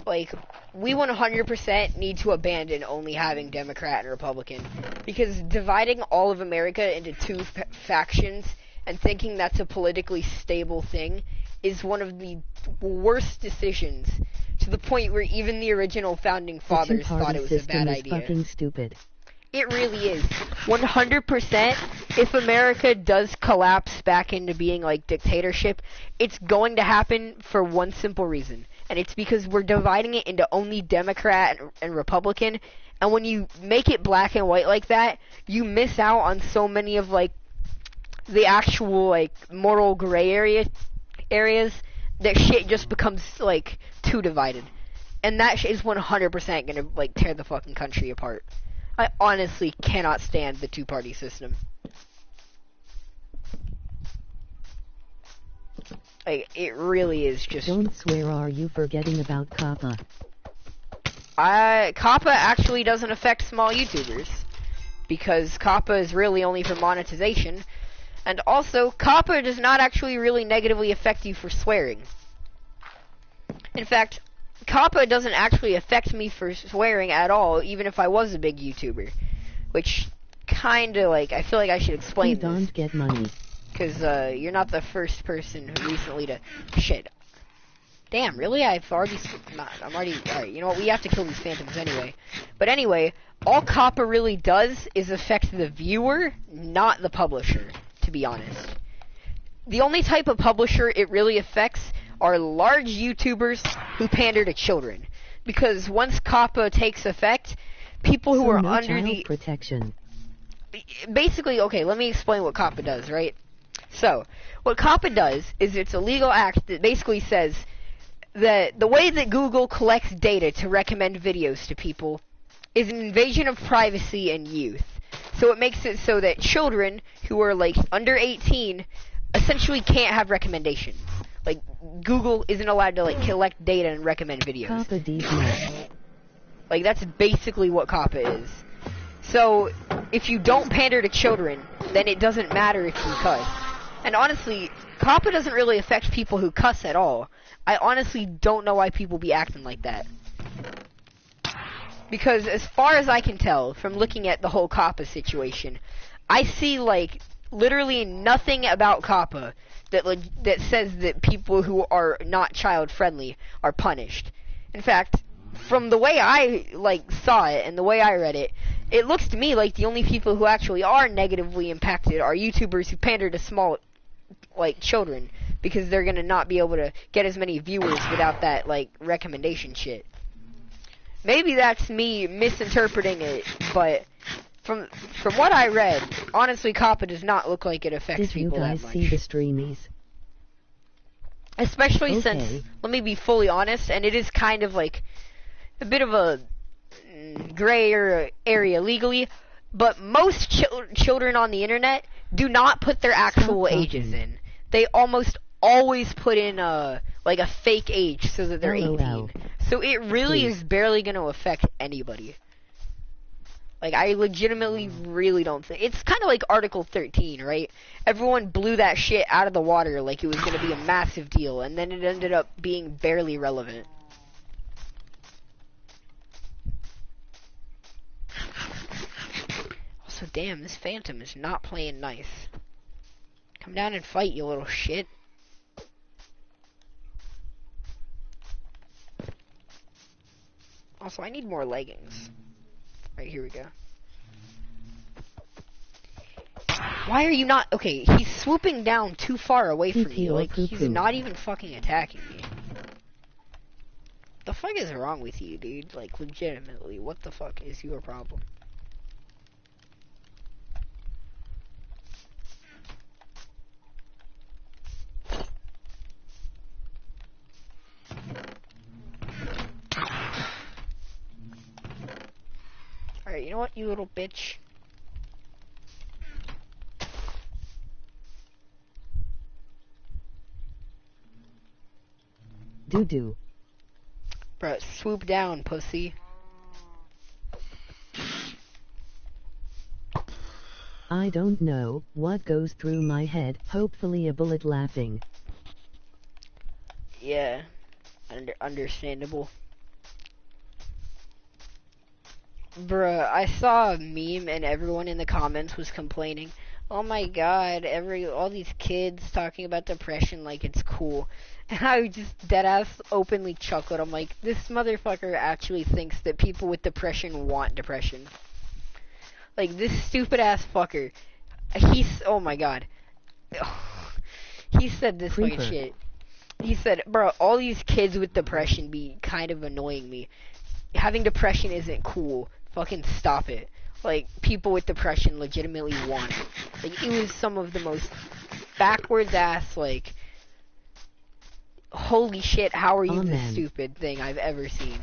Like, we 100% need to abandon only having Democrat and Republican. Because dividing all of America into two factions and thinking that's a politically stable thing is one of the worst decisions, to the point where even the original founding fathers thought it was a bad idea. Fucking stupid. It really is. 100%, if America does collapse back into being like dictatorship, it's going to happen for one simple reason. And it's because we're dividing it into only Democrat and Republican. And when you make it black and white like that, you miss out on so many of like the actual like moral gray areas that shit just becomes like too divided. And that shit is 100% gonna like tear the fucking country apart. I honestly cannot stand the two-party system. Like, it really is just... Don't swear, are you forgetting about COPPA? COPPA actually doesn't affect small YouTubers. Because COPPA is really only for monetization. And also, COPPA does not actually really negatively affect you for swearing. In fact... COPPA doesn't actually affect me for swearing at all, even if I was a big YouTuber. Which, kinda, like, I feel like I should explain this. Don't get money. Because, you're not the first person who recently to... Shit. Damn, really? I'm already... Alright, you know what? We have to kill these phantoms anyway. But anyway, all COPPA really does is affect the viewer, not the publisher, to be honest. The only type of publisher it really affects are large YouTubers who pander to children. Because once COPPA takes effect, people who are under the... protection. Basically, okay, let me explain what COPPA does, right? So, what COPPA does is it's a legal act that basically says that the way that Google collects data to recommend videos to people is an invasion of privacy and youth. So it makes it so that children who are like under 18 essentially can't have recommendations. Like Google isn't allowed to like collect data and recommend videos. Kappa deep. Like that's basically what Kappa is. So if you don't pander to children, then it doesn't matter if you cuss. And honestly, Kappa doesn't really affect people who cuss at all. I honestly don't know why people be acting like that. Because as far as I can tell from looking at the whole Kappa situation, I see like literally nothing about Kappa that says that people who are not child friendly are punished. In fact, from the way I like saw it and the way I read it, it looks to me like the only people who actually are negatively impacted are YouTubers who pander to small like children, because they're gonna not be able to get as many viewers without that like recommendation shit. Maybe that's me misinterpreting it, but from what I read, honestly, Kappa does not look like it affects people that much. Did you guys see the streamies? Especially since, let me be fully honest, and it is kind of like a bit of a gray area legally, but most children on the internet do not put their actual ages in. They almost always put in like a fake age so that they're 18. So it really is barely going to affect anybody. Like, I legitimately really don't think... It's kind of like Article 13, right? Everyone blew that shit out of the water like it was going to be a massive deal, and then it ended up being barely relevant. Also, damn, this Phantom is not playing nice. Come down and fight, you little shit. Also, I need more leggings. Alright, here we go. Why are you not... Okay, he's swooping down too far away from me. Like, he's not even fucking attacking me. The fuck is wrong with you, dude? Like, legitimately, what the fuck is your problem? Alright, you know what, you little bitch? Doo-doo. Bruh, swoop down, pussy. I don't know what goes through my head. Hopefully a bullet laughing. Yeah. Understandable. Bruh, I saw a meme and everyone in the comments was complaining. Oh my god, all these kids talking about depression like it's cool. And I just deadass openly chuckled. I'm like, this motherfucker actually thinks that people with depression want depression. Like, this stupid ass fucker. Oh my god. He said this fucking shit. He said, bro, all these kids with depression be kind of annoying me. Having depression isn't cool. Fucking stop it. Like, people with depression legitimately want it. Like, it was some of the most backwards ass, like, holy shit, how are you this stupid thing I've ever seen.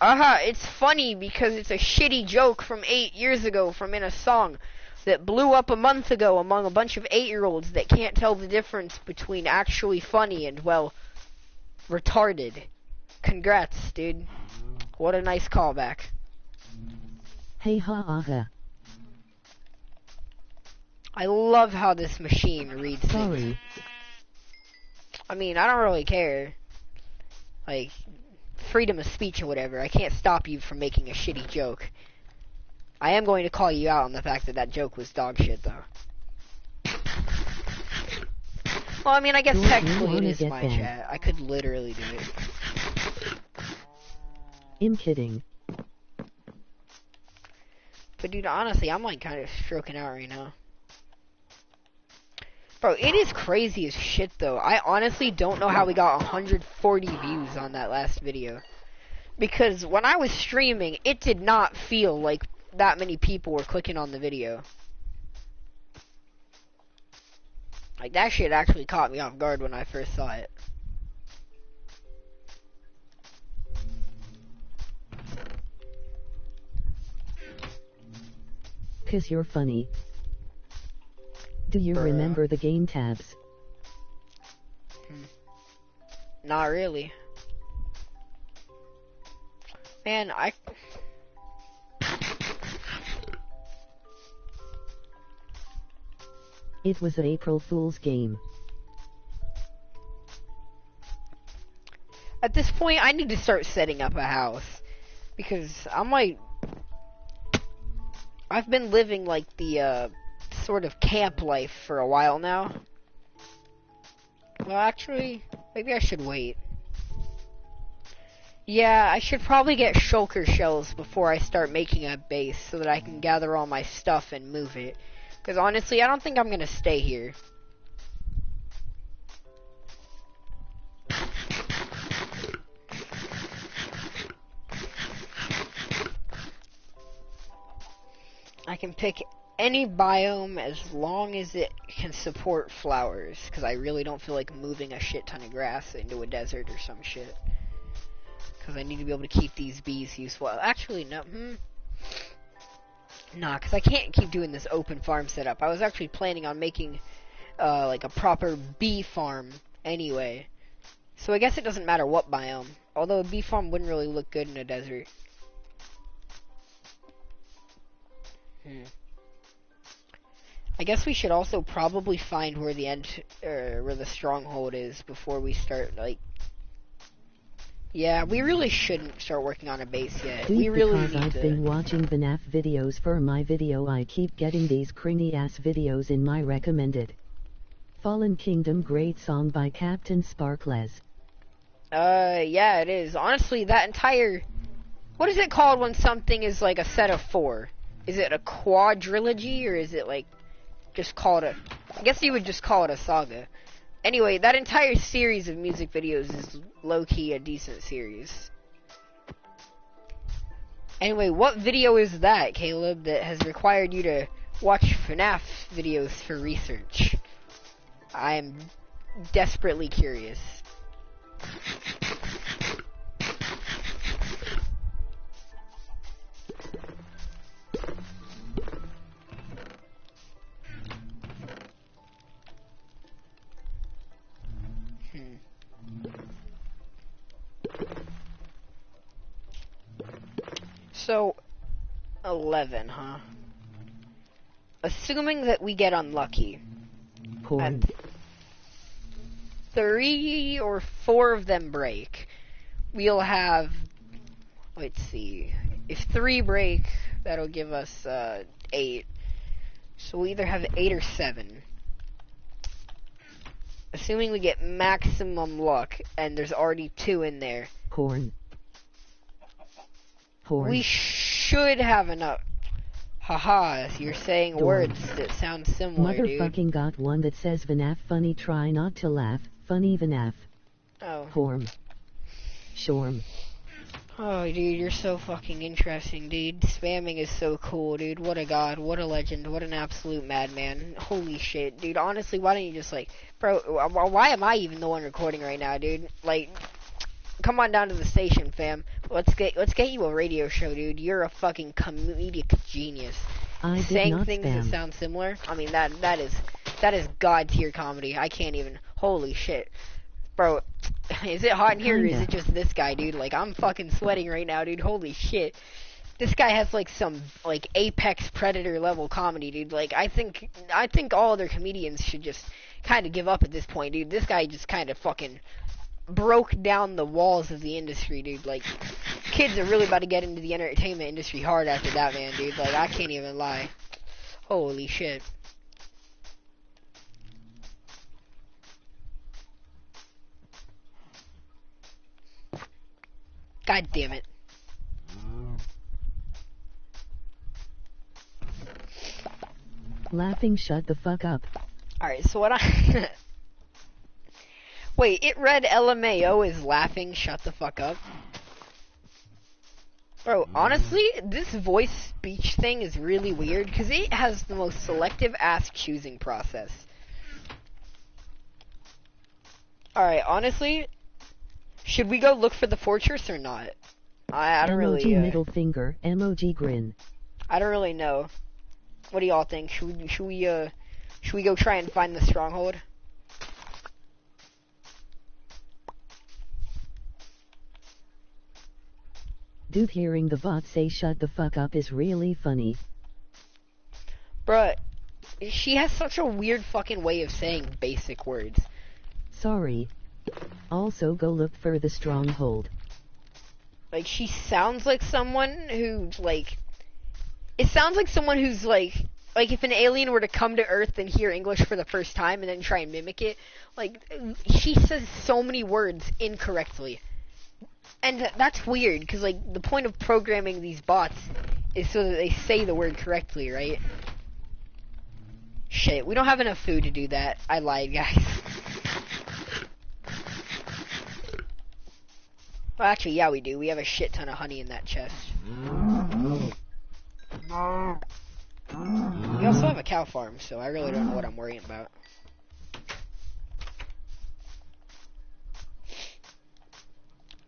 It's funny because it's a shitty joke from 8 years ago from in a song that blew up a month ago among a bunch of 8-year-olds that can't tell the difference between actually funny and, well, retarded. Congrats, dude. What a nice callback. Hey ha ha. I love how this machine reads things. I mean, I don't really care. Like, freedom of speech or whatever. I can't stop you from making a shitty joke. I am going to call you out on the fact that that joke was dog shit, though. Well, I mean, I guess technically it is my chat. I could literally do it. I'm kidding. But dude, honestly, I'm like kind of stroking out right now. Bro, it is crazy as shit though. I honestly don't know how we got 140 views on that last video. Because when I was streaming, it did not feel like that many people were clicking on the video. Like, that shit actually caught me off guard when I first saw it. 'cause you're funny. Do you remember the game tabs? Not really. Man, It was an April Fool's game. At this point, I need to start setting up a house. Because I'm like... I've been living like the, sort of camp life for a while now. Well, actually, maybe I should wait. Yeah, I should probably get shulker shells before I start making a base so that I can gather all my stuff and move it. Because honestly, I don't think I'm gonna stay here. I can pick any biome as long as it can support flowers, because I really don't feel like moving a shit ton of grass into a desert or some shit. Because I need to be able to keep these bees useful. Actually, no. Nah, because I can't keep doing this open farm setup. I was actually planning on making, like a proper bee farm anyway. So I guess it doesn't matter what biome. Although a bee farm wouldn't really look good in a desert. I guess we should also probably find where the where the stronghold is before we start, like... Yeah, we really shouldn't start working on a base yet. Dude, we really because need I've been watching the FNAF videos for my video, I keep getting these cringy ass videos in my recommended. Fallen Kingdom, great song by Captain Sparkles. Yeah, it is. Honestly, that entire... What is it called when something is like a set of 4? Is it a quadrilogy, or is it like just called a... I guess you would just call it a saga. Anyway, that entire series of music videos is low-key a decent series. Anyway, what video is that, Caleb, that has required you to watch FNAF videos for research? I am desperately curious. So, 11, huh? Assuming that we get unlucky. Porn. And 3 or 4 of them break. We'll have... Let's see. If 3 break, that'll give us 8. So we either have 8 or 7. Assuming we get maximum luck, and there's already 2 in there. Porn. Porn. We should have enough. Haha, you're saying words that sound similar, Motherfucking dude. got one that says FNAF funny, try not to laugh, funny FNAF. Oh. Porn. Shorm. Oh, dude, you're so fucking interesting, dude. Spamming is so cool, dude. What a god, what a legend, what an absolute madman. Holy shit, dude. Honestly, why don't you just, like... Bro, why am I even the one recording right now, dude? Like... Come on down to the station, fam. Let's get you a radio show, dude. You're a fucking comedic genius. Saying things that sound similar. I mean, that is god tier comedy. I can't even. Holy shit, bro. Is it hot in here, or is it just this guy, dude? Like, I'm fucking sweating right now, dude. Holy shit. This guy has like some like apex predator level comedy, dude. Like, I think all other comedians should just kind of give up at this point, dude. This guy just kind of fucking broke down the walls of the industry, dude. Like, kids are really about to get into the entertainment industry hard after that, man, dude. Like, I can't even lie. Holy shit. God damn it. Laughing, shut the fuck up. Alright, so what I... Wait, it read LMAO is laughing, shut the fuck up? Bro, honestly, this voice speech thing is really weird, because it has the most selective ass choosing process. Alright, honestly, should we go look for the fortress or not? I don't really... Emoji middle finger, emoji grin. I don't really know. What do y'all think? Should we go try and find the stronghold? Dude, hearing the bot say shut the fuck up is really funny. Bruh, she has such a weird fucking way of saying basic words. Sorry. Also go look for the stronghold. Like, she sounds like someone who's, like... It sounds like someone who's, like if an alien were to come to Earth and hear English for the first time and then try and mimic it, like, she says so many words incorrectly. And that's weird, because, like, the point of programming these bots is so that they say the word correctly, right? Shit, we don't have enough food to do that. I lied, guys. Well, actually, yeah, we do. We have a shit ton of honey in that chest. We also have a cow farm, so I really don't know what I'm worrying about.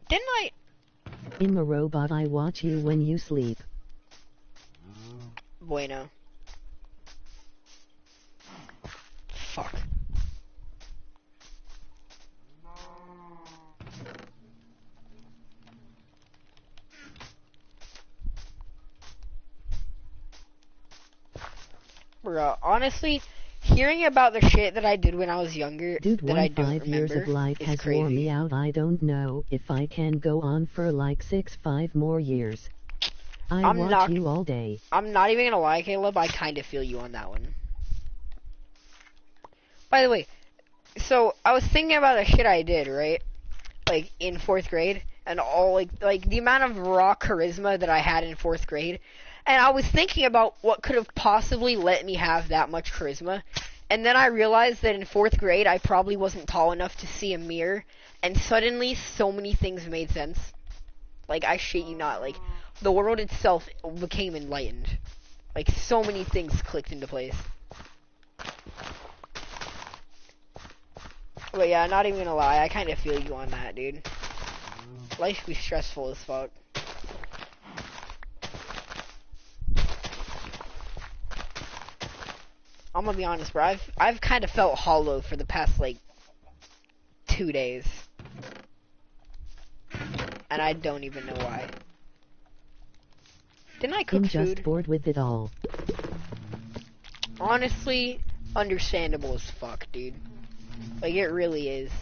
Didn't I... I'm a robot, I watch you when you sleep. Bueno. Fuck. Bro, honestly, hearing about the shit that I did when I was younger Dude, that I don't 5 years of remember life is has crazy. worn me out. I don't know if I can go on for like 5 more years. I'm watch not- you all day. I'm not even gonna lie, Caleb, I kind of feel you on that one. By the way, so I was thinking about the shit I did, right? Like, in 4th grade, and all, like the amount of raw charisma that I had in 4th grade. And I was thinking about what could have possibly let me have that much charisma. And then I realized that in 4th grade, I probably wasn't tall enough to see a mirror. And suddenly, so many things made sense. Like, I shit you not, like, the world itself became enlightened. Like, so many things clicked into place. But yeah, not even gonna lie, I kind of feel you on that, dude. Life be stressful as fuck. I'm gonna be honest, bro. I've kind of felt hollow for the past, like, 2 days. And I don't even know why. Didn't I cook I'm food? just bored with it all. Honestly, understandable as fuck, dude. Like, it really is.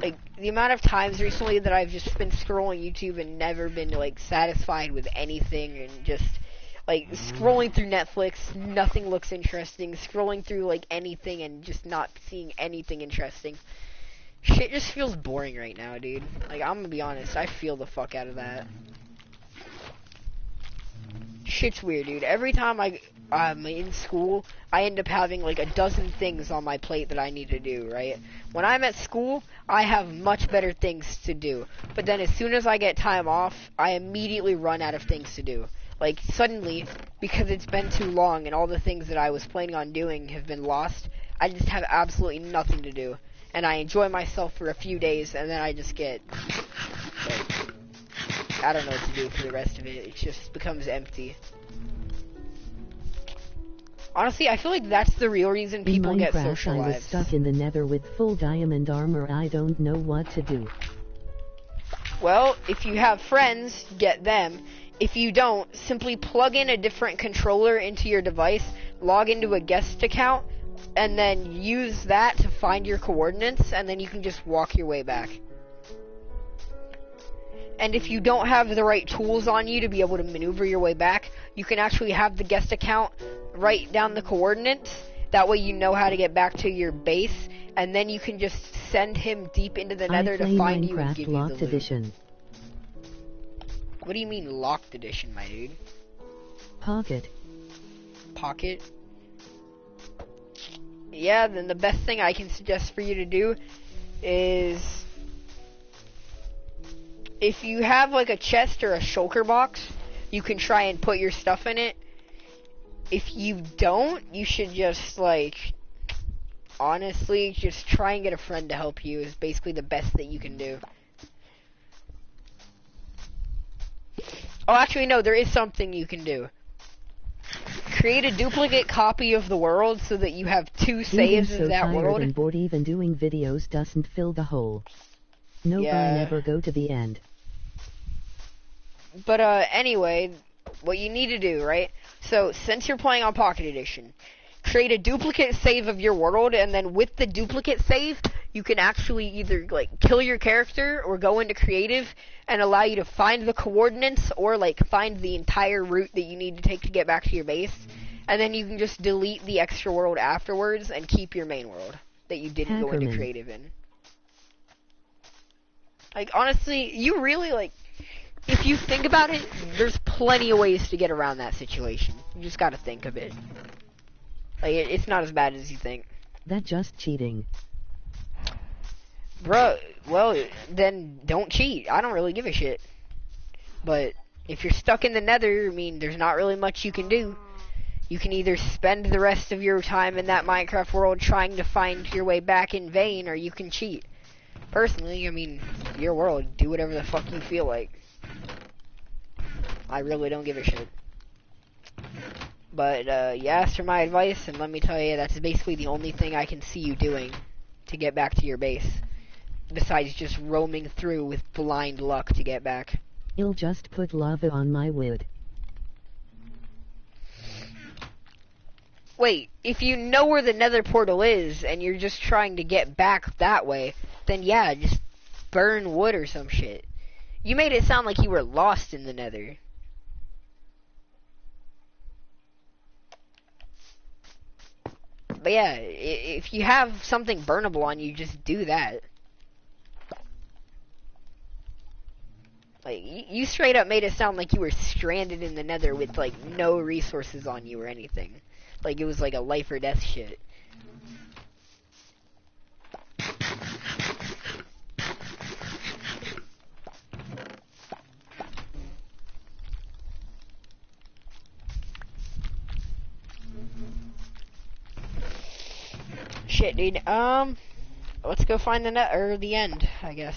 Like, the amount of times recently that I've just been scrolling YouTube and never been, like, satisfied with anything, and just, like, scrolling through Netflix, nothing looks interesting, scrolling through, like, anything and just not seeing anything interesting. Shit just feels boring right now, dude. Like, I'm gonna be honest, I feel the fuck out of that. Shit's weird, dude. Every time I'm in school, I end up having like a dozen things on my plate that I need to do, right? When I'm at school, I have much better things to do. But then as soon as I get time off, I immediately run out of things to do. Like, suddenly, because it's been too long and all the things that I was planning on doing have been lost, I just have absolutely nothing to do. And I enjoy myself for a few days, and then I just get, like, I don't know what to do for the rest of it. It just becomes empty. Honestly, I feel like that's the real reason people In get Minecraft, social I was lives. stuck in the nether with full diamond armor. I don't know what to do. Well, if you have friends, get them. If you don't, simply plug in a different controller into your device, log into a guest account, and then use that to find your coordinates, and then you can just walk your way back. And if you don't have the right tools on you to be able to maneuver your way back, you can actually have the guest account write down the coordinates. That way you know how to get back to your base, and then you can just send him deep into the nether I to play find you and Minecraft give you the Locked loot. Edition. What do you mean locked edition, my dude? Pocket. Pocket? Yeah, then the best thing I can suggest for you to do is, if you have like a chest or a shulker box, you can try and put your stuff in it. If you don't, you should just, like, honestly, just try and get a friend to help you is basically the best that you can do. Oh, actually, no, there is something you can do. create a duplicate copy of the world so that you have two saves so of that tired world. and bored, even doing videos doesn't fill the hole. Nope, I never go to the end. But anyway, what you need to do, right? So since you're playing on Pocket Edition, create a duplicate save of your world, and then with the duplicate save, you can actually either like kill your character or go into creative and allow you to find the coordinates or like find the entire route that you need to take to get back to your base, and then you can just delete the extra world afterwards and keep your main world that you didn't go into creative in. Like honestly, you really like, if you think about it, there's plenty of ways to get around that situation. You just gotta think of it. Like, it's not as bad as you think. That's just cheating. Bro, well, then don't cheat. I don't really give a shit. But if you're stuck in the nether, I mean, there's not really much you can do. You can either spend the rest of your time in that Minecraft world trying to find your way back in vain, or you can cheat. Personally, I mean, your world, do whatever the fuck you feel like. I really don't give a shit. But, you asked for my advice, and let me tell you, that's basically the only thing I can see you doing to get back to your base. Besides just roaming through with blind luck to get back. You'll just put lava on my wood. Wait, if you know where the nether portal is, and you're just trying to get back that way, then yeah, just burn wood or some shit. You made it sound like you were lost in the nether. But yeah, if you have something burnable on you, just do that. Like, you straight up made it sound like you were stranded in the nether with, like, no resources on you or anything. Like, it was like a life or death shit. Shit, dude. Let's go find the net or the end, I guess.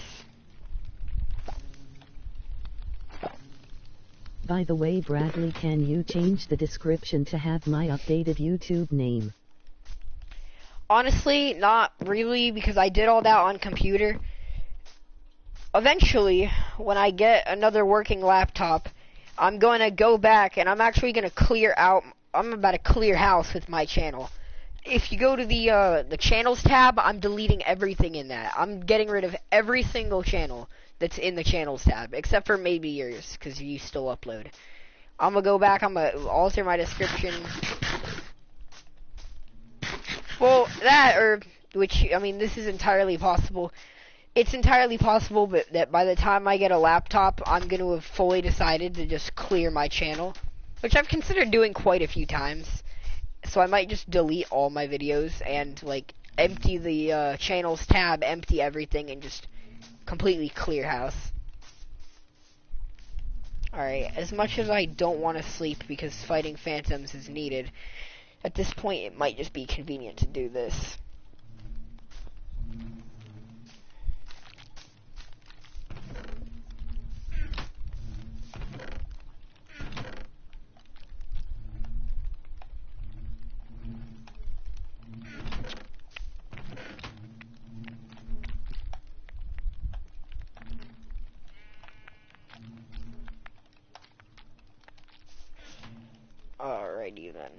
By the way, Bradley, can you change the description to have my updated YouTube name? Honestly, not really, because I did all that on computer. Eventually, when I get another working laptop, I'm going to go back and I'm actually going to clear out. I'm about to clear house with my channel. If you go to the channels tab, I'm deleting everything in that. I'm getting rid of every single channel that's in the channels tab, except for maybe yours, because you still upload. I'm gonna go back, I'm gonna alter my description. Well, that, or, which, I mean, this is entirely possible. It's entirely possible that by the time I get a laptop, I'm gonna have fully decided to just clear my channel, which I've considered doing quite a few times. So I might just delete all my videos and, like, empty the channels tab, empty everything, and just completely clear house. Alright, as much as I don't want to sleep because fighting phantoms is needed, at this point it might just be convenient to do this. Alrighty then.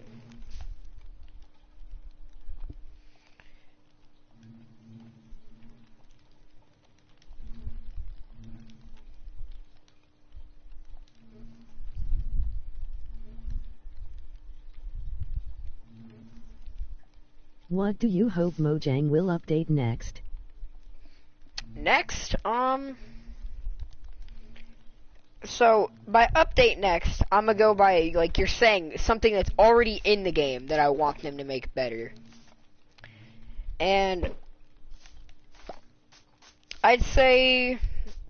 What do you hope Mojang will update next? Next, so, by update next, I'm gonna go by, like you're saying, something that's already in the game that I want them to make better. And I'd say,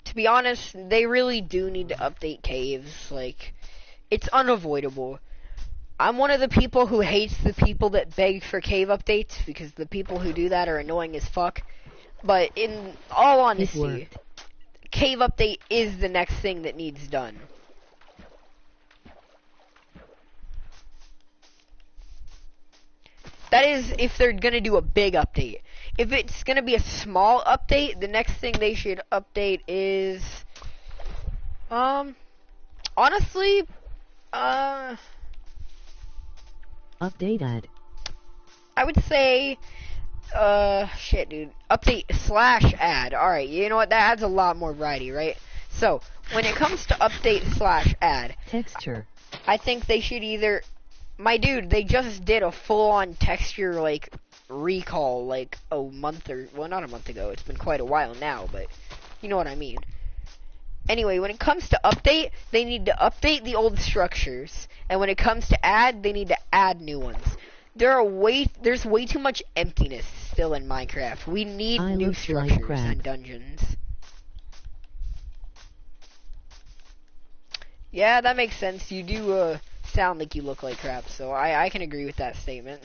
to be honest, they really do need to update caves. Like, it's unavoidable. I'm one of the people who hates the people that beg for cave updates, because the people who do that are annoying as fuck. But in all honesty, cave update is the next thing that needs done. That is if they're gonna do a big update. If it's gonna be a small update, the next thing they should update is, honestly, Update ad. I would say, shit, dude. Update / ad. Alright, you know what? That adds a lot more variety, right? So, when it comes to update / ad, Texture. I think they should either... My dude, they just did a full-on texture, like, recall, like, a month or... Well, not a month ago. It's been quite a while now, but you know what I mean. Anyway, when it comes to update, they need to update the old structures. And when it comes to add, they need to add new ones. There's way too much emptiness still in Minecraft. We need new structures and dungeons. Yeah, that makes sense. You do sound like you look like crap, so I can agree with that statement.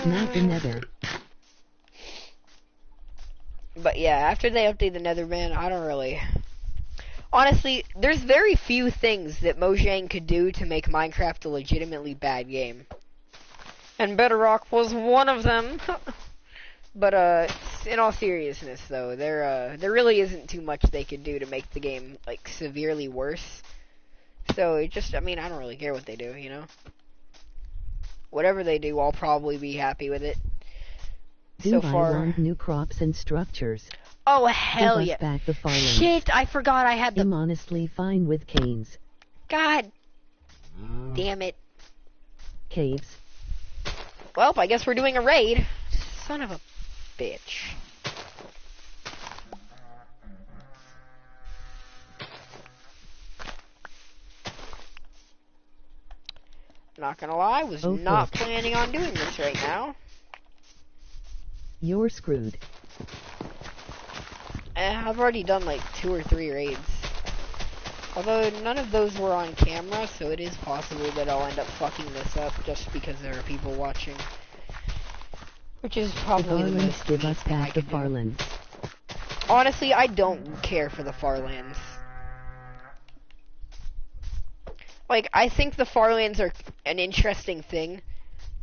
Not the Nether. But yeah, after they update the Nether, man, I don't really... Honestly, there's very few things that Mojang could do to make Minecraft a legitimately bad game. And Bedrock was one of them. But, in all seriousness, though, there really isn't too much they could do to make the game, like, severely worse. So, it just, I mean, I don't really care what they do, you know? Whatever they do, I'll probably be happy with it. So far. Want new crops and structures. Oh, hell yeah. Back the Shit, I forgot I had I'm honestly fine with canes. God damn it. Caves. Well, I guess we're doing a raid. Son of a bitch. Not gonna lie, I was not planning on doing this right now. You're screwed. I've already done like 2 or 3 raids. Although none of those were on camera, so it is possible that I'll end up fucking this up just because there are people watching. Which is probably the most give us back the Farlands. Honestly, I don't care for the Farlands. Like, I think the Farlands are an interesting thing,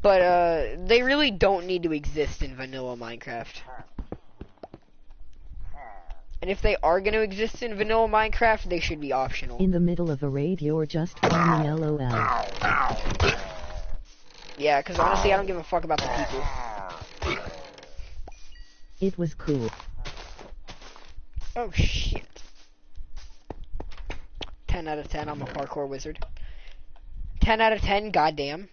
but they really don't need to exist in vanilla Minecraft. And if they are going to exist in vanilla Minecraft, they should be optional. In the middle of a raid, you're just farming LOL. Yeah, because honestly, I don't give a fuck about the people. It was cool. Oh, shit. 10 out of 10, I'm a parkour wizard. 10 out of 10, goddamn.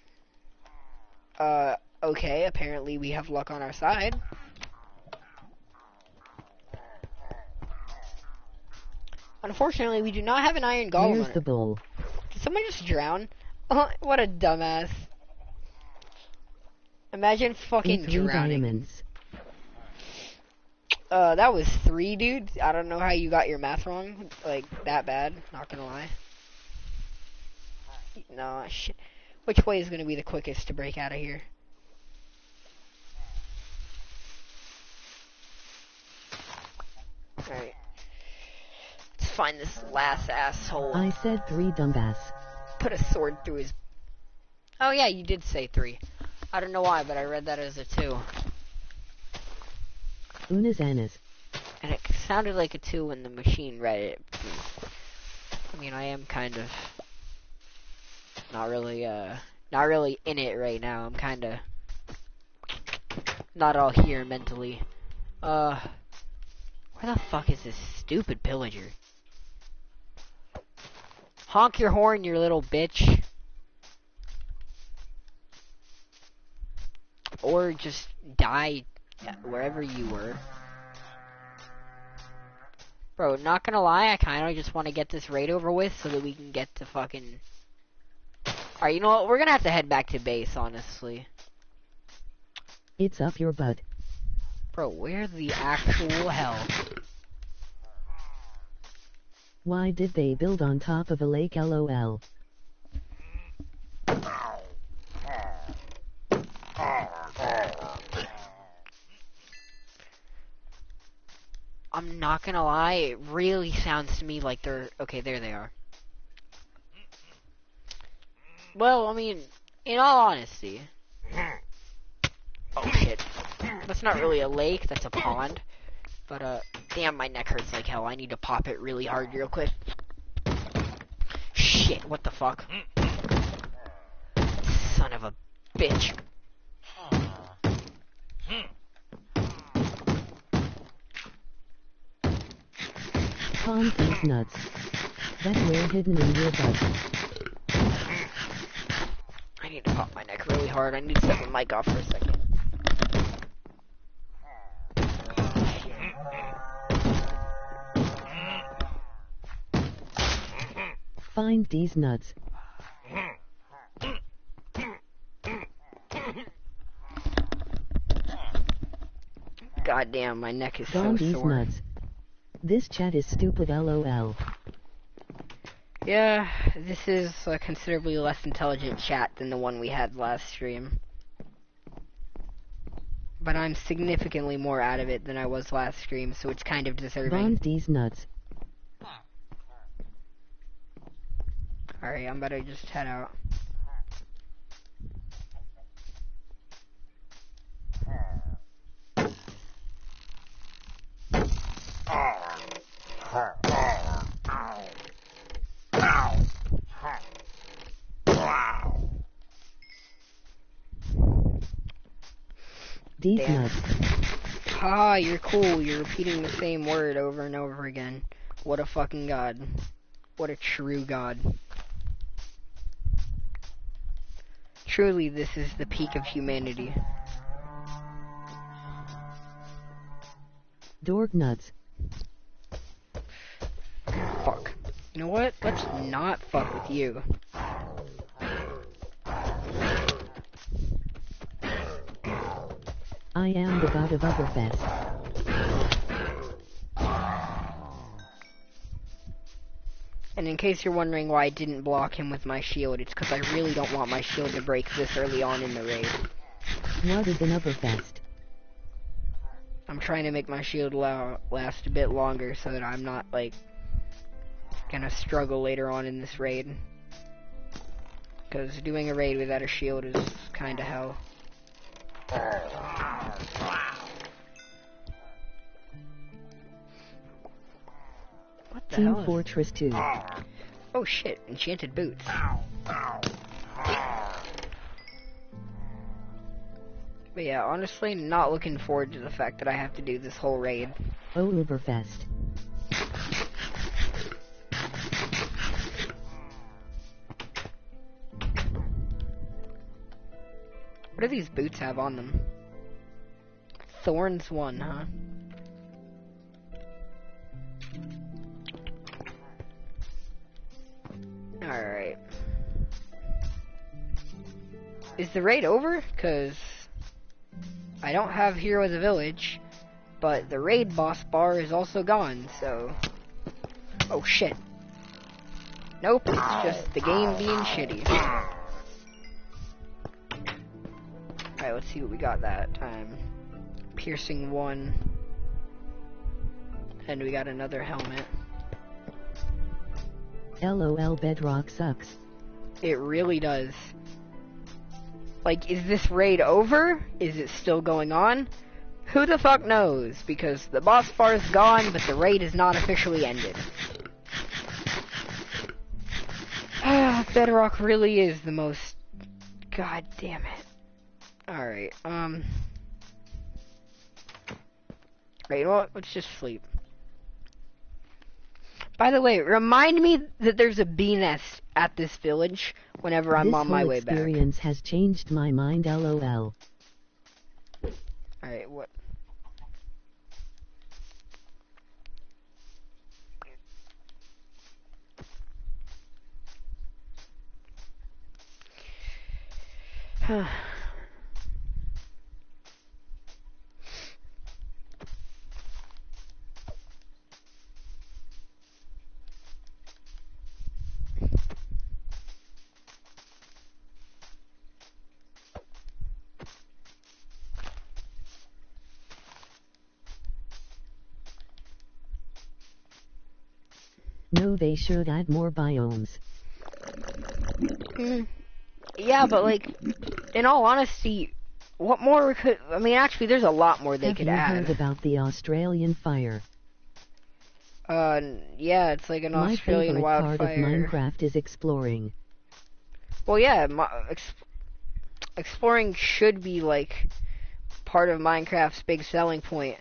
Okay, apparently we have luck on our side. Unfortunately, we do not have an iron golem. Here's the bowl. Did someone just drown? What a dumbass. Imagine fucking drowning. Diamonds. That was 3, dude. I don't know how you got your math wrong. Like, that bad. Not gonna lie. No, shit. Which way is gonna be the quickest to break out of here? Alright. Let's find this last asshole. I said 3, dumbass. Put a sword through his... Oh yeah, you did say 3. I don't know why, but I read that as a 2. Unas anas. And it sounded like a 2 when the machine read it. I mean, I am kind of... Not really in it right now. I'm kind of... Not all here mentally. Where the fuck is this stupid pillager? Honk your horn, you little bitch. Or just die wherever you were. Bro, not gonna lie, I kinda just want to get this raid over with so that we can get to fucking... Alright, you know what? We're gonna have to head back to base, honestly. It's up your butt. Bro, where the actual hell? Why did they build on top of a lake, LOL? I'm not gonna lie, it really sounds to me like they're... Okay, there they are. Well, I mean, in all honesty. Oh shit. That's not really a lake, that's a pond. But, damn, my neck hurts like hell. I need to pop it really hard real quick. Shit, what the fuck? Son of a bitch. Palm these nuts. That were hidden in your butt. I need to pop my neck really hard. I need to set my mic off for a second. Find these nuts. Goddamn, my neck is Find so these sore. nuts. This chat is stupid, lol. Yeah, this is a considerably less intelligent chat than the one we had last stream. But I'm significantly more out of it than I was last stream, so it's kind of deserving. Find these nuts. Alright, I'm about to just head out. These Damn. nuts. Ah, you're cool. You're repeating the same word over and over again. What a fucking god. What a true god. Truly, this is the peak of humanity. Dork nuts. Fuck. You know what? Let's not fuck with you. I am the god of Upperfest. And in case you're wondering why I didn't block him with my shield, it's because I really don't want my shield to break this early on in the raid. What is an Upperfest? I'm trying to make my shield last a bit longer so that I'm not, like, gonna struggle later on in this raid. Because doing a raid without a shield is kinda hell. What the Team hell is... Fortress 2. Oh shit, enchanted boots. But yeah, honestly, not looking forward to the fact that I have to do this whole raid. Oh, Uberfest. What do these boots have on them? Thorns 1, huh? Alright. Is the raid over? Cause I don't have Hero of the Village, but the raid boss bar is also gone, so... Oh shit. Nope, it's just the game being shitty. Alright, let's see what we got that time. Piercing 1. And we got another helmet. LOL, Bedrock sucks. It really does. Like, is this raid over? Is it still going on? Who the fuck knows? Because the boss bar is gone, but the raid is not officially ended. Bedrock really is the most... God damn it. Alright, Right, you know what? Let's just sleep. By the way, remind me that there's a bee nest at this village whenever I'm on my way back. This whole experience has changed my mind, lol. Alright, what? No, they should add more biomes. Yeah, but like, in all honesty, what more could... I mean, actually, there's a lot more they could add. Have you heard about the Australian fire? Yeah, it's like an Australian My favorite wildfire. part of Minecraft is exploring. Well, yeah, exploring should be, like, part of Minecraft's big selling point.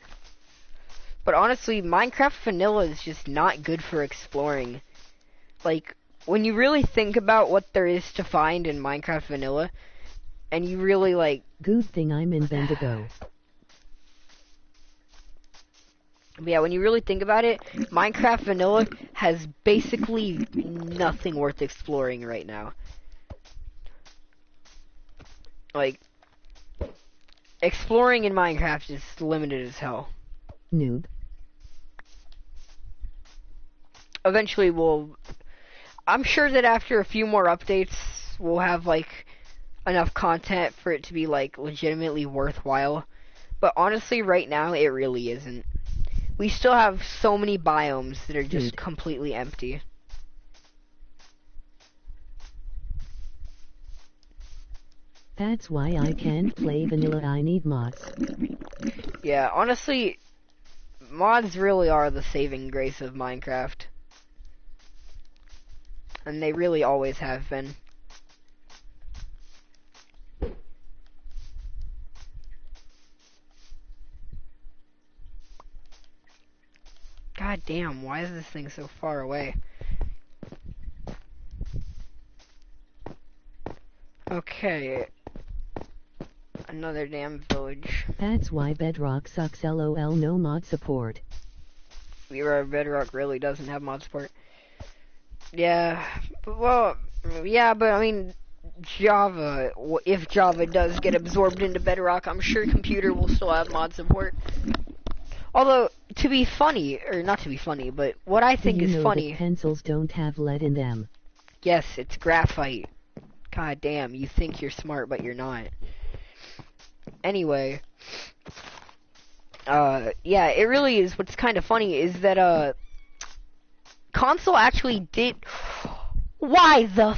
But honestly, Minecraft Vanilla is just not good for exploring. Like, when you really think about what there is to find in Minecraft Vanilla, and you really, like... Good thing I'm in Bendigo. Yeah, when you really think about it, Minecraft Vanilla has basically nothing worth exploring right now. Like, exploring in Minecraft is limited as hell. Noob. Eventually I'm sure that after a few more updates, we'll have, like, enough content for it to be, like, legitimately worthwhile. But honestly, right now, it really isn't. We still have so many biomes that are just completely empty. That's why I can't play vanilla, I need mods. Yeah, honestly, mods really are the saving grace of Minecraft. And they really always have been. God damn, why is this thing so far away? Okay. Another damn village. That's why Bedrock sucks, lol, no mod support. Bedrock really doesn't have mod support. Yeah, well, yeah, but I mean, Java, if Java does get absorbed into Bedrock, I'm sure computer will still have mod support. Although, to be funny, or not to be funny, but what I think is funny... that pencils don't have lead in them? Yes, it's graphite. God damn, you think you're smart, but you're not. Anyway, yeah, it really is. What's kind of funny is that, console actually did... Why the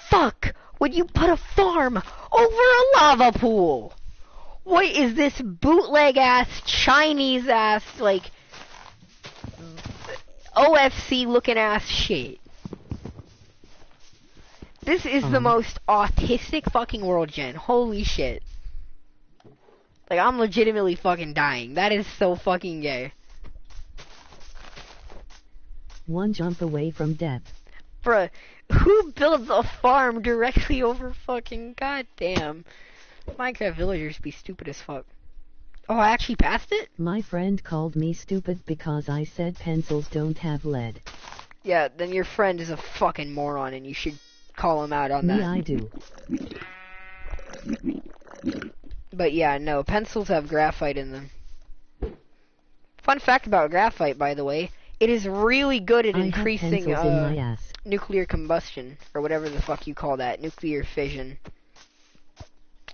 fuck would you put a farm over a lava pool? What is this bootleg-ass, Chinese-ass, like, OFC-looking-ass shit? This is the most autistic fucking world gen. Holy shit. Like, I'm legitimately fucking dying. That is so fucking gay. One jump away from death. Bruh, who builds a farm directly over fucking goddamn? Minecraft villagers be stupid as fuck. Oh, I actually passed it? My friend called me stupid because I said pencils don't have lead. Yeah, then your friend is a fucking moron and you should call him out on that. I do. But yeah, no, pencils have graphite in them. Fun fact about graphite, by the way, it is really good at increasing nuclear combustion, or whatever the fuck you call that, nuclear fission.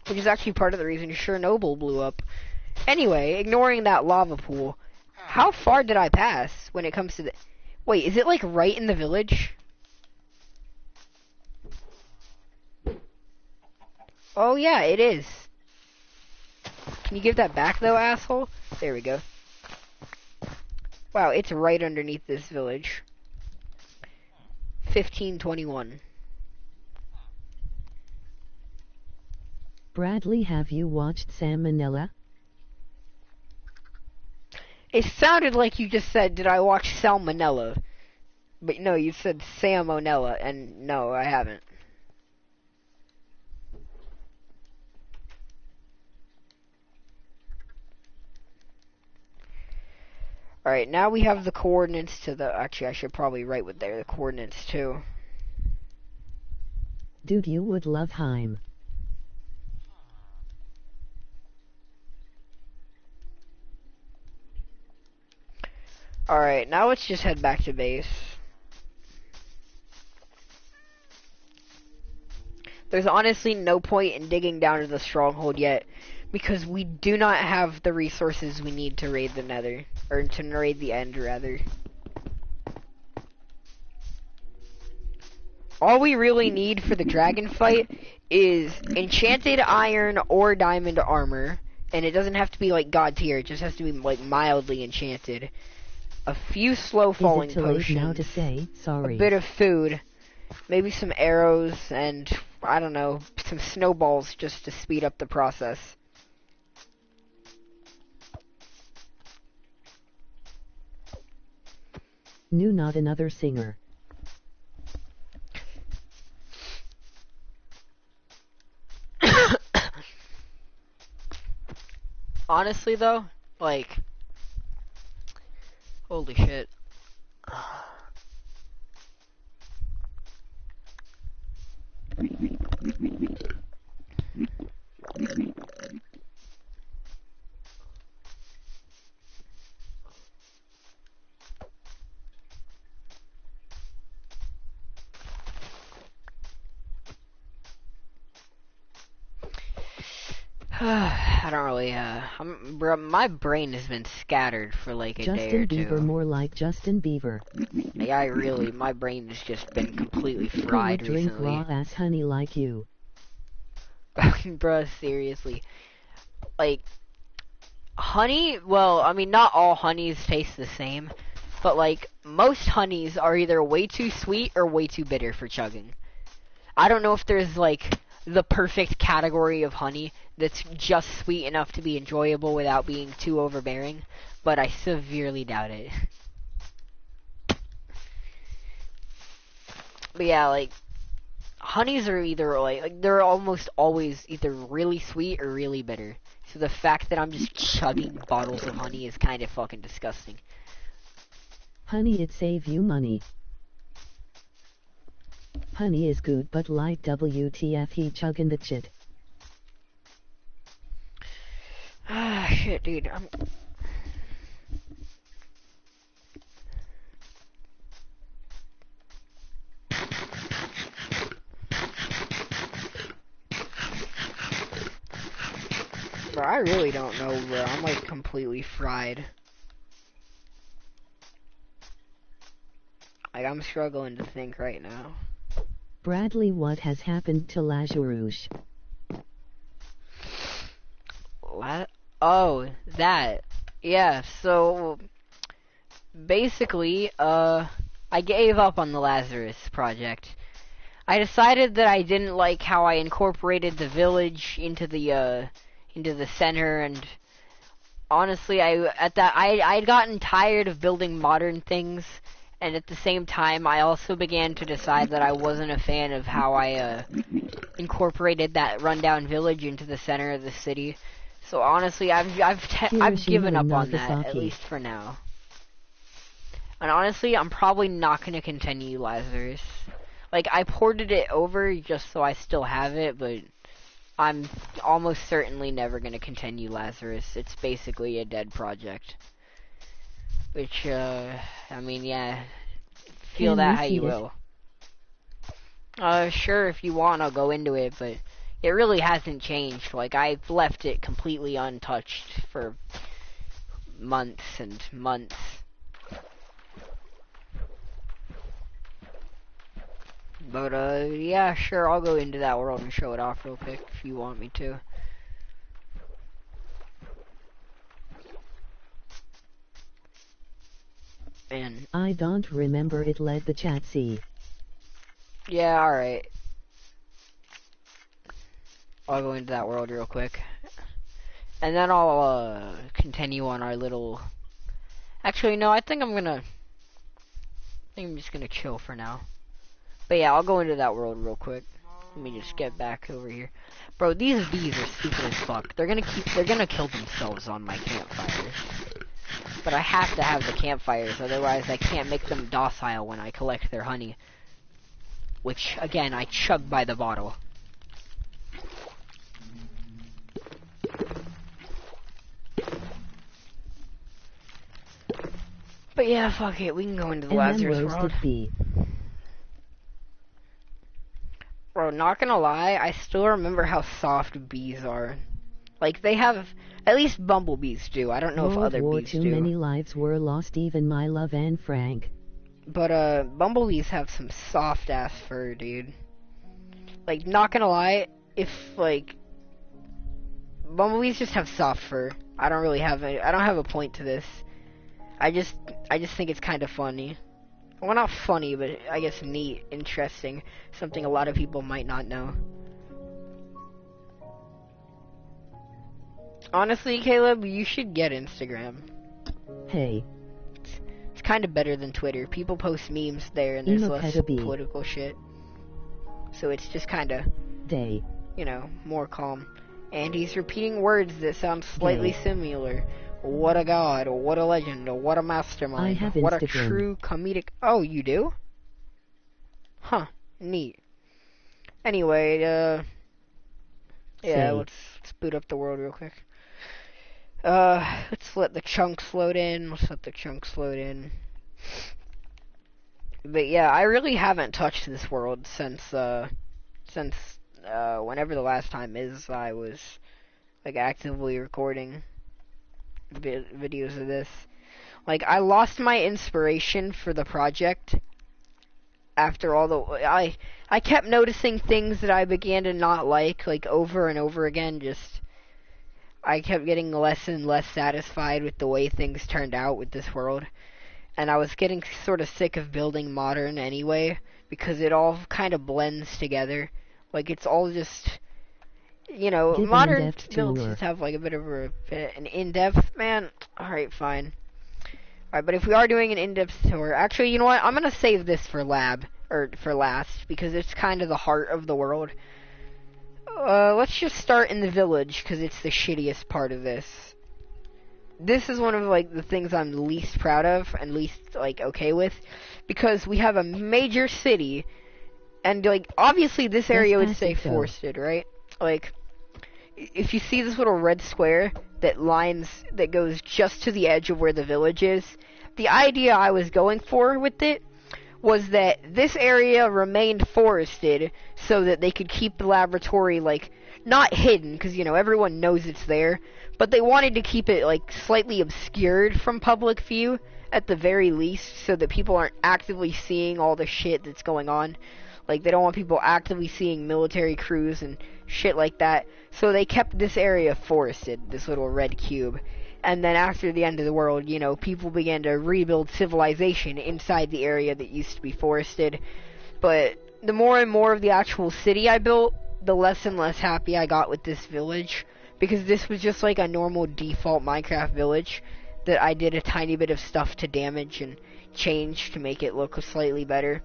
Which is actually part of the reason Chernobyl blew up. Anyway, ignoring that lava pool, how far did I pass when it comes to the... Wait, is it like right in the village? Oh yeah, it is. Can you give that back though, asshole? There we go. Wow, it's right underneath this village. 1521. Bradley, have you watched Salmonella? It sounded like you just said, did I watch Salmonella? But no, you said Salmonella, and no, I haven't. Alright, now we have the coordinates to the... Actually, I should probably write what they're the coordinates too. Dude, you would love Heim. Alright, now let's just head back to base. There's honestly no point in digging down to the stronghold yet, because we do not have the resources we need to raid the nether. Or to raid the end, rather. All we really need for the dragon fight is enchanted iron or diamond armor. And it doesn't have to be like god tier, it just has to be like mildly enchanted. A few slow falling Is it too potions. late now to say sorry? A bit of food. Maybe some arrows and, I don't know, some snowballs just to speed up the process. Knew not another singer. Honestly though, like, holy shit. I don't really, bro, my brain has been scattered for like a day or Justin two. Bieber, more like Justin Bieber. Yeah, my brain has just been completely Who would fried drink recently. raw ass honey like you? Bruh, seriously. Like, honey, well, I mean, not all honeys taste the same, but like, most honeys are either way too sweet or way too bitter for chugging. I don't know if there's like the perfect category of honey that's just sweet enough to be enjoyable without being too overbearing, but I severely doubt it. But yeah, like, honeys are either like they're almost always either really sweet or really bitter. So the fact that I'm just chugging bottles of honey is kind of fucking disgusting. Honey, it save you money. Honey is good, but like WTF, he chugging the shit. Ah, shit, dude. Bro, I really don't know, bro. I'm like completely fried. Like, I'm struggling to think right now. Bradley, what has happened to Lazarus? Oh, that. Yeah, so basically, I gave up on the Lazarus project. I decided that I didn't like how I incorporated the village into the center, and honestly, I'd gotten tired of building modern things, and at the same time, I also began to decide that I wasn't a fan of how I incorporated that rundown village into the center of the city. So honestly, I've given up on that, at least for now. And honestly, I'm probably not going to continue Lazarus. Like, I ported it over just so I still have it, but I'm almost certainly never going to continue Lazarus. It's basically a dead project. Which, I mean, yeah, feel that how you will. Sure, if you want, I'll go into it, but it really hasn't changed. Like, I've left it completely untouched for months and months. But, yeah, sure, I'll go into that world and show it off real quick if you want me to. And I don't remember it, let the chat see. Yeah, alright. I'll go into that world real quick. And then I'll, continue on our little... Actually, no, I think I'm just gonna chill for now. But yeah, I'll go into that world real quick. Let me just get back over here. Bro, these bees are stupid as fuck. They're gonna kill themselves on my campfires. But I have to have the campfires, otherwise I can't make them docile when I collect their honey. Which, again, I chug by the bottle. But yeah, fuck it, we can go into the Lazarus world. Bee. Bro, not gonna lie, I still remember how soft bees are. Like, they have, at least bumblebees do. I don't know if other War bees too do. many lives were lost, even my love and Frank. But bumblebees have some soft ass fur, dude. Like, not gonna lie, if like bumblebees just have soft fur. I don't have a point to this. I just think it's kind of funny. Well, not funny, but I guess neat, interesting, something a lot of people might not know. Honestly, Caleb, you should get Instagram. Hey. It's kind of better than Twitter. People post memes there, and there's less political shit. So it's just kind of, you know, more calm. And he's repeating words that sound slightly similar. What a god, what a legend, what a mastermind, what a true comedic... Oh, you do? Huh, neat. Anyway, yeah, let's boot up the world real quick. Let's let the chunks load in, But yeah, I really haven't touched this world since whenever the last time is I was, like, actively recording videos of this. Like, I lost my inspiration for the project after all the... I kept noticing things that I began to not like over and over again. Just, I kept getting less and less satisfied with the way things turned out with this world. And I was getting sort of sick of building modern anyway, because it all kind of blends together. Like, it's all just... You know, modern builds just have like a bit of an in-depth, man. Alright, fine. Alright, but if we are doing an in-depth tour, actually, you know what? I'm gonna save this for last, because it's kind of the heart of the world. Let's just start in the village, because it's the shittiest part of this. This is one of, like, the things I'm least proud of, and least, like, okay with, because we have a major city, and, like, obviously this area would say forested, right? Like, if you see this little red square that goes just to the edge of where the village is, the idea I was going for with it was that this area remained forested so that they could keep the laboratory, like, not hidden, because, you know, everyone knows it's there, but they wanted to keep it, like, slightly obscured from public view, at the very least, so that people aren't actively seeing all the shit that's going on. Like, they don't want people actively seeing military crews and shit like that. So they kept this area forested, this little red cube. And then after the end of the world, you know, people began to rebuild civilization inside the area that used to be forested. But the more and more of the actual city I built, the less and less happy I got with this village. Because this was just like a normal default Minecraft village that I did a tiny bit of stuff to damage and change to make it look slightly better.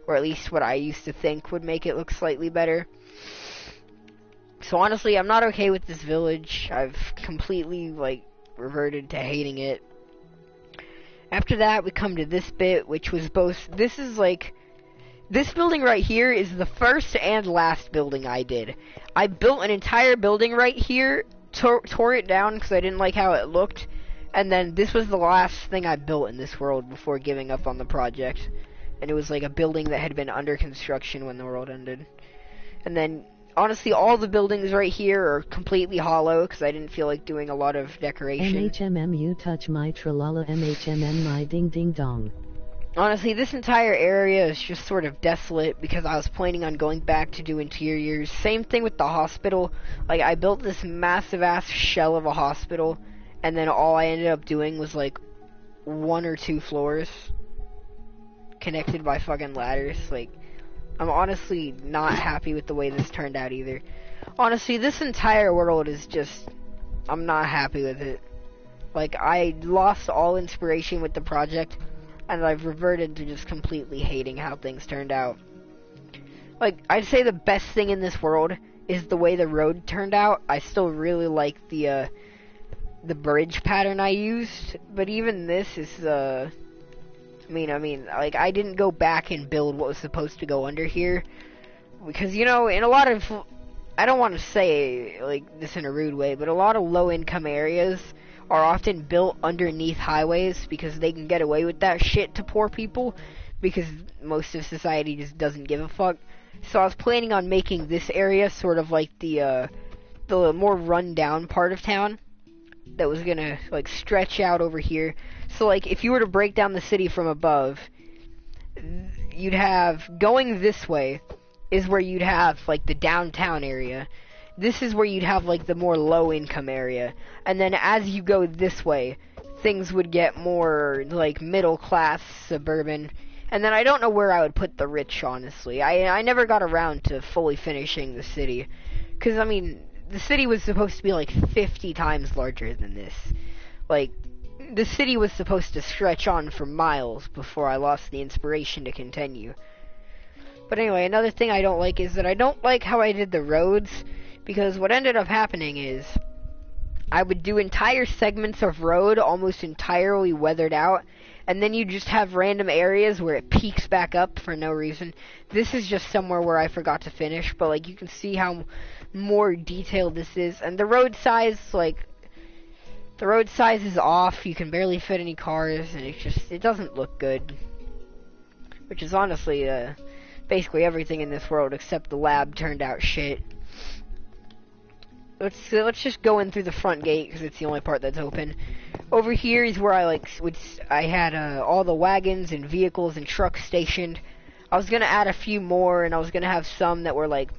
Or at least what I used to think would make it look slightly better. So honestly, I'm not okay with this village. I've completely, like, reverted to hating it. After that, we come to this bit, which was both... This is, like... This building right here is the first and last building I did. I built an entire building right here, tore it down because I didn't like how it looked, and then this was the last thing I built in this world before giving up on the project. And it was like a building that had been under construction when the world ended. And then, honestly, all the buildings right here are completely hollow, because I didn't feel like doing a lot of decoration. MHMM, you touch my tralala, MHMM, my ding ding dong. Honestly, this entire area is just sort of desolate, because I was planning on going back to do interiors. Same thing with the hospital. Like, I built this massive-ass shell of a hospital, and then all I ended up doing was, like, 1 or 2 floors connected by fucking ladders. Like, I'm honestly not happy with the way this turned out either. Honestly, this entire world is just... I'm not happy with it. Like, I lost all inspiration with the project, and I've reverted to just completely hating how things turned out. Like, I'd say the best thing in this world is the way the road turned out. I still really like the bridge pattern I used, but even this is, I mean, like, I didn't go back and build what was supposed to go under here, because, you know, in a lot of, I don't want to say, like, this in a rude way, but a lot of low-income areas are often built underneath highways, because they can get away with that shit to poor people, because most of society just doesn't give a fuck. So I was planning on making this area sort of like the more run-down part of town, that was gonna, like, stretch out over here. So, like, if you were to break down the city from above, you'd have, going this way is where you'd have, like, the downtown area. This is where you'd have, like, the more low-income area. And then as you go this way, things would get more, like, middle-class, suburban. And then I don't know where I would put the rich, honestly. I never got around to fully finishing the city. Because, I mean, the city was supposed to be, like, 50 times larger than this. Like, the city was supposed to stretch on for miles before I lost the inspiration to continue. But anyway, another thing I don't like is that I don't like how I did the roads, because what ended up happening is I would do entire segments of road almost entirely weathered out, and then you just have random areas where it peaks back up for no reason. This is just somewhere where I forgot to finish, but like you can see how more detailed this is, and the road size, like, the road size is off. You can barely fit any cars, and it doesn't look good. Which is honestly, basically everything in this world except the lab turned out shit. Let's just go in through the front gate because it's the only part that's open. Over here is where I had all the wagons and vehicles and trucks stationed. I was gonna add a few more, and I was gonna have some that were like,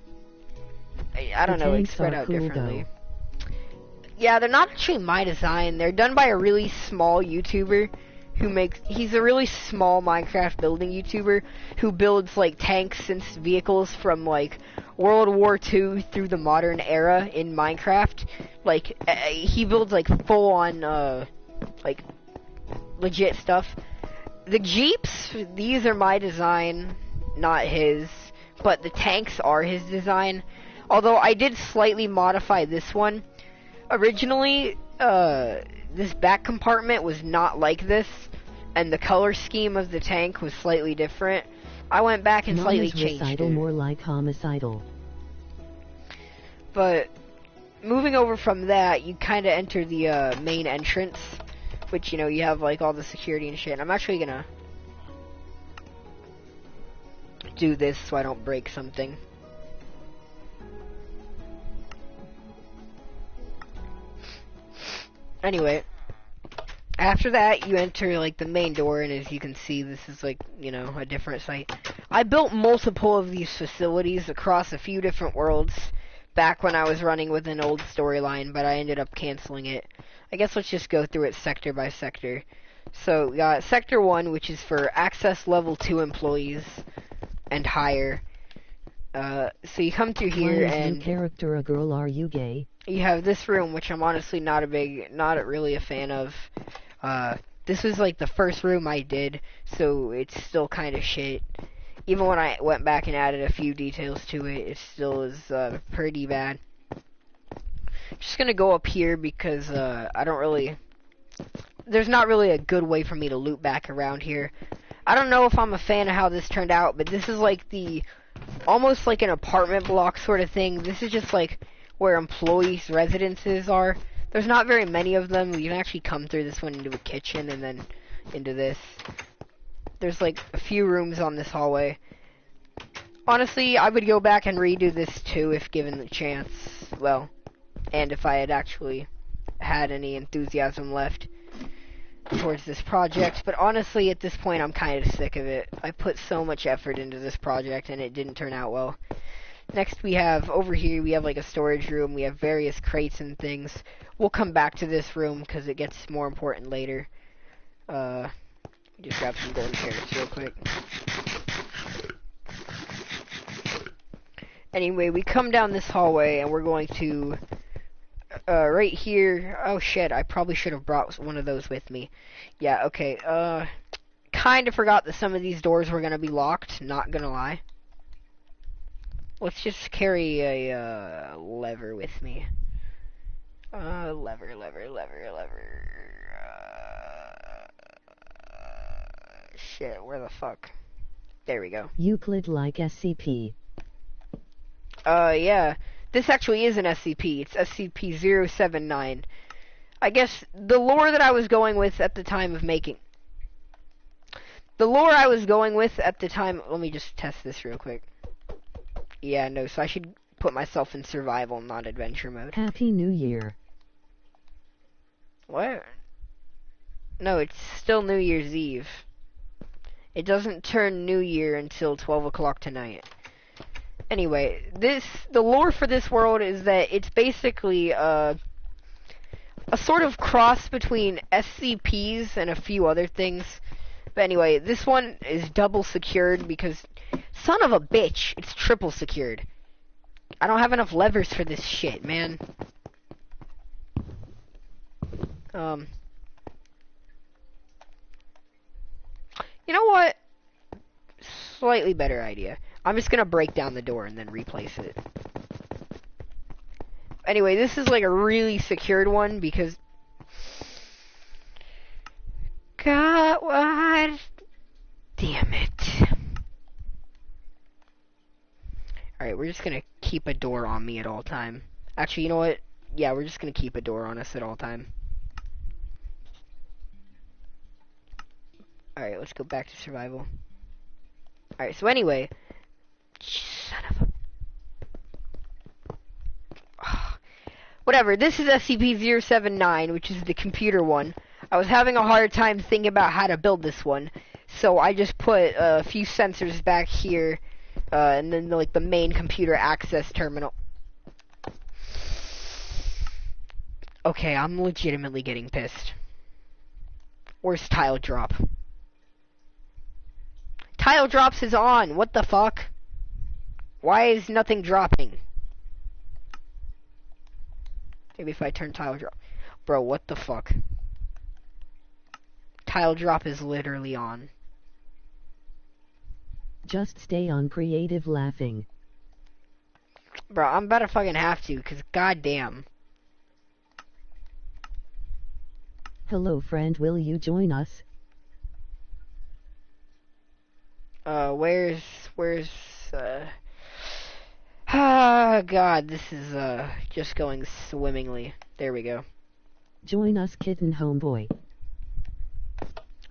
I don't know, like spread out differently. Yeah, they're not actually my design. They're done by a really small YouTuber he's a really small Minecraft building YouTuber who builds like tanks and vehicles from like World War II through the modern era in Minecraft. Like he builds like full on like legit stuff. The Jeeps, these are my design, not his, but the tanks are his design. Although I did slightly modify this one. Originally, this back compartment was not like this, and the color scheme of the tank was slightly different. I went back and slightly changed it. More like homicidal. But moving over from that, you kind of enter the main entrance, which, you know, you have like all the security and shit. I'm actually gonna do this so I don't break something. Anyway, after that, you enter, like, the main door, and as you can see, this is, like, you know, a different site. I built multiple of these facilities across a few different worlds back when I was running with an old storyline, but I ended up canceling it. I guess let's just go through it sector by sector. So, we got Sector 1, which is for access level 2 employees and higher. So you come through here, and your character a girl, are you gay? You have this room, which I'm honestly not really a fan of. This was like the first room I did, so it's still kind of shit. Even when I went back and added a few details to it, it still is pretty bad. Just gonna go up here because there's not really a good way for me to loop back around here. I don't know if I'm a fan of how this turned out, but this is like almost like an apartment block sort of thing. This is just like where employees' residences are. There's not very many of them. You can actually come through this one into a kitchen and then into this. There's like a few rooms on this hallway. Honestly, I would go back and redo this too if given the chance. Well, and if I had actually had any enthusiasm left towards this project. But honestly, at this point, I'm kind of sick of it. I put so much effort into this project and it didn't turn out well. Next we have, over here, we have like a storage room. We have various crates and things. We'll come back to this room because it gets more important later. Just grab some golden carrots real quick. Anyway, we come down this hallway and we're going to, right here, oh shit, I probably should have brought one of those with me. Yeah, okay, kind of forgot that some of these doors were going to be locked, not gonna lie. Let's just carry a lever with me. Lever. Shit, where the fuck? There we go. Euclid like SCP. Yeah. This actually is an SCP. It's SCP-079. I guess the lore that I was going with at the time of making... The lore I was going with at the time... Let me just test this real quick. Yeah, no, so I should put myself in survival, not adventure mode. Happy New Year. What? No, it's still New Year's Eve. It doesn't turn New Year until 12 o'clock tonight. Anyway, the lore for this world is that it's basically a sort of cross between SCPs and a few other things. But anyway, this one is double secured because, son of a bitch, it's triple secured. I don't have enough levers for this shit, man. You know what? Slightly better idea. I'm just gonna break down the door and then replace it. Anyway, this is like a really secured one because... God, what? Damn it. Alright, we're just gonna keep a door on me at all time. Actually, you know what? Yeah, we're just gonna keep a door on us at all time. Alright, let's go back to survival. Alright, so anyway... Son of a... Whatever, this is SCP-079, which is the computer one. I was having a hard time thinking about how to build this one, so I just put a few sensors back here, and then like the main computer access terminal. Okay, I'm legitimately getting pissed. Where's tile drop? Tile drops is on. What the fuck? Why is nothing dropping? Maybe if I turn tile drop. Bro, what the fuck? Tile drop is literally on. Just stay on creative laughing. Bro, I'm about to fucking have to, cause goddamn. Hello friend, will you join us? Where's, ah, God, this is, just going swimmingly. There we go. Join us, kitten homeboy.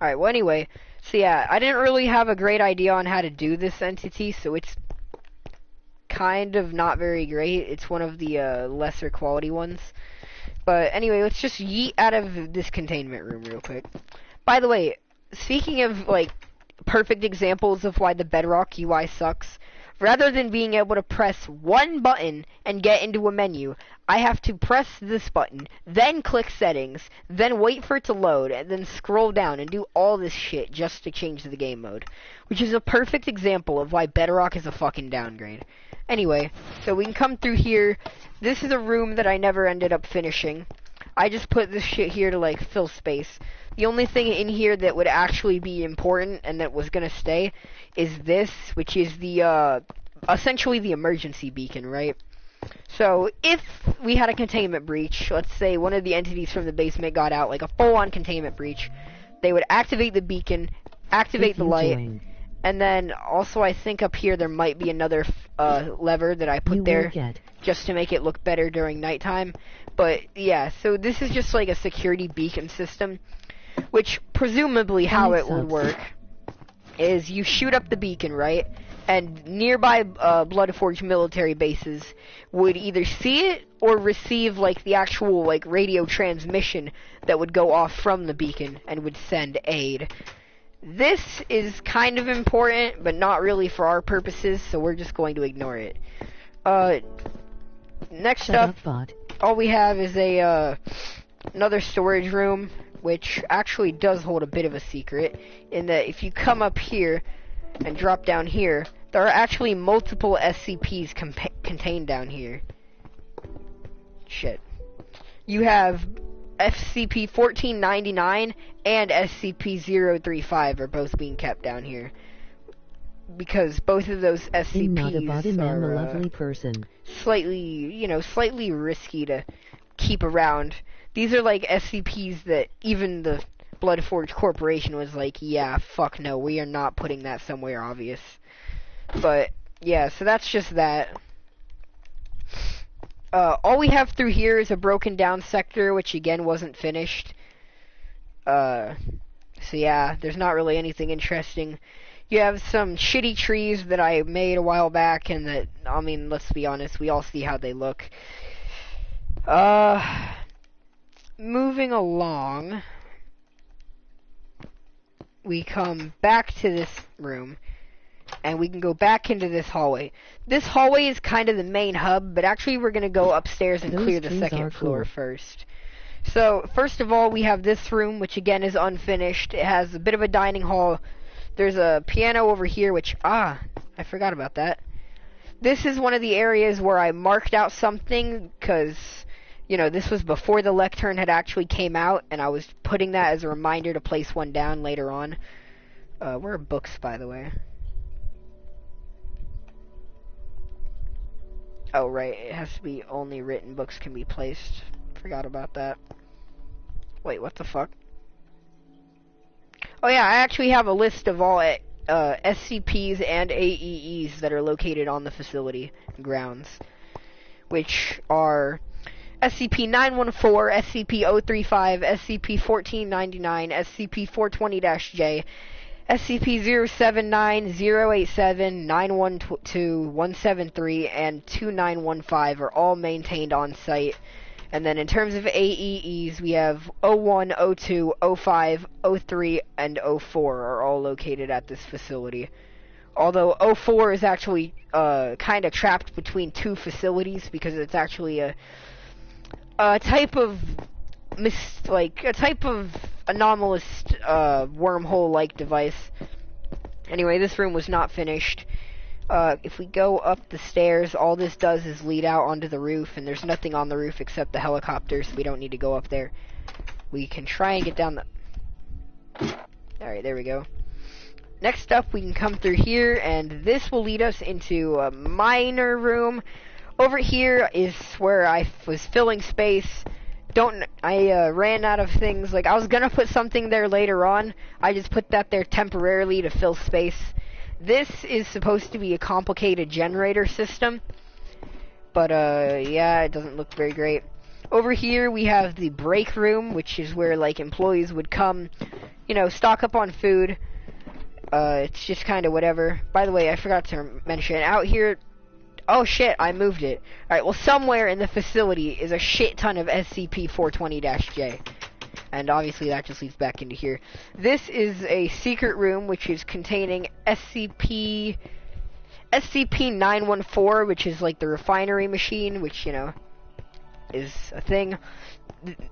Alright, well anyway, so yeah, I didn't really have a great idea on how to do this entity, so it's kind of not very great. It's one of the, lesser quality ones. But anyway, let's just yeet out of this containment room real quick. By the way, speaking of, like, perfect examples of why the Bedrock UI sucks, rather than being able to press one button and get into a menu, I have to press this button, then click settings, then wait for it to load, and then scroll down and do all this shit just to change the game mode. Which is a perfect example of why Bedrock is a fucking downgrade. Anyway, so we can come through here. This is a room that I never ended up finishing. I just put this shit here to, like, fill space. The only thing in here that would actually be important and that was gonna stay is this, which is the, essentially the emergency beacon, right? So, if we had a containment breach, let's say one of the entities from the basement got out, like a full-on containment breach, they would activate the beacon, activate the light, and then also I think up here there might be another lever that I put there just to make it look better during nighttime. But yeah, so this is just like a security beacon system, which presumably how it would work is you shoot up the beacon, right? And nearby Bloodforge military bases would either see it or receive like the actual like radio transmission that would go off from the beacon and would send aid. This is kind of important, but not really for our purposes, so we're just going to ignore it. Next up, all we have is a another storage room, which actually does hold a bit of a secret, in that if you come up here and drop down here, there are actually multiple SCPs contained down here. Shit. You have SCP-1499 and SCP-035 are both being kept down here. Because both of those SCPs are a lovely person. slightly risky to keep around. These are like SCPs that even the Bloodforge Corporation was like, yeah, fuck no, we are not putting that somewhere obvious. But, yeah, so that's just that. All we have through here is a broken down sector, which again wasn't finished. So yeah, there's not really anything interesting. You have some shitty trees that I made a while back, and that, I mean, let's be honest, we all see how they look. Moving along. we come back to this room, and we can go back into this hallway. This hallway is kind of the main hub, but actually we're going to go upstairs and clear the second floor first. So, first of all, we have this room, which again is unfinished. It has a bit of a dining hall. There's a piano over here, which, I forgot about that. This is one of the areas where I marked out something, because, you know, this was before the lectern had actually came out, and I was putting that as a reminder to place one down later on. Where are books, by the way? Oh, right, it has to be only written books can be placed. Forgot about that. Wait, what the fuck? Oh yeah, I actually have a list of all SCPs and AEEs that are located on the facility grounds, which are SCP-914, SCP-035, SCP-1499, SCP-420-J, SCP-079, 087, 173, and 2915 are all maintained on site. And then in terms of AEEs, we have 01, 02, 05, 03, and 04 are all located at this facility. Although 04 is actually kind of trapped between two facilities because it's actually a type of anomalous wormhole-like device. Anyway, this room was not finished. If we go up the stairs, all this does is lead out onto the roof, and there's nothing on the roof except the helicopter, so we don't need to go up there. We can try and get down the... Alright, there we go. Next up, we can come through here, and this will lead us into a minor room. Over here is where I was filling space. I ran out of things. Like, I was gonna put something there later on. I just put that there temporarily to fill space. This is supposed to be a complicated generator system, but yeah, it doesn't look very great. Over here we have the break room, which is where like employees would come, you know, stock up on food. It's just kind of whatever. By the way, I forgot to mention, out here, oh shit, I moved it. Alright, well, somewhere in the facility is a shit ton of SCP-420-J. And obviously that just leads back into here. This is a secret room which is containing SCP-914, which is like the refinery machine, which, you know, is a thing.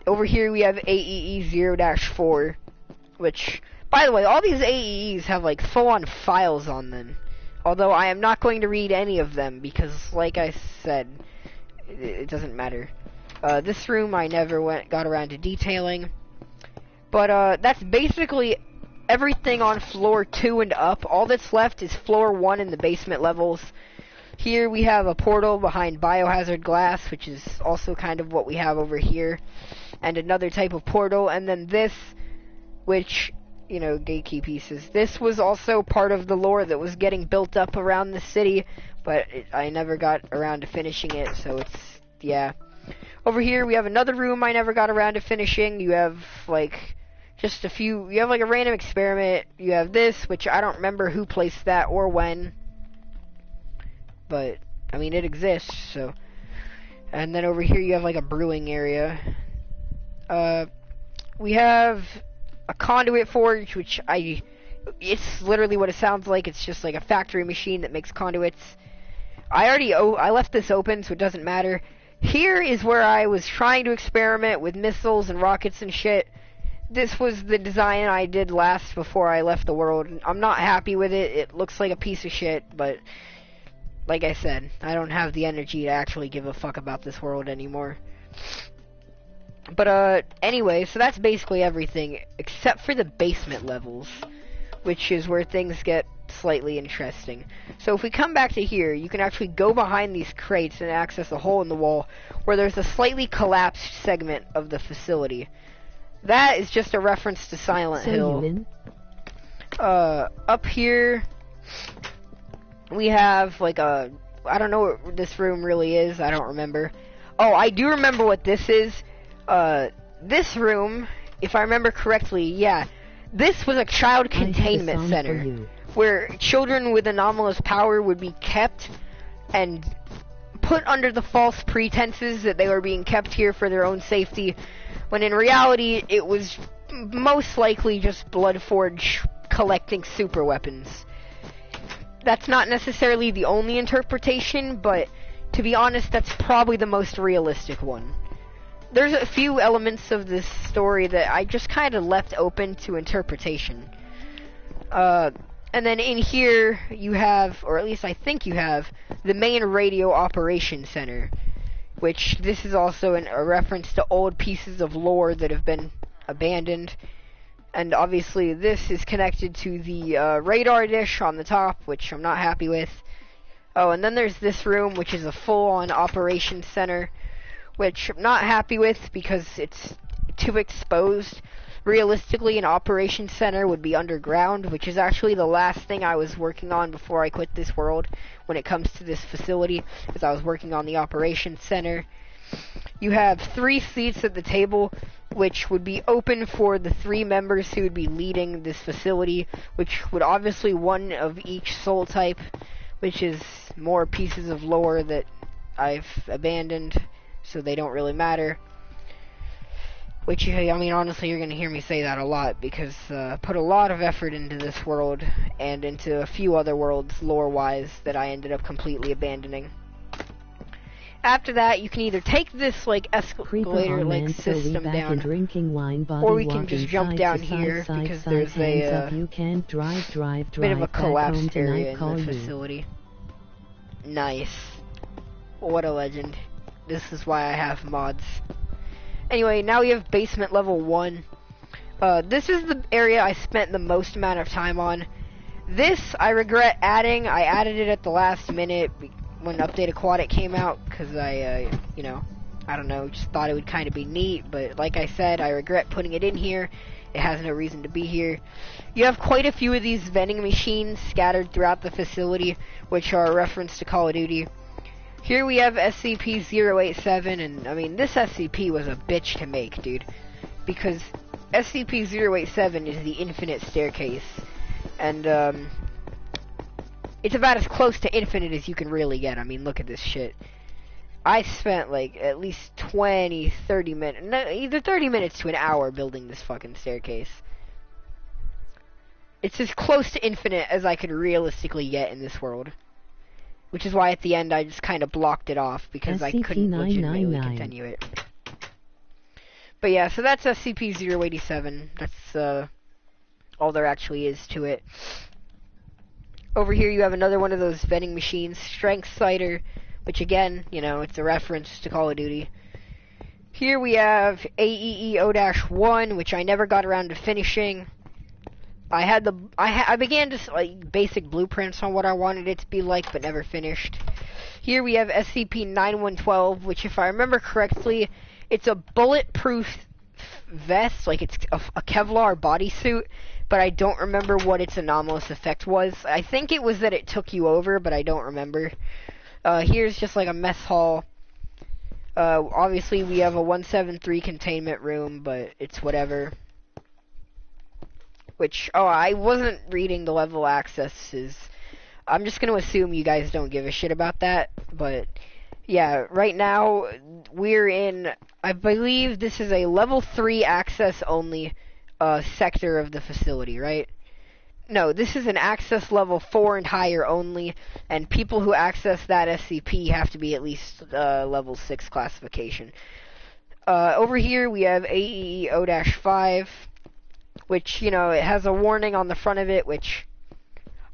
Over here we have AEE-0-4, which, by the way, all these AEEs have like full-on files on them. Although I am not going to read any of them because, like I said, it doesn't matter. This room I never got around to detailing. But that's basically everything on floor 2 and up. All that's left is floor 1 and the basement levels. Here we have a portal behind biohazard glass, which is also kind of what we have over here. And another type of portal. And then this, which, you know, gatekeep pieces. This was also part of the lore that was getting built up around the city, but I never got around to finishing it, so it's, yeah. Over here we have another room I never got around to finishing. You have, like, just a few, you have like a random experiment. You have this, which I don't remember who placed that or when, but I mean it exists, so. And then over here you have like a brewing area. We have a conduit forge, which it's literally what it sounds like. It's just like a factory machine that makes conduits. I left this open, so it doesn't matter. Here is where I was trying to experiment with missiles and rockets and shit. This was the design I did last before I left the world. I'm not happy with it. It looks like a piece of shit, but like I said, I don't have the energy to actually give a fuck about this world anymore. But anyway, so that's basically everything except for the basement levels, which is where things get slightly interesting. So if we come back to here, you can actually go behind these crates and access a hole in the wall where there's a slightly collapsed segment of the facility. That is just a reference to Silent Hill. Up here we have like I don't know what this room really is. I don't remember. Oh, I do remember what this is. This room, if I remember correctly, yeah, this was a child containment center where children with anomalous power would be kept and put under the false pretenses that they were being kept here for their own safety, when in reality it was most likely just Bloodforge collecting super weapons. That's not necessarily the only interpretation, but to be honest, that's probably the most realistic one. There's a few elements of this story that I just kind of left open to interpretation. And then in here you have, or at least I think you have, the main radio operations center, which this is also a reference to old pieces of lore that have been abandoned. And obviously this is connected to the radar dish on the top, which I'm not happy with. Oh, and then there's this room, which is a full-on operations center, which I'm not happy with because it's too exposed. Realistically, an operations center would be underground, which is actually the last thing I was working on before I quit this world when it comes to this facility, because I was working on the operations center. You have 3 seats at the table, which would be open for the 3 members who would be leading this facility, which would obviously one of each soul type, which is more pieces of lore that I've abandoned, so they don't really matter. Which, I mean, honestly, you're going to hear me say that a lot, because I put a lot of effort into this world, and into a few other worlds, lore-wise, that I ended up completely abandoning. After that, you can either take this, like, escalator-like system down, or we can just jump down here, because there's a bit of a collapsed area in the facility. Nice. What a legend. This is why I have mods. Anyway, now we have basement level 1. This is the area I spent the most amount of time on. This, I regret adding. I added it at the last minute when Update Aquatic came out, because I don't know, just thought it would kind of be neat, but like I said, I regret putting it in here. It has no reason to be here. You have quite a few of these vending machines scattered throughout the facility, which are a reference to Call of Duty. Here we have SCP-087, and I mean, this SCP was a bitch to make, dude, because SCP-087 is the infinite staircase, and it's about as close to infinite as you can really get. I mean, look at this shit. I spent like at least 20, 30 minutes, no, either 30 minutes to an hour building this fucking staircase. It's as close to infinite as I could realistically get in this world. Which is why at the end I just kind of blocked it off, because I couldn't legitimately continue it. But yeah, so that's SCP-087. That's all there actually is to it. Over here you have another one of those vending machines, Strength Cider, which again, you know, it's a reference to Call of Duty. Here we have AEE-0-1, which I never got around to finishing. I began just like basic blueprints on what I wanted it to be like, but never finished. Here we have SCP-9112, which, if I remember correctly, it's a bulletproof vest, like it's a Kevlar bodysuit, but I don't remember what its anomalous effect was. I think it was that it took you over, but I don't remember. Here's just like a mess hall. Obviously we have a 173 containment room, but it's whatever. Which, I wasn't reading the level accesses. I'm just gonna assume you guys don't give a shit about that, but yeah, right now we're in, I believe this is a level 3 access only sector of the facility, right? No, this is an access level 4 and higher only, and people who access that SCP have to be at least level 6 classification. Over here we have AEE-0-5, which, you know, it has a warning on the front of it, which,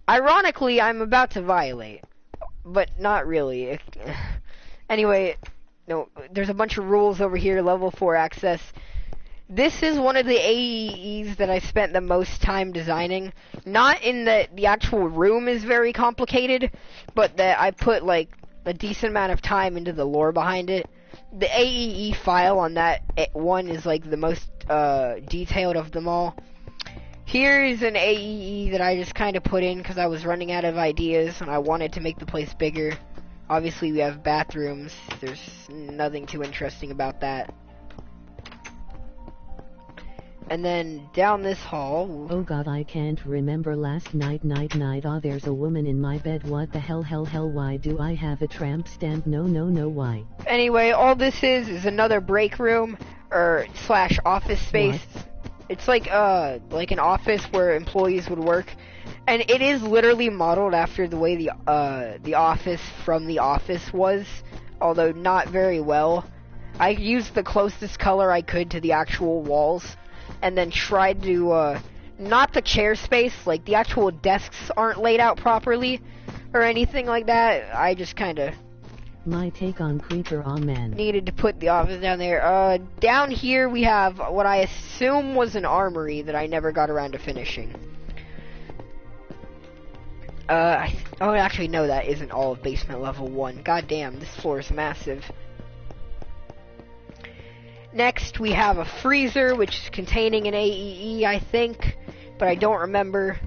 ironically, I'm about to violate, but not really. Anyway, no, there's a bunch of rules over here, level 4 access. This is one of the AEEs that I spent the most time designing. Not in that the actual room is very complicated, but that I put, like, a decent amount of time into the lore behind it. The AEE file on that one is, like, the most detailed of them all. Here is an AEE that I just kind of put in because I was running out of ideas and I wanted to make the place bigger. Obviously we have bathrooms. There's nothing too interesting about that. And then down this hall... Oh god, I can't remember last night, there's a woman in my bed, what the hell, why do I have a tramp stamp, no, why? Anyway, all this is another break room, or / office space. What? It's like an office where employees would work, and it is literally modeled after the way the office from The Office was, although not very well. I used the closest color I could to the actual walls, and then tried to not the chair space, like the actual desks aren't laid out properly or anything like that. I just kind of My take on Creeper Amen. needed to put the office down there. Down here we have what I assume was an armory that I never got around to finishing. Actually, no, that isn't all of basement level 1. God damn, this floor is massive. Next, we have a freezer, which is containing an AEE, I think, but I don't remember.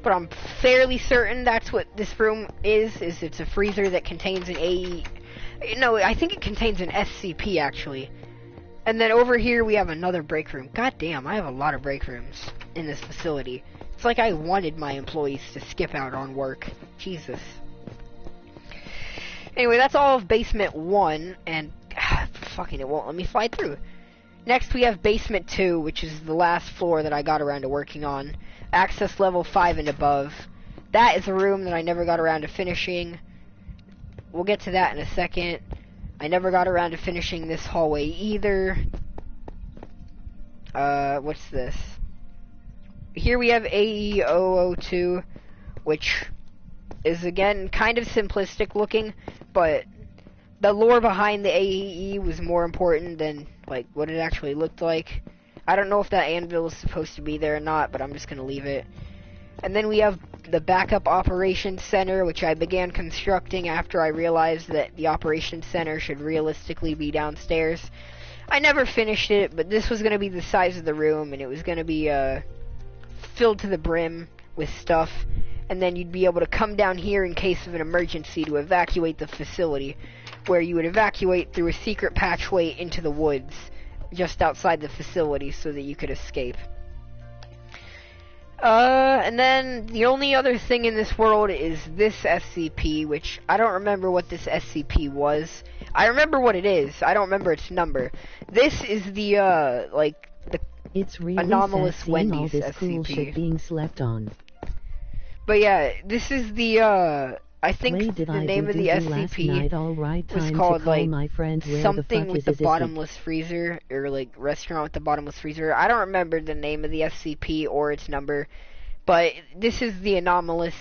But I'm fairly certain that's what this room is it's a freezer that contains an AEE. No, I think it contains an SCP, actually. And then over here, we have another break room. God damn, I have a lot of break rooms in this facility. It's like I wanted my employees to skip out on work. Jesus. Anyway, that's all of basement 1, and fucking it won't let me fly through. Next we have basement 2, which is the last floor that I got around to working on. Access level 5 and above. That is a room that I never got around to finishing. We'll get to that in a second. I never got around to finishing this hallway either. What's this? Here we have AE002, which is again kind of simplistic looking, but the lore behind the AEE was more important than like what it actually looked like. I don't know if that anvil is supposed to be there or not, but I'm just gonna leave it. And then we have the backup operations center, which I began constructing after I realized that the operations center should realistically be downstairs. I never finished it, but this was gonna be the size of the room, and it was gonna be filled to the brim with stuff, and then you'd be able to come down here in case of an emergency to evacuate the facility, where you would evacuate through a secret patchway into the woods just outside the facility so that you could escape. And then the only other thing in this world is this SCP, which I don't remember what this SCP was. I remember what it is. I don't remember its number. This is the It's really anomalous sad seeing Wendy's all this cool SCP. shit being slept on. But yeah, this is the I think Wait, did the I name do of the last night? SCP All right, was time called to call like my friend. Where something the with fuck the is bottomless freezer, or like restaurant with the bottomless freezer. I don't remember the name of the SCP or its number, but this is the anomalous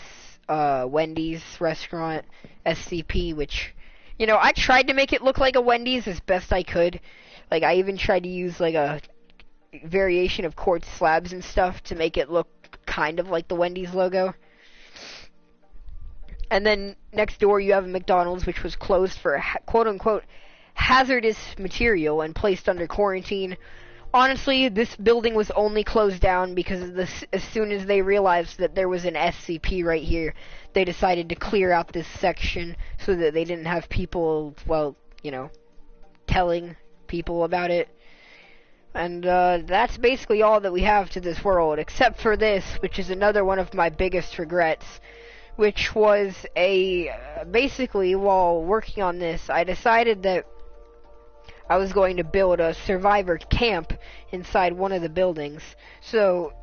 Wendy's restaurant SCP, which, you know, I tried to make it look like a Wendy's as best I could. Like, I even tried to use like a variation of quartz slabs and stuff to make it look kind of like the Wendy's logo. And then next door you have a McDonald's, which was closed for quote-unquote hazardous material and placed under quarantine. Honestly, this building was only closed down because of this, as soon as they realized that there was an SCP right here, they decided to clear out this section so that they didn't have people, well, you know, telling people about it. And that's basically all that we have to this world, except for this, which is another one of my biggest regrets, which was basically while working on this, I decided that I was going to build a survivor camp inside one of the buildings. So,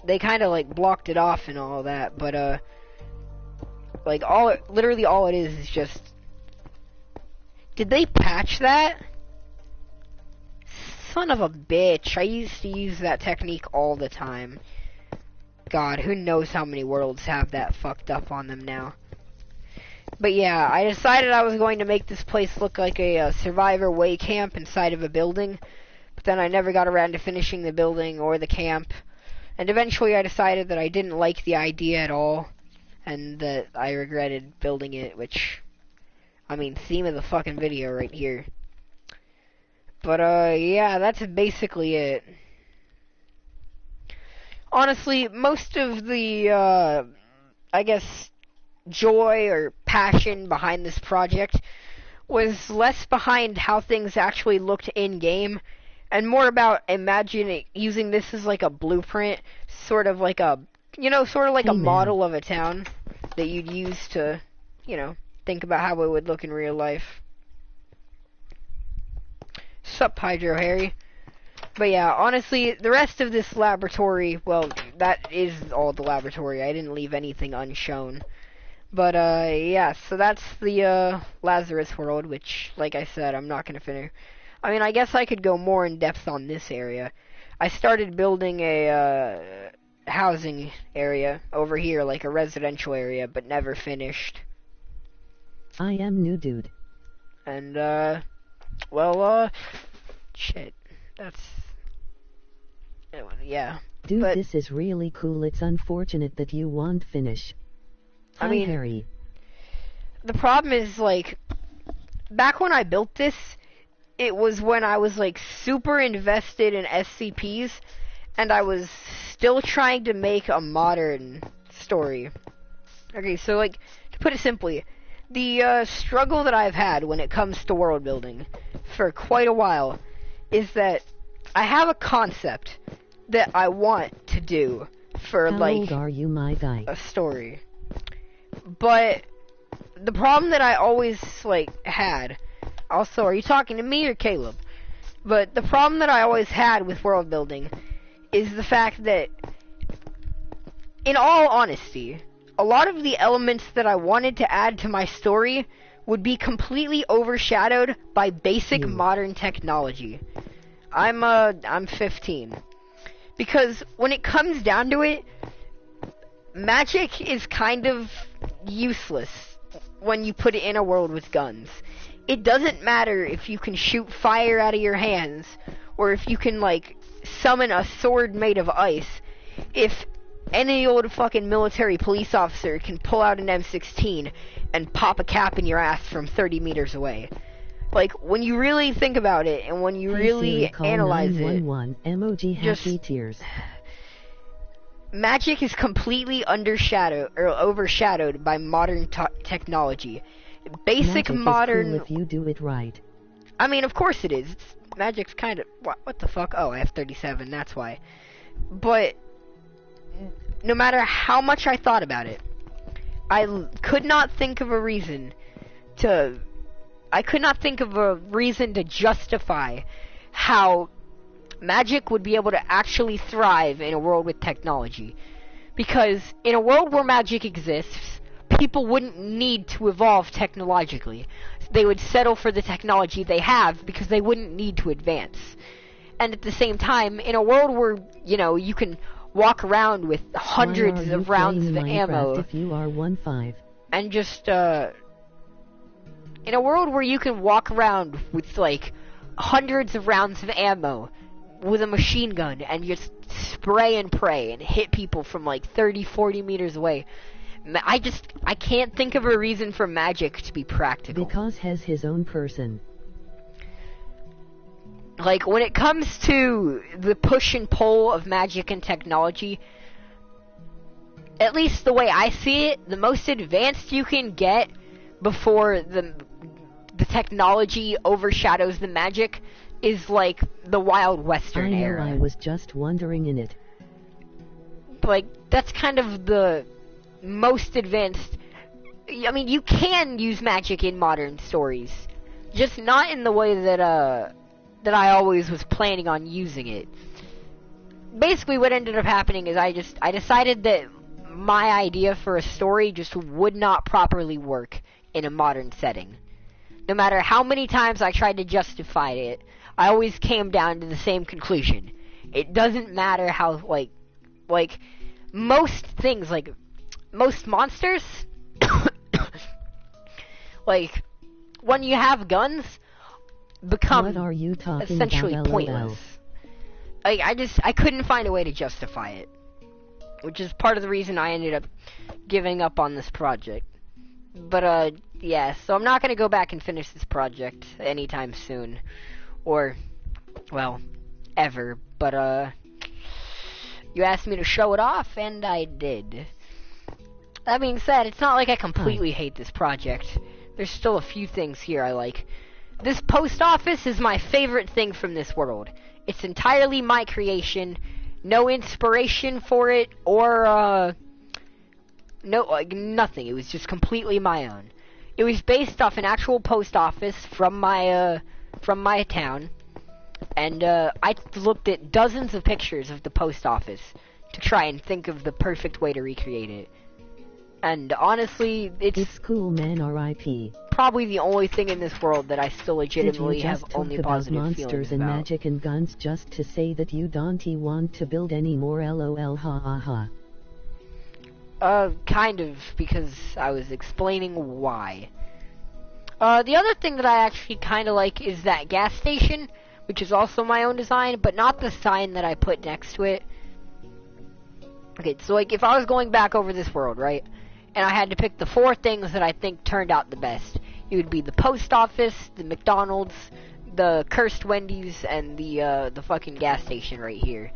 they kind of like blocked it off and all that, but like literally all it is just, did they patch that? Son of a bitch, I used to use that technique all the time. God, who knows how many worlds have that fucked up on them now. But yeah, I decided I was going to make this place look like a survivor way camp inside of a building, but then I never got around to finishing the building or the camp, and eventually I decided that I didn't like the idea at all, and that I regretted building it, which, I mean, theme of the fucking video right here. But yeah, that's basically it. Honestly, most of the, I guess, joy or passion behind this project was less behind how things actually looked in-game, and more about imagining using this as like a blueprint, sort of like a, you know, sort of like a model of a town that you'd use to, you know, think about how it would look in real life. Sup, Hydro Harry? But yeah, honestly, the rest of this laboratory, well, that is all the laboratory. I didn't leave anything unshown. But, yeah, so that's the, Lazarus world, which, like I said, I'm not gonna finish. I mean, I guess I could go more in depth on this area. I started building a, housing area over here, like a residential area, but never finished. I am new dude. And, well, shit, that's, yeah. Dude, But, this is really cool. It's unfortunate that you won't finish. I Hi, mean, Harry. the problem is, like, back when I built this, it was when I was, like, super invested in SCPs, and I was still trying to make a modern story. Okay, so, like, to put it simply, the, struggle that I've had when it comes to world building for quite a while is that I have a concept that I want to do for, How like, old are you, my guy? a story. But the problem that I always, like, had... Also, are you talking to me or Caleb? But the problem that I always had with world building is the fact that, in all honesty, a lot of the elements that I wanted to add to my story would be completely overshadowed by basic modern technology. I'm 15. Because when it comes down to it, magic is kind of useless when you put it in a world with guns. It doesn't matter if you can shoot fire out of your hands, or if you can, like, summon a sword made of ice, if any old fucking military police officer can pull out an M16 and pop a cap in your ass from 30 meters away. Like, when you really think about it, and when you really analyze it, 911, emoji happy tears. Magic is completely overshadowed by modern technology. Basic Magic modern... is cool if you do it right. I mean, of course it is. Magic's kind of... What the fuck? Oh, I have 37, that's why. But, no matter how much I thought about it, I could not think of a reason to... justify how magic would be able to actually thrive in a world with technology. Because in a world where magic exists, people wouldn't need to evolve technologically. They would settle for the technology they have because they wouldn't need to advance. And at the same time, in a world where, you know, you can walk around with hundreds of rounds of ammo, if you are 1-5. and just, in a world where you can walk around with, like, hundreds of rounds of ammo with a machine gun and just spray and pray and hit people from, like, 30, 40 meters away, I can't think of a reason for magic to be practical. Because has his own person. Like, when it comes to the push and pull of magic and technology, at least the way I see it, the most advanced you can get before the technology overshadows the magic is, like, the Wild Western era. I was just wondering in it. Like, that's kind of the most advanced... I mean, you can use magic in modern stories, just not in the way that I always was planning on using it. Basically, what ended up happening is I decided that my idea for a story just would not properly work in a modern setting. No matter how many times I tried to justify it, I always came down to the same conclusion. It doesn't matter how, like, most things, like, most monsters, like, when you have guns, become What are you talking essentially about, pointless. Like, I couldn't find a way to justify it. Which is part of the reason I ended up giving up on this project. But, yeah, so I'm not gonna go back and finish this project anytime soon. Or, well, ever. But, you asked me to show it off, and I did. That being said, it's not like I completely hate this project. There's still a few things here I like. This post office is my favorite thing from this world. It's entirely my creation. No inspiration for it, or, no, like, nothing. It was just completely my own. It was based off an actual post office from my town. And I looked at dozens of pictures of the post office to try and think of the perfect way to recreate it. And honestly, It's cool, man. R.I.P. probably the only thing in this world that I still Did legitimately you have just only talk about positive monsters feelings and about. magic and guns just to say that you don't want to build any more? LOL, ha ha ha. Kind of, because I was explaining why. The other thing that I actually kind of like is that gas station, which is also my own design, but not the sign that I put next to it. Okay, so like if I was going back over this world, right, and I had to pick the 4 things that I think turned out the best, it would be the post office, the McDonald's, the cursed Wendy's, and the fucking gas station right here.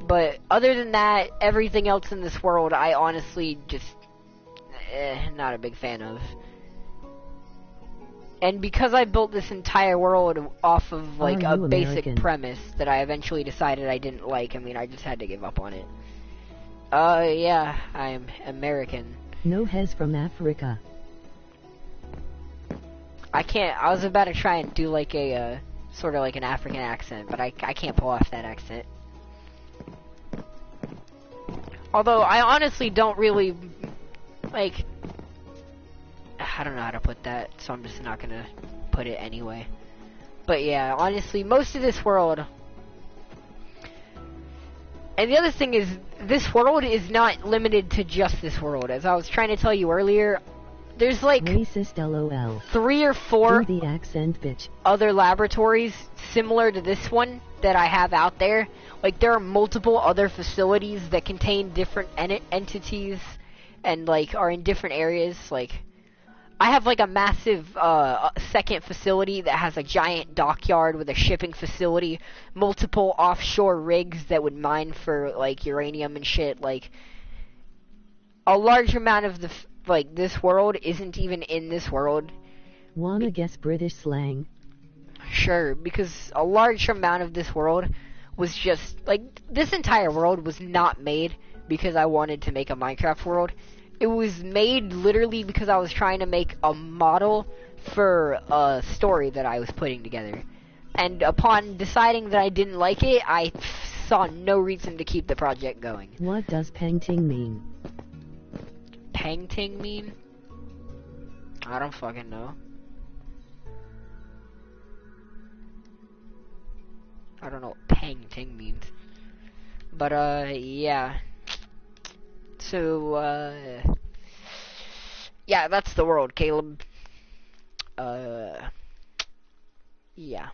But other than that, everything else in this world, I honestly just not a big fan of. And because I built this entire world off of like a basic American? premise that I eventually decided I didn't like, I mean, I just had to give up on it. Yeah, I'm American. No, hes from Africa. I can't, I was about to try and do like a, sort of like an African accent, but I can't pull off that accent. Although, I honestly don't really, like, I don't know how to put that, so I'm just not gonna put it anyway. But yeah, honestly, most of this world... And the other thing is, this world is not limited to just this world. As I was trying to tell you earlier, there's like... Racist, LOL. 3 or 4 Do the accent, bitch. other laboratories similar to this one that I have out there. Like, there are multiple other facilities that contain different entities and, like, are in different areas. Like, I have, like, a massive second facility that has a giant dockyard with a shipping facility, multiple offshore rigs that would mine for, like, uranium and shit. Like, a large amount of the, like, this world isn't even in this world. Wanna guess British slang? Sure, because a large amount of this world was just, like, this entire world was not made because I wanted to make a Minecraft world. It was made literally because I was trying to make a model for a story that I was putting together. And upon deciding that I didn't like it, I saw no reason to keep the project going. What does painting mean? Painting mean? I don't fucking know. I don't know what painting means. But, yeah. So, yeah, that's the world, Caleb. Yeah.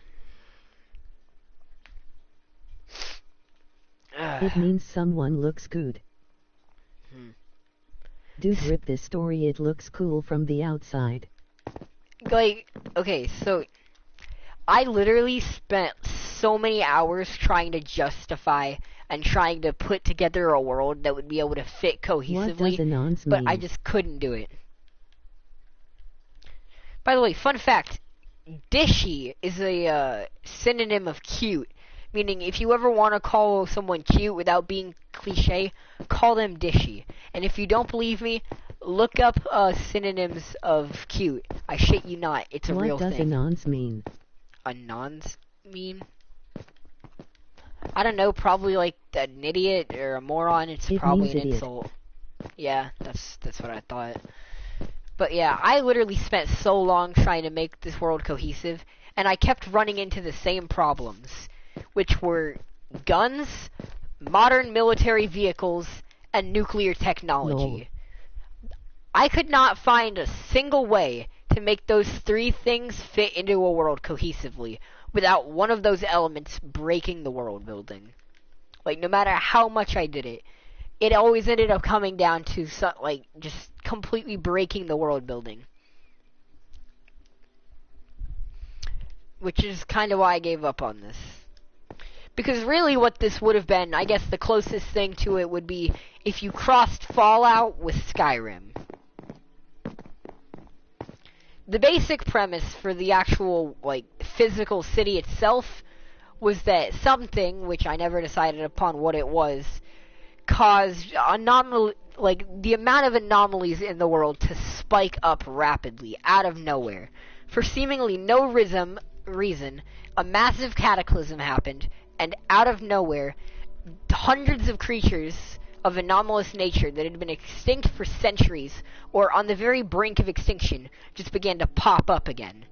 It means someone looks good. Dude, rip this story, it looks cool from the outside. Like, okay, so I literally spent so many hours trying to justify and trying to put together a world that would be able to fit cohesively, What does announce but mean? I just couldn't do it. By the way, fun fact, dishy is a synonym of cute, meaning if you ever want to call someone cute without being cliche, call them dishy. And if you don't believe me, look up synonyms of cute. I shit you not, it's a real What does thing. announce mean? Anons mean? I don't know, probably like an idiot or a moron. It's It probably means an idiot. insult. Yeah, that's what I thought. But yeah, I literally spent so long trying to make this world cohesive, and I kept running into the same problems, which were guns, modern military vehicles, and nuclear technology. I could not find a single way to make those 3 things fit into a world cohesively without one of those elements breaking the world building. Like, no matter how much I did it, it always ended up coming down to, like, just completely breaking the world building. Which is kind of why I gave up on this. Because really what this would have been, I guess the closest thing to it would be if you crossed Fallout with Skyrim. The basic premise for the actual, like, physical city itself was that something, which I never decided upon what it was, caused the amount of anomalies in the world to spike up rapidly, out of nowhere, for seemingly no reason, a massive cataclysm happened, and out of nowhere, hundreds of creatures of anomalous nature that had been extinct for centuries, or on the very brink of extinction, just began to pop up again.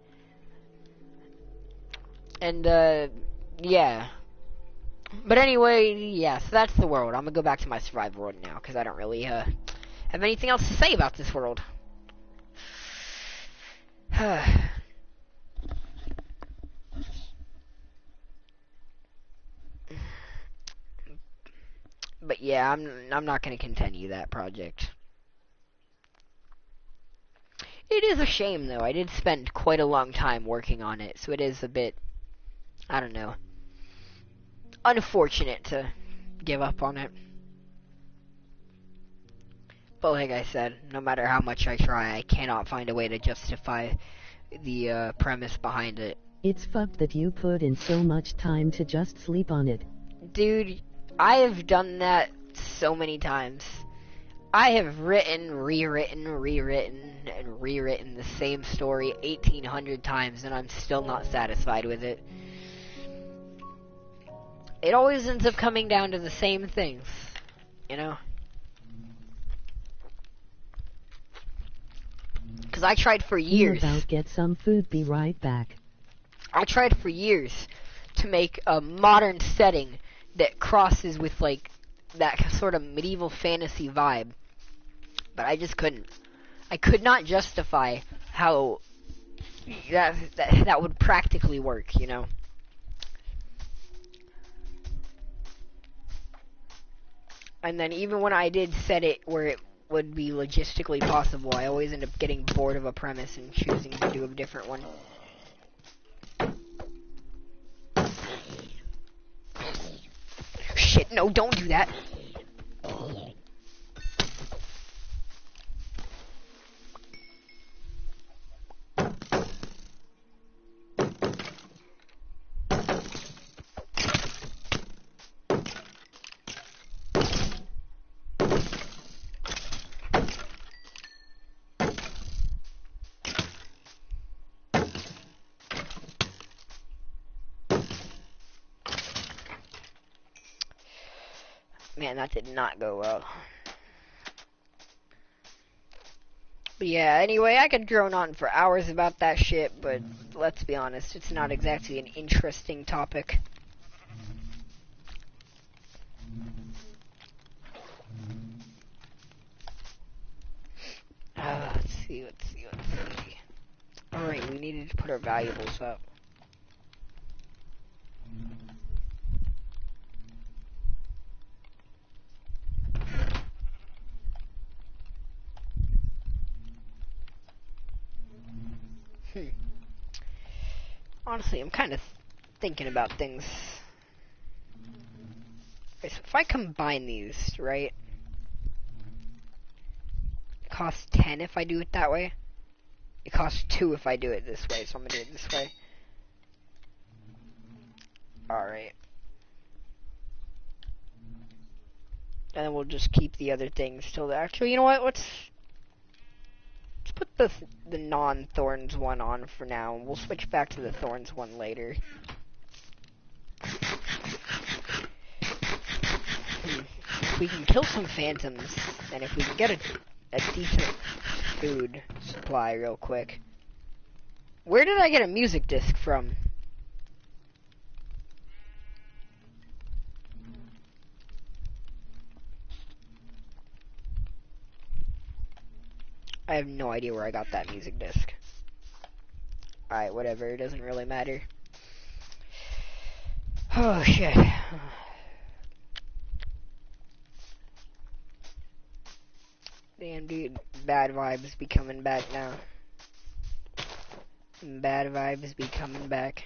And, yeah. But anyway, yeah, so that's the world. I'm gonna go back to my survival world now, because I don't really, have anything else to say about this world. But yeah, I'm not gonna continue that project. It is a shame, though. I did spend quite a long time working on it, so it is a bit, I don't know, unfortunate to give up on it. But like I said, no matter how much I try, I cannot find a way to justify the premise behind it. It's fucked that you put in so much time to just sleep on it. Dude, I have done that so many times. I have written, rewritten, and rewritten the same story 1,800 times, and I'm still not satisfied with it. It always ends up coming down to the same things, you know? Because I tried for years. About get some food, be right back. I tried for years to make a modern setting that crosses with, like, that sort of medieval fantasy vibe. But I just couldn't. I could not justify how that would practically work, you know? And then even when I did set it where it would be logistically possible, I always end up getting bored of a premise and choosing to do a different one. Shit, no, don't do that. Man, that did not go well. But yeah, anyway, I could drone on for hours about that shit, but let's be honest, it's not exactly an interesting topic. Let's see. Alright, we needed to put our valuables up. Honestly, I'm kind of thinking about things. Okay, so if I combine these, right? It costs 10 if I do it that way. It costs 2 if I do it this way, so I'm gonna do it this way. Alright. And then we'll just keep the other things till the actually, you know what, let's put the non-thorns one on for now, and we'll switch back to the thorns one later. If we can kill some phantoms, and if we can get a decent food supply real quick. Where did I get a music disc from? I have no idea where I got that music disc. Alright, whatever, it doesn't really matter. Oh, shit. Damn, dude, bad vibes be coming back now. Bad vibes be coming back.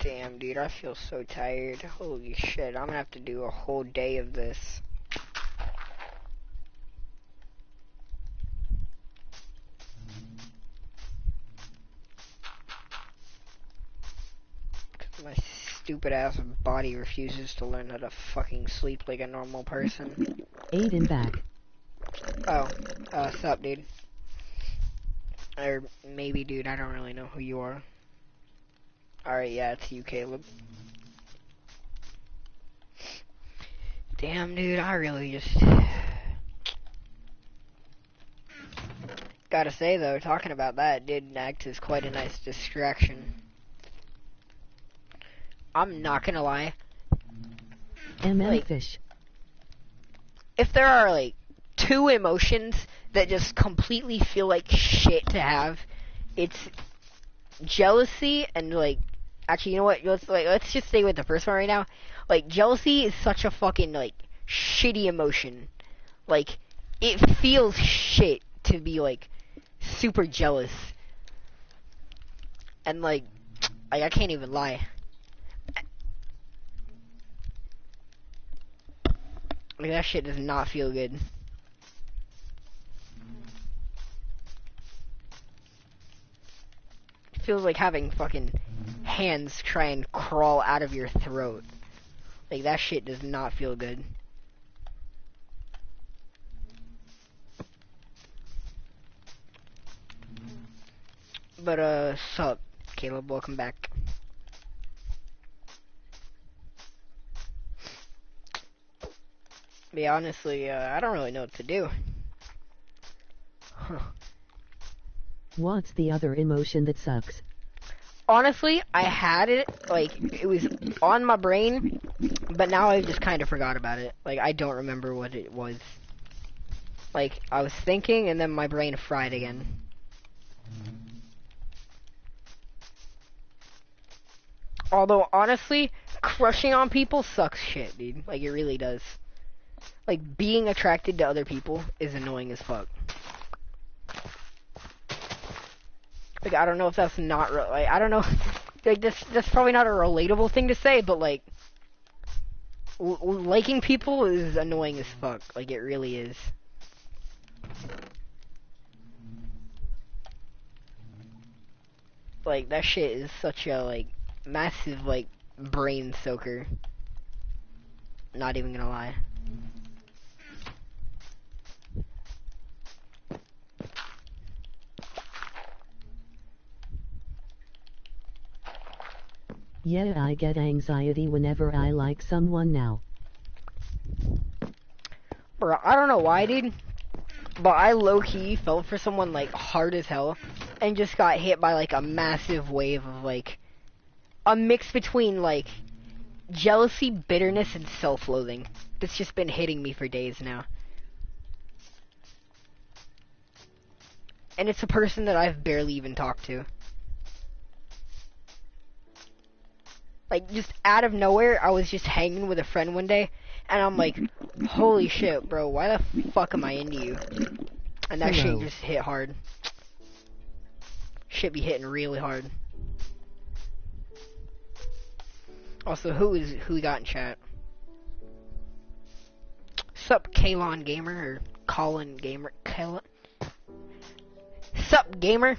Damn, dude, I feel so tired. Holy shit, I'm gonna have to do a whole day of this. My stupid ass body refuses to learn how to fucking sleep like a normal person. Aiden back. Oh, sup, dude? Or maybe, dude, I don't really know who you are. Alright, yeah, it's you, Caleb. Damn, dude, I really just... Gotta say, though, talking about that did act as quite a nice distraction. I'm not gonna lie. MM Fish. If there are, like, two emotions that just completely feel like shit to have, it's jealousy and, like, actually, you know what, let's just stay with the first one right now. Like, jealousy is such a fucking, like, shitty emotion. Like, it feels shit to be, like, super jealous. And, like, I can't even lie. Like, that shit does not feel good. It feels like having fucking hands try and crawl out of your throat. Like, that shit does not feel good. But, sup, Caleb, welcome back. But yeah, honestly, I don't really know what to do. Huh. What's the other emotion that sucks? Honestly, I had it, like, it was on my brain, but now I just kind of forgot about it. Like, I don't remember what it was. Like, I was thinking, and then my brain fried again. Although, honestly, crushing on people sucks shit, dude. Like, it really does. Like, being attracted to other people is annoying as fuck. Like, I don't know if that's not, like, I don't know, like, that's probably not a relatable thing to say, but, like, liking people is annoying as fuck. Like, it really is. Like, that shit is such a, like, massive, like, brain soaker. Not even gonna lie. Yeah, I get anxiety whenever I like someone now. Bro, I don't know why, dude, but I low-key felt for someone, like, hard as hell, and just got hit by, like, a massive wave of, like, a mix between, like, jealousy, bitterness, and self-loathing. That's just been hitting me for days now. And it's a person that I've barely even talked to. Like, just out of nowhere, I was just hanging with a friend one day, and I'm like, holy shit, bro, why the fuck am I into you? And that shit just hit hard. Shit be hitting really hard. Also, who we got in chat? Sup, Kalon Gamer, or Colin Gamer, Kalon? Sup, Gamer?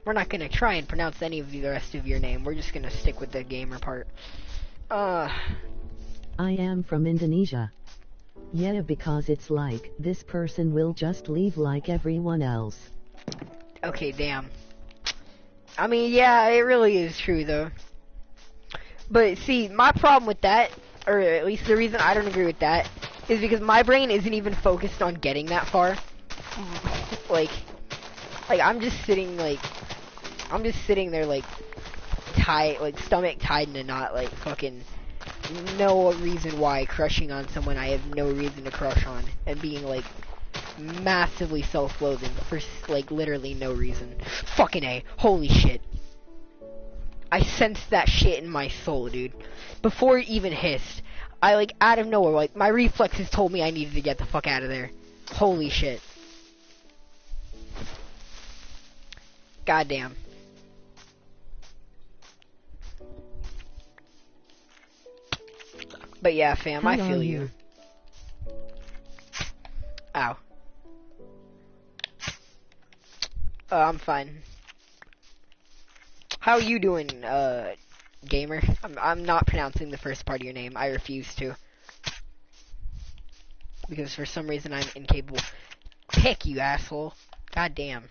We're not gonna try and pronounce any of the rest of your name. We're just gonna stick with the gamer part. I am from Indonesia. Yeah, because it's like, this person will just leave like everyone else. Okay, damn. I mean, yeah, it really is true, though. But, see, my problem with that, or at least the reason I don't agree with that, is because my brain isn't even focused on getting that far. like, I'm just sitting there, like, tied, like, stomach tied in a knot, like, fucking, no reason why, crushing on someone I have no reason to crush on, and being, like, massively self-loathing for, like, literally no reason. Fucking A. Holy shit. I sensed that shit in my soul, dude. Before it even hissed, I, like, out of nowhere, like, my reflexes told me I needed to get the fuck out of there. Holy shit. Goddamn. But yeah, fam, How I are feel you. Ow. I'm fine. How you doing, gamer? I'm not pronouncing the first part of your name. I refuse to. Because for some reason I'm incapable. Pick, you asshole. God damn.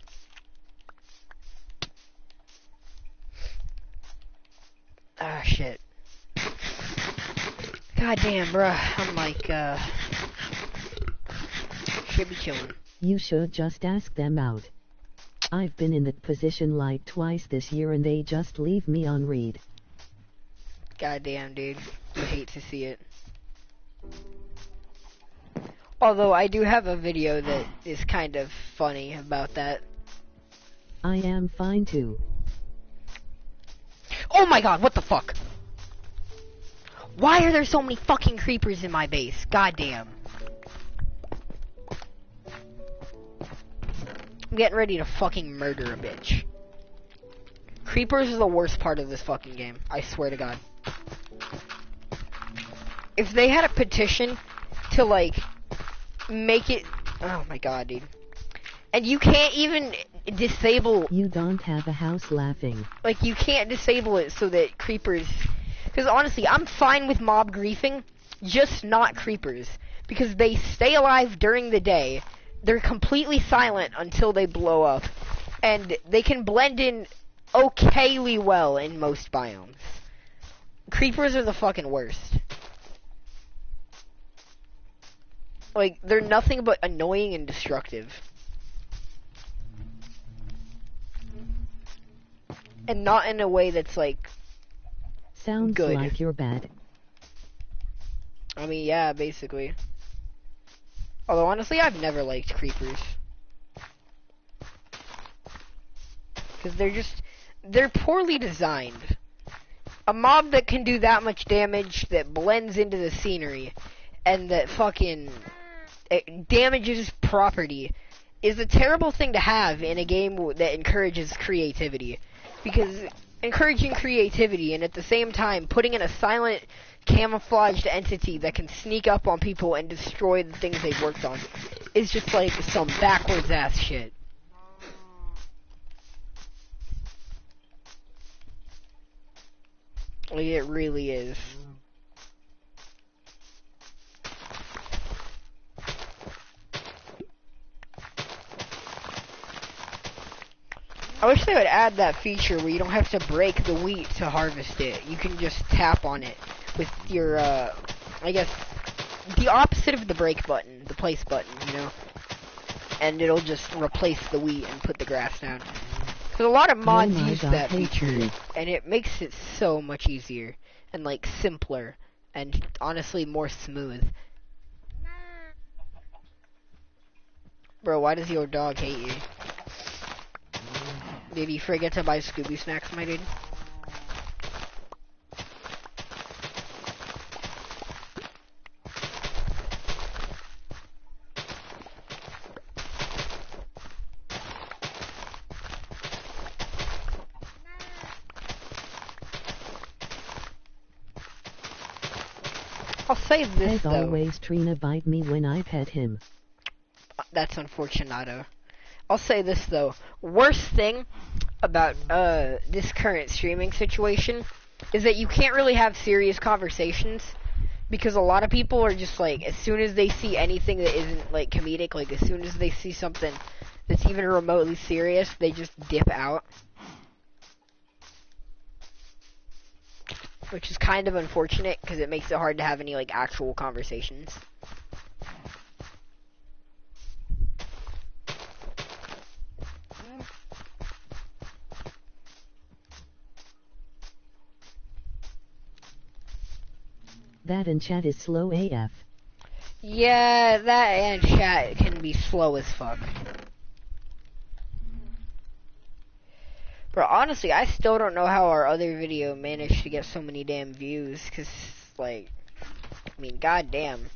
Ah, shit. God damn, bruh. I'm like, should be chilling. You should just ask them out. I've been in that position like twice this year and they just leave me on read. God damn, dude. You hate to see it. Although I do have a video that is kind of funny about that. I am fine too. Oh my god, what the fuck? Why are there so many fucking creepers in my base? God damn. I'm getting ready to fucking murder a bitch. Creepers are the worst part of this fucking game. I swear to God. If they had a petition to, like, make it... Oh my god, dude. And you can't even disable... You don't have a house laughing. Like, you can't disable it so that creepers... Because honestly, I'm fine with mob griefing, just not creepers. Because they stay alive during the day. They're completely silent until they blow up. And they can blend in okayly well in most biomes. Creepers are the fucking worst. Like, they're nothing but annoying and destructive. And not in a way that's, like, Sounds good. like you're bad. I mean, yeah, basically. Although, honestly, I've never liked creepers. Because they're poorly designed. A mob that can do that much damage, that blends into the scenery, and that fucking damages property, is a terrible thing to have in a game that encourages creativity. Because encouraging creativity and at the same time putting in a silent, camouflaged entity that can sneak up on people and destroy the things they've worked on is just like some backwards ass shit. Like, it really is. I wish they would add that feature where you don't have to break the wheat to harvest it. You can just tap on it with your, I guess, the opposite of the break button, the place button, you know? And it'll just replace the wheat and put the grass down. Because a lot of mods use that feature, and it makes it so much easier, and, like, simpler, and honestly more smooth. Bro, why does your dog hate you? Did you forget to buy Scooby snacks, my dude? I'll say this, As though. always, Trina bite me when I pet him. That's unfortunato. I'll say this, though. Worst thing about this current streaming situation is that you can't really have serious conversations because a lot of people are just like, as soon as they see anything that isn't like comedic, like as soon as they see something that's even remotely serious, they just dip out. Which is kind of unfortunate because it makes it hard to have any like actual conversations. That and chat is slow AF. Yeah, that and chat can be slow as fuck. Bro, honestly, I still don't know how our other video managed to get so many damn views, cause, like, I mean, goddamn.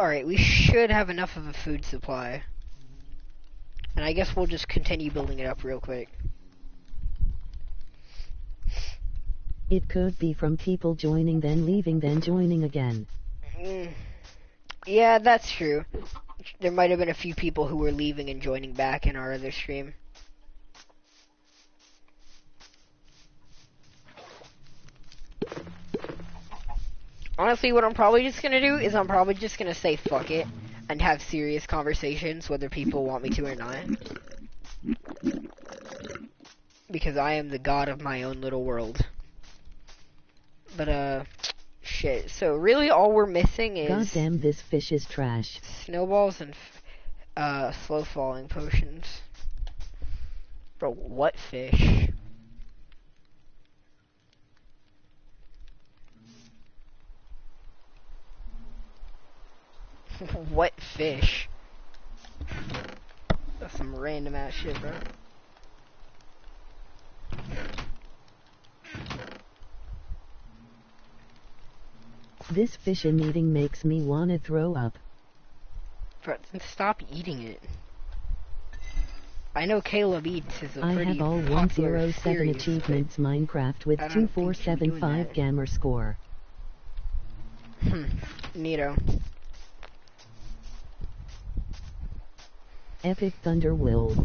Alright, we should have enough of a food supply. And I guess we'll just continue building it up real quick. It could be from people joining then leaving then joining again. Yeah, that's true. There might have been a few people who were leaving and joining back in our other stream. Honestly, what I'm probably just gonna do is I'm probably just gonna say fuck it and have serious conversations whether people want me to or not. Because I am the god of my own little world. But, shit. So, really all we're missing is... Goddamn, this fish is trash. Snowballs and, slow falling potions. Bro, what fish? What fish? That's some random ass shit, bro. This fishing eating makes me wanna throw up. Bro, then stop eating it. I know Caleb eats is a I pretty have all popular 107 series, achievements Minecraft with I don't think you're doing 2475 that. gamer score. Neato. Epic Thunder Wolf.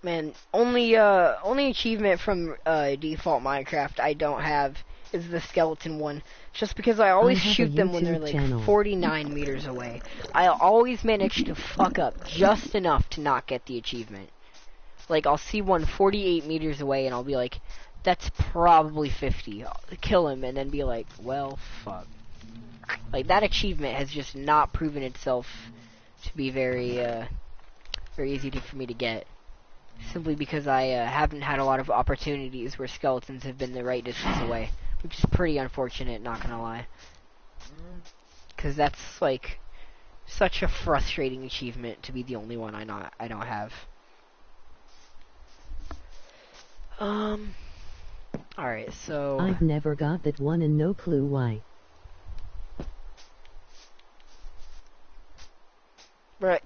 Man, only achievement from default Minecraft I don't have is the skeleton one. Just because I always have a shoot them when they're YouTube like channel. 49 meters away. I always manage to fuck up just enough to not get the achievement. Like, I'll see one 48 meters away and I'll be like, that's probably 50. I'll kill him and then be like, well, fuck. Like, that achievement has just not proven itself to be very easy for me to get. Simply because I haven't had a lot of opportunities where skeletons have been the right distance away. Which is pretty unfortunate, not gonna lie. Because that's, like, such a frustrating achievement to be the only one I don't have. Alright, so... I've never got that one and no clue why. Bruh,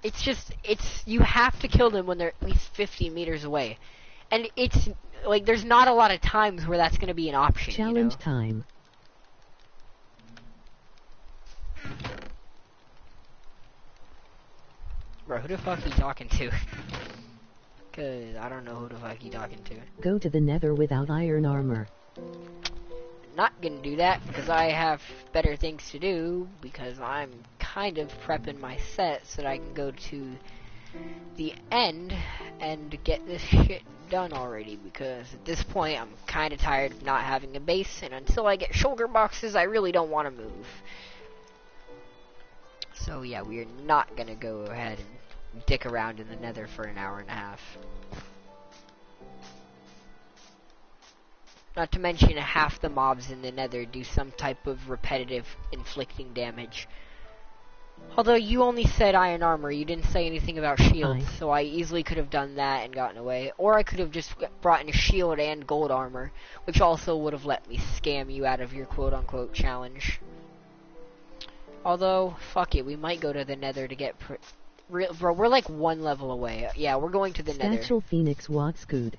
you have to kill them when they're at least 50 meters away. And it's, like, there's not a lot of times where that's gonna be an option, Challenge you know? time. Bro, who the fuck are you talking to? Cause I don't know who the fuck you talking to. Go to the nether without iron armor. Not gonna do that because I have better things to do because I'm kind of prepping my set so that I can go to the end and get this shit done already because at this point I'm kind of tired of not having a base and until I get shoulder boxes I really don't want to move. So yeah, we are not gonna go ahead and dick around in the nether for an hour and a half. Not to mention half the mobs in the nether do some type of repetitive inflicting damage. Although you only said iron armor, you didn't say anything about shields, so I easily could have done that and gotten away. Or I could have just brought in a shield and gold armor, which also would have let me scam you out of your quote-unquote challenge. Although, fuck it, we might go to the nether to get... Bro, we're like one level away. Yeah, we're going to the nether. Satchel Phoenix Watscood.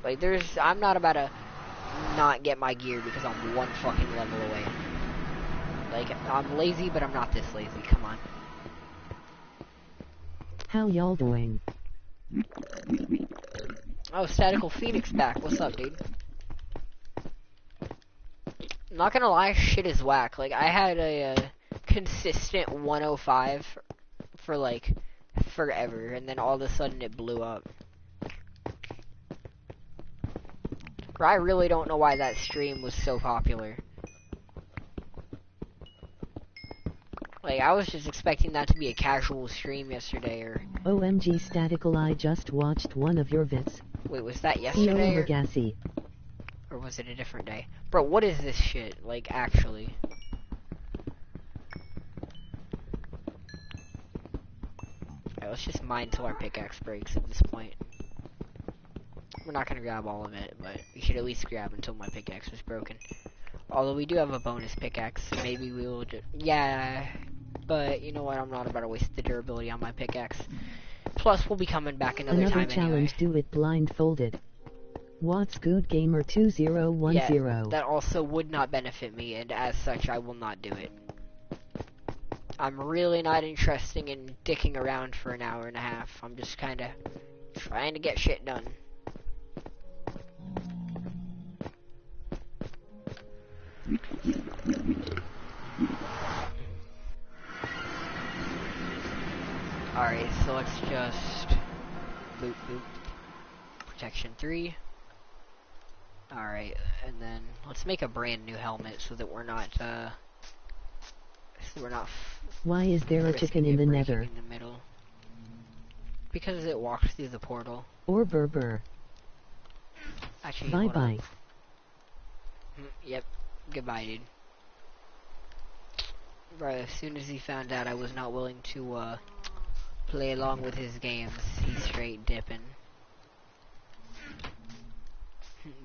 Like, I'm not about to not get my gear because I'm one fucking level away. Like, I'm lazy, but I'm not this lazy. Come on. How y'all doing? Oh, Statical Phoenix back. What's up, dude? I'm not gonna lie, shit is whack. Like, I had a consistent 105 for, like, forever, and then all of a sudden it blew up. I really don't know why that stream was so popular. Like, I was just expecting that to be a casual stream yesterday, or... OMG Statical, I just watched one of your vids. Wait, was that yesterday, or... Gassy. Or was it a different day? Bro, what is this shit? Like, actually. Alright, let's just mine till our pickaxe breaks at this point. We're not gonna grab all of it, but we should at least grab until my pickaxe was broken. Although we do have a bonus pickaxe, maybe we will yeah, but you know what, I'm not about to waste the durability on my pickaxe. Plus, we'll be coming back another time challenge, anyway. do it blindfolded. What's good, gamer 2010? Yeah, that also would not benefit me, and as such, I will not do it. I'm really not interested in dicking around for an hour and a half. I'm just kinda trying to get shit done. Alright, so let's just boop boop. Protection 3. Alright, and then let's make a brand new helmet so that we're not why is there a chicken in the nether? In the middle. Because it walks through the portal. Or burr. Actually, bye bye. Yep. Goodbye, dude. Bro, as soon as he found out I was not willing to play along with his games, he's straight dipping.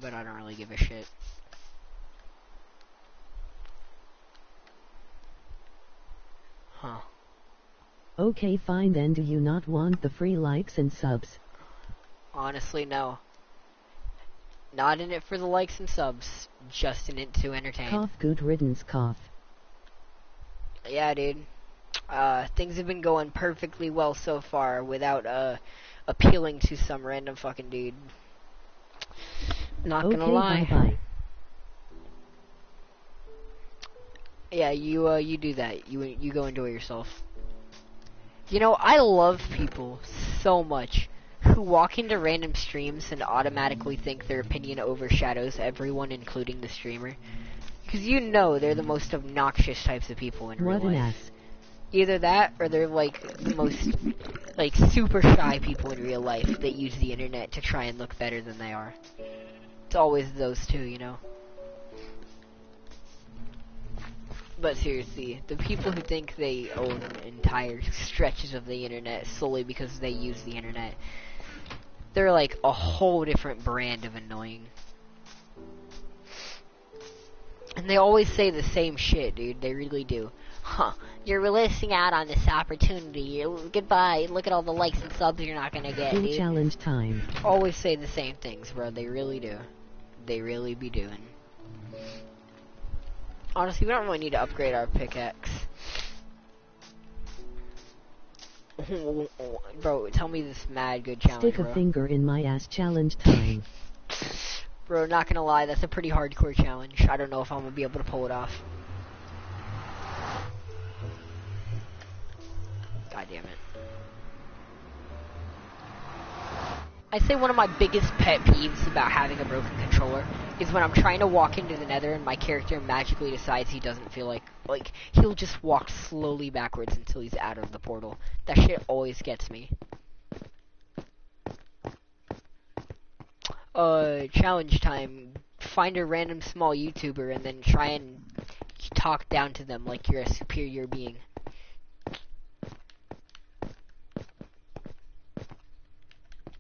But I don't really give a shit. Huh. Okay, fine then. Do you not want the free likes and subs? Honestly, no. Not in it for the likes and subs, just in it to entertain. Cough, good riddance, cough. Yeah, dude. Things have been going perfectly well so far without appealing to some random fucking dude. Not gonna lie. Bye-bye. Yeah, you do that. You go enjoy yourself. You know, I love people so much who walk into random streams and automatically think their opinion overshadows everyone, including the streamer. Because you know they're the most obnoxious types of people in real life. What an ass. Either that, or they're like the most, like, super shy people in real life that use the internet to try and look better than they are. It's always those two, you know? But seriously, the people who think they own entire stretches of the internet solely because they use the internet, they're like a whole different brand of annoying. And they always say the same shit, dude. They really do. Huh, you're missing out on this opportunity. Goodbye. Look at all the likes and subs you're not gonna get, dude. Challenge time. Always say the same things, bro. They really do. They really be doing. Honestly, we don't really need to upgrade our pickaxe. Bro, tell me this mad good challenge, Stick a bro. finger in my ass challenge time. Bro, not gonna lie, that's a pretty hardcore challenge. I don't know if I'm gonna be able to pull it off. God damn it. I'd say one of my biggest pet peeves about having a broken controller is when I'm trying to walk into the nether and my character magically decides he doesn't feel like he'll just walk slowly backwards until he's out of the portal. That shit always gets me. Challenge time. Find a random small YouTuber and then try and talk down to them like you're a superior being.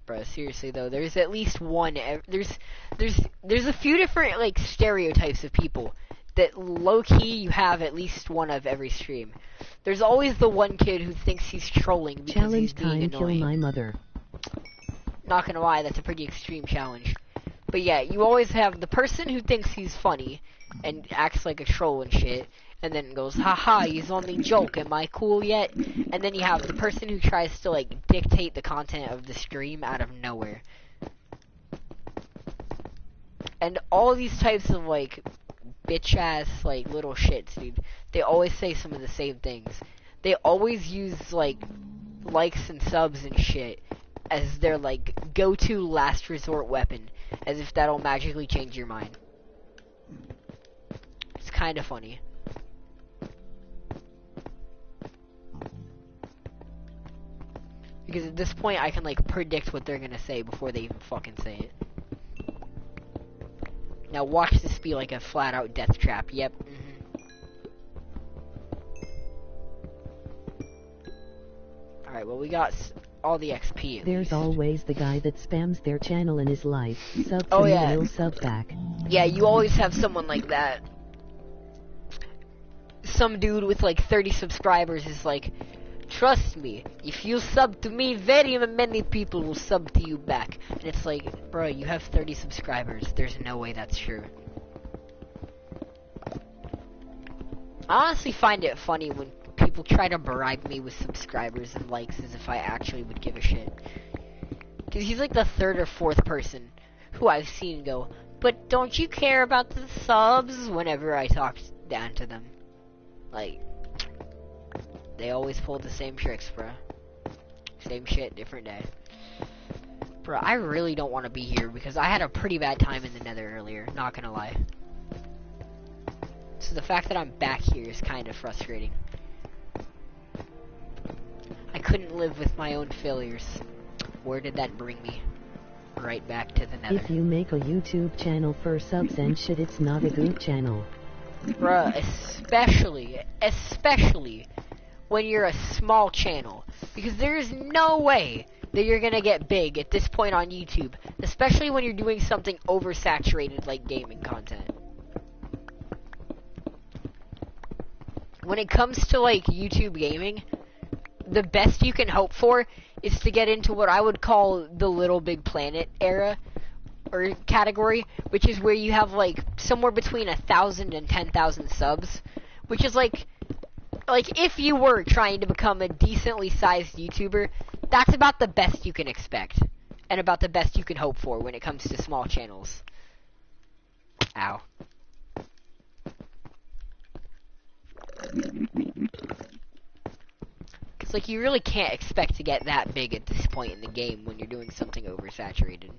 Bro, seriously though, there's at least one. There's a few different like stereotypes of people that low key you have at least one of every stream. There's always the one kid who thinks he's trolling because challenge he's being time, annoying. kill my mother. Not gonna lie, that's a pretty extreme challenge. But yeah, you always have the person who thinks he's funny and acts like a troll and shit, and then goes, haha, he's only joke, am I cool yet? And then you have the person who tries to, like, dictate the content of the stream out of nowhere. And all these types of, like, bitch-ass, like, little shits, dude, they always say some of the same things. They always use, like, likes and subs and shit as their, like, go-to last resort weapon, as if that'll magically change your mind. It's kind of funny. Because at this point, I can, like, predict what they're gonna say before they even fucking say it. Now watch this be like a flat-out death trap. Yep. Alright, well, we got all the XP at There's least. always the guy that spams their channel in his life. Sub to Oh, me, yeah. will sub back. Yeah, you always have someone like that. some dude with like 30 subscribers is like, trust me, if you sub to me, very many people will sub to you back. And it's like, bro, you have 30 subscribers. There's no way that's true. I honestly find it funny when people try to bribe me with subscribers and likes as if I actually would give a shit. Because he's like the third or fourth person who I've seen go, but don't you care about the subs? Whenever I talk down to them. Like, they always pull the same tricks, bro. Same shit, different day. Bro, I really don't want to be here because I had a pretty bad time in the nether earlier, not gonna lie. So the fact that I'm back here is kind of frustrating. I couldn't live with my own failures. Where did that bring me? Right back to the nether. If you make a YouTube channel for subs and shit, it's not a good channel. Bruh, especially when you're a small channel. Because there's no way that you're gonna get big at this point on YouTube. Especially when you're doing something oversaturated like gaming content. When it comes to like YouTube gaming, the best you can hope for is to get into what I would call the Little Big Planet era or category, which is where you have like somewhere between 1,000 and 10,000 subs, which is like if you were trying to become a decently sized YouTuber, that's about the best you can expect and about the best you can hope for when it comes to small channels. Ow. Cause like you really can't expect to get that big at this point in the game when you're doing something oversaturated.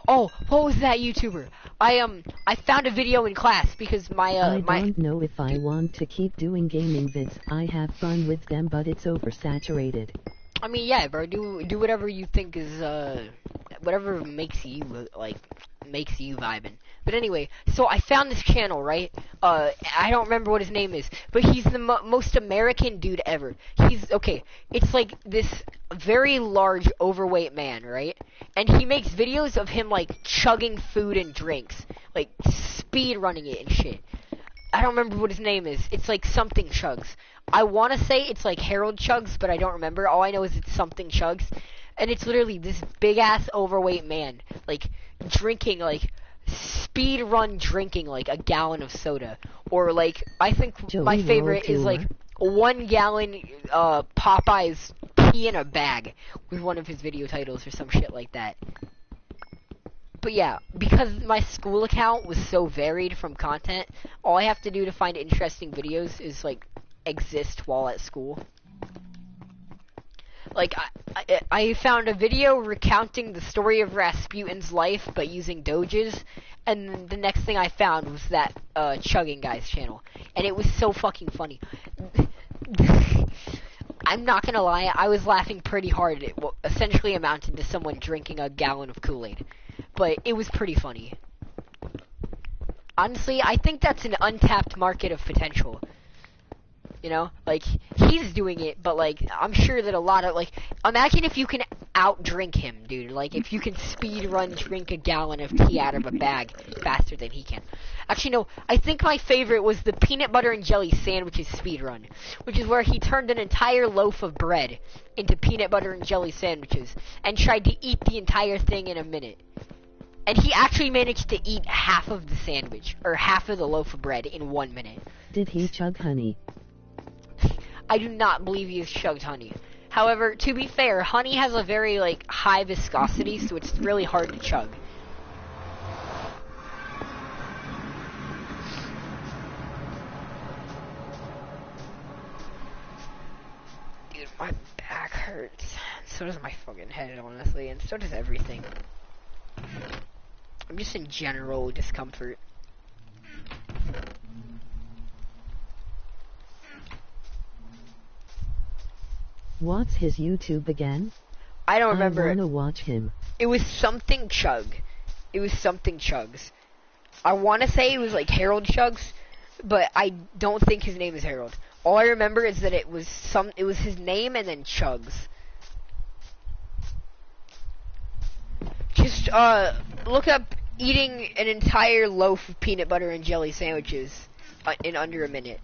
Oh, what was that YouTuber? I found a video in class because my I don't know if I want to keep doing gaming vids. I have fun with them, but it's oversaturated. I mean, yeah, bro, do whatever you think is whatever makes you vibing. But anyway, so I found this channel, right? I don't remember what his name is, but he's the most American dude ever. It's like this very large, overweight man, right? And he makes videos of him, like, chugging food and drinks. Like, speed running it and shit. I don't remember what his name is. It's like something Chugs. I want to say it's like Harold Chugs, but I don't remember. All I know is it's something Chugs. And it's literally this big-ass, overweight man, like, drinking, like, speed run drinking, like, a gallon of soda. Or, like, I think my favorite is, like, 1 gallon, Popeye's pee in a bag with one of his video titles or some shit like that. But yeah, because my school account was so varied from content, all I have to do to find interesting videos is, like, exist while at school. Like, I found a video recounting the story of Rasputin's life, but using doges, and the next thing I found was that, Chugging Guy's channel. And it was so fucking funny. I'm not gonna lie, I was laughing pretty hard at what essentially amounted to someone drinking a gallon of Kool-Aid. But it was pretty funny. Honestly, I think that's an untapped market of potential. You know? Like, he's doing it, but, like, I'm sure that a lot of, like, imagine if you can out-drink him, dude. Like, if you can speed run drink a gallon of tea out of a bag faster than he can. Actually, no, I think my favorite was the peanut butter and jelly sandwiches speed run, which is where he turned an entire loaf of bread into peanut butter and jelly sandwiches and tried to eat the entire thing in a minute. And he actually managed to eat half of the sandwich, or half of the loaf of bread in 1 minute. Did he chug honey? I do not believe he has chugged honey. However, to be fair, honey has a very, like, high viscosity, so it's really hard to chug. Dude, my back hurts. So does my fucking head, honestly, and so does everything. I'm just in general discomfort. What's his YouTube again? I don't remember. I wanna watch him. It was something Chug. It was something Chugs. I want to say it was like Harold Chugs, but I don't think his name is Harold. All I remember is that it was his name and then Chugs. Just look up eating an entire loaf of peanut butter and jelly sandwiches in under a minute.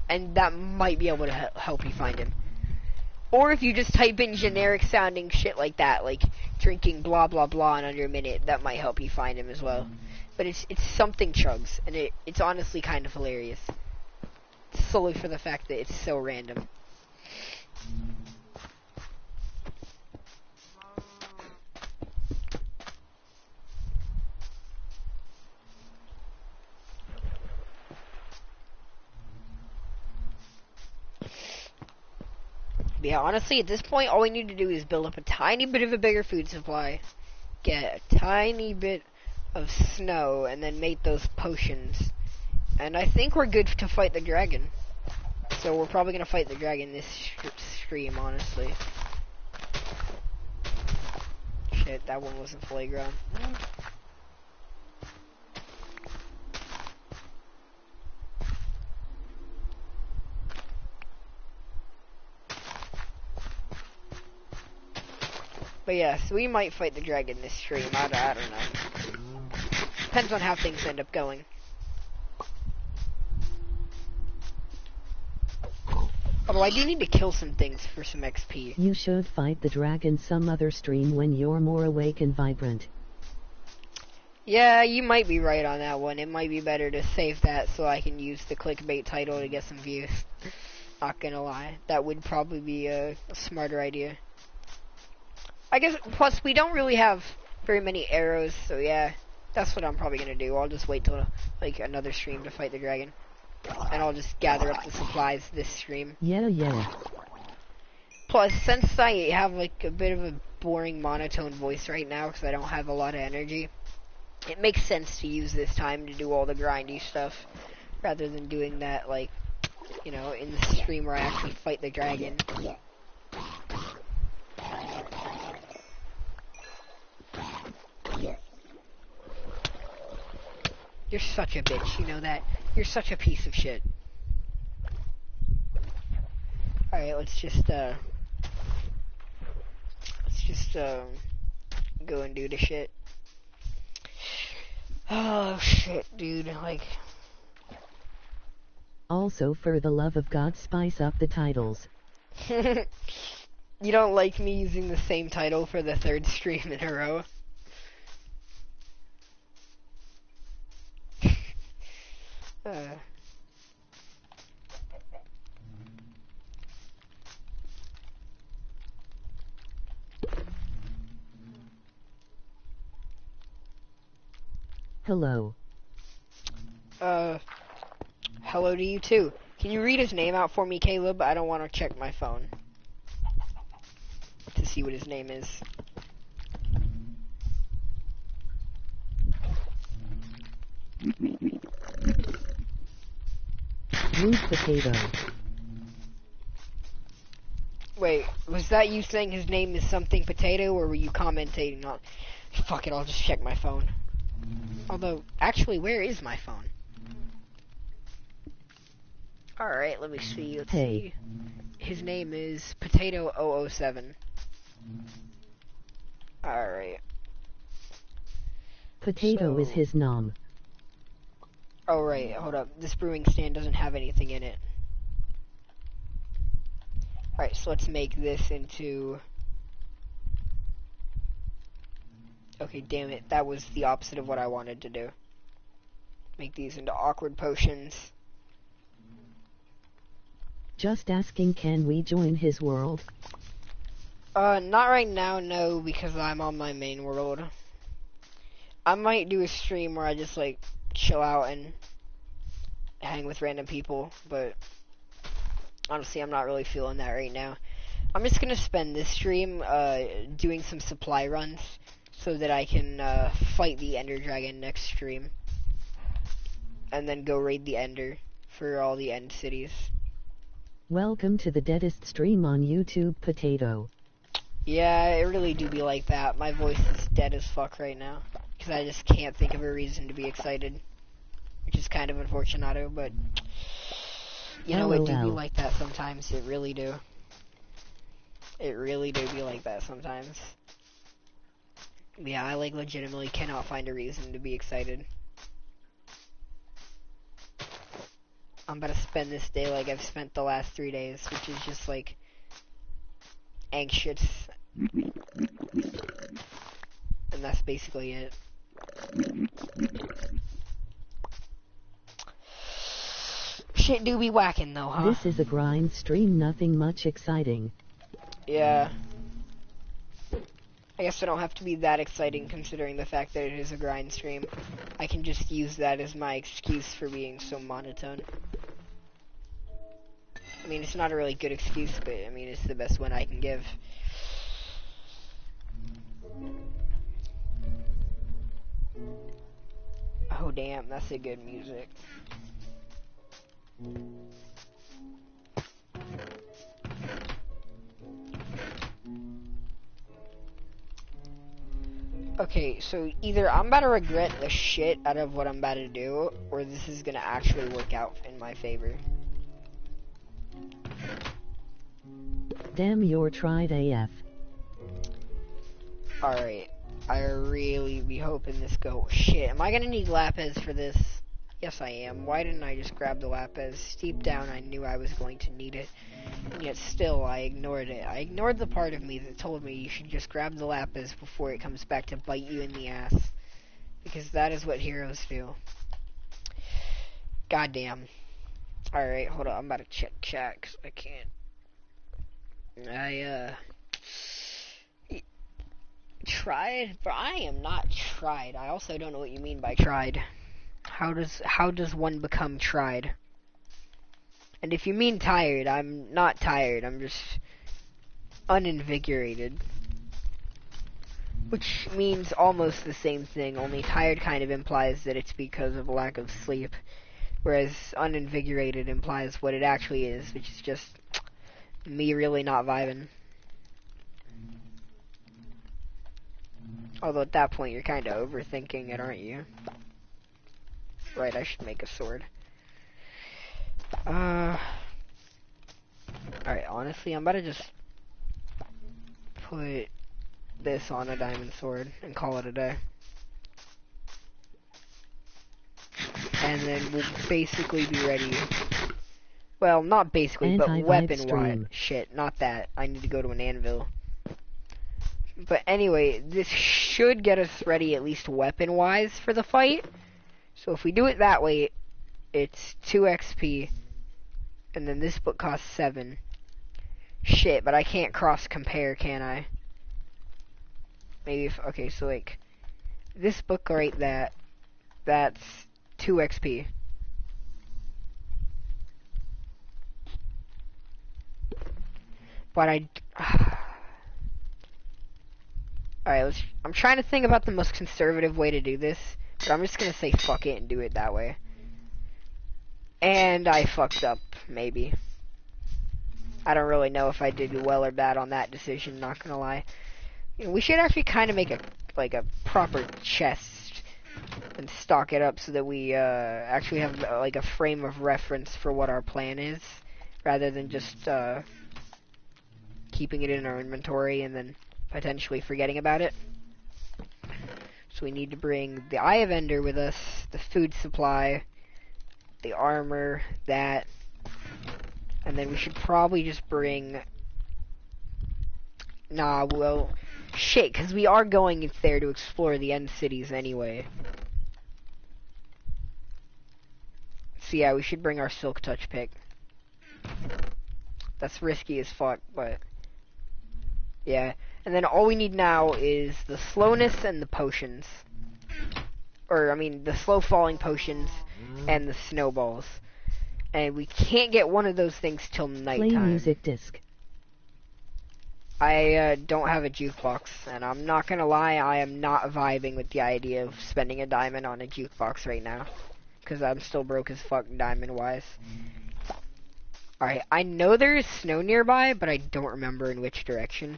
And that might be able to help you find him. Or if you just type in generic sounding shit like that, like drinking blah blah blah in under a minute, that might help you find him as well. But it's something chugs, and it's honestly kind of hilarious. Solely for the fact that it's so random. But yeah, honestly, at this point, all we need to do is build up a tiny bit of a bigger food supply, get a tiny bit of snow, and then make those potions. And I think we're good to fight the dragon. So we're probably going to fight the dragon this stream, honestly. Shit, that one wasn't fully grown. But yeah, so we might fight the dragon this stream. I don't know. Depends on how things end up going. Although I do need to kill some things for some XP. You should fight the dragon some other stream when you're more awake and vibrant. Yeah, you might be right on that one. It might be better to save that so I can use the clickbait title to get some views. Not gonna lie. That would probably be a smarter idea. I guess, plus we don't really have very many arrows, so yeah, that's what I'm probably gonna do. I'll just wait till, like, another stream to fight the dragon. And I'll just gather up the supplies this stream. Yeah. Plus, since I have, like, a bit of a boring monotone voice right now, because I don't have a lot of energy, it makes sense to use this time to do all the grindy stuff, rather than doing that, like, you know, in the stream where I actually fight the dragon. You're such a bitch, you know that? You're such a piece of shit. Alright, let's just go and do the shit. Oh shit, dude, like... Also, for the love of God, spice up the titles. You don't like me using the same title for the third stream in a row? Hello. Hello to you too. Can you read his name out for me, Caleb? I don't want to check my phone to see what his name is. Root potato. Wait, was that you saying his name is something potato, or were you commentating on... Fuck it, I'll just check my phone. Although, actually, where is my phone? Alright, let me see. Let's see. His name is Potato007. Alright. Potato is his nom. Oh, right, hold up. This brewing stand doesn't have anything in it. Alright, so let's make this into... Okay, damn it. That was the opposite of what I wanted to do. Make these into awkward potions. Just asking, can we join his world? Not right now, no, because I'm on my main world. I might do a stream where I just, like, chill out and hang with random people, but honestly, I'm not really feeling that right now. I'm just gonna spend this stream, doing some supply runs, so that I can, fight the Ender Dragon next stream. And then go raid the Ender for all the End cities. Welcome to the deadest stream on YouTube, Potato. Yeah, it really do be like that. My voice is dead as fuck right now. Because I just can't think of a reason to be excited. Which is kind of unfortunate, but... You know, it do be like that sometimes. It really do. It really do be like that sometimes. Yeah, I like legitimately cannot find a reason to be excited. I'm about to spend this day like I've spent the last 3 days, which is just like anxious. And that's basically it. Shit do be whacking though, huh? This is a grind stream, nothing much exciting. Yeah. I guess I don't have to be that exciting considering the fact that it is a grind stream. I can just use that as my excuse for being so monotone. I mean, it's not a really good excuse, but I mean, it's the best one I can give. Oh damn, that's a good music. Okay, so either I'm about to regret the shit out of what I'm about to do, or this is gonna actually work out in my favor. Damn, you're tried AF. Alright, I really be hoping this go. Shit, am I gonna need lapis for this? Yes, I am. Why didn't I just grab the lapis? Deep down, I knew I was going to need it. And yet still, I ignored it. I ignored the part of me that told me you should just grab the lapis before it comes back to bite you in the ass. Because that is what heroes do. Goddamn. Alright, hold on. I'm about to check chat, because I can't. Tried? But I am not tried. I also don't know what you mean by tried. How does one become tried? And if you mean tired, I'm not tired. I'm just uninvigorated. Which means almost the same thing, only tired kind of implies that it's because of lack of sleep. Whereas uninvigorated implies what it actually is, which is just me really not vibing. Although at that point you're kind of overthinking it, aren't you? Right, I should make a sword. Alright, honestly, I'm about to just put this on a diamond sword and call it a day. And then we'll basically be ready. Well, not basically, but weapon-wise. Shit, not that. I need to go to an anvil. But anyway, this should get us ready at least weapon-wise for the fight. So if we do it that way, it's 2 XP. And then this book costs 7. Shit, but I can't cross-compare, can I? Maybe if... Okay, so like... This book right that's 2 XP. But I... Alright, I'm trying to think about the most conservative way to do this. But I'm just gonna say fuck it and do it that way. And I fucked up, maybe. I don't really know if I did well or bad on that decision, not gonna lie. You know, we should actually kind of make a proper chest and stock it up so that we actually have like a frame of reference for what our plan is, rather than just keeping it in our inventory and then potentially forgetting about it. So we need to bring the Eye of Ender with us, the food supply, the armor, that, and then we should probably just bring... Nah, well, shit, because we are going there to explore the end cities anyway. So yeah, we should bring our Silk Touch pick. That's risky as fuck, but... Yeah, and then all we need now is the slowness and the potions. Or, I mean, the slow falling potions and the snowballs. And we can't get one of those things till nighttime. Play music disc. I don't have a jukebox, and I'm not gonna lie, I am not vibing with the idea of spending a diamond on a jukebox right now. Because I'm still broke as fuck diamond-wise. Alright, I know there is snow nearby, but I don't remember in which direction.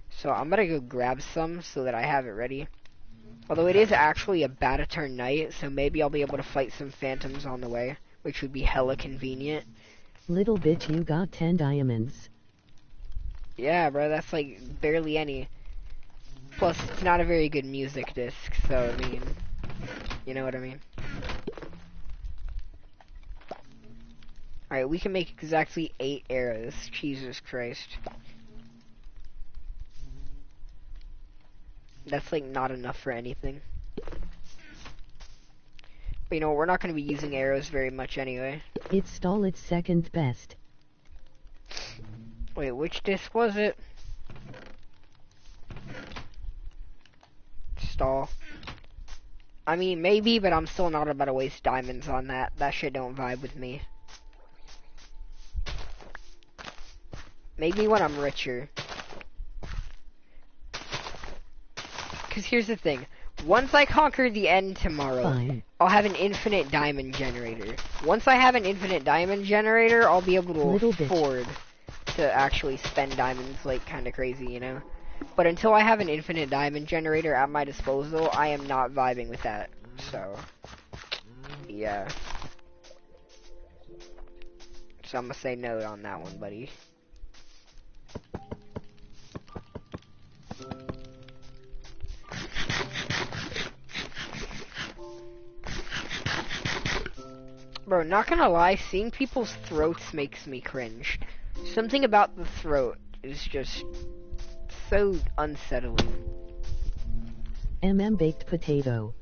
So I'm gonna go grab some so that I have it ready. Although it is actually about to turn night, so maybe I'll be able to fight some phantoms on the way, which would be hella convenient. Little bitch, you got 10 diamonds. Yeah, bro, that's like barely any. Plus, it's not a very good music disc, so, I mean, you know what I mean. Alright, we can make exactly 8 arrows. Jesus Christ. That's, like, not enough for anything. But, you know, we're not going to be using arrows very much anyway. It's stall its second best. Wait, which disc was it? Stall. I mean, maybe, but I'm still not about to waste diamonds on that. That shit don't vibe with me. Maybe when I'm richer. Because here's the thing. Once I conquer the end tomorrow, Fine. I'll have an infinite diamond generator. Once I have an infinite diamond generator, I'll be able to afford to actually spend diamonds like kind of crazy, you know? But until I have an infinite diamond generator at my disposal, I am not vibing with that. So, yeah. So I'm gonna say no on that one, buddy. Bro, not gonna lie, seeing people's throats makes me cringe. Something about the throat is just so unsettling. Baked potato.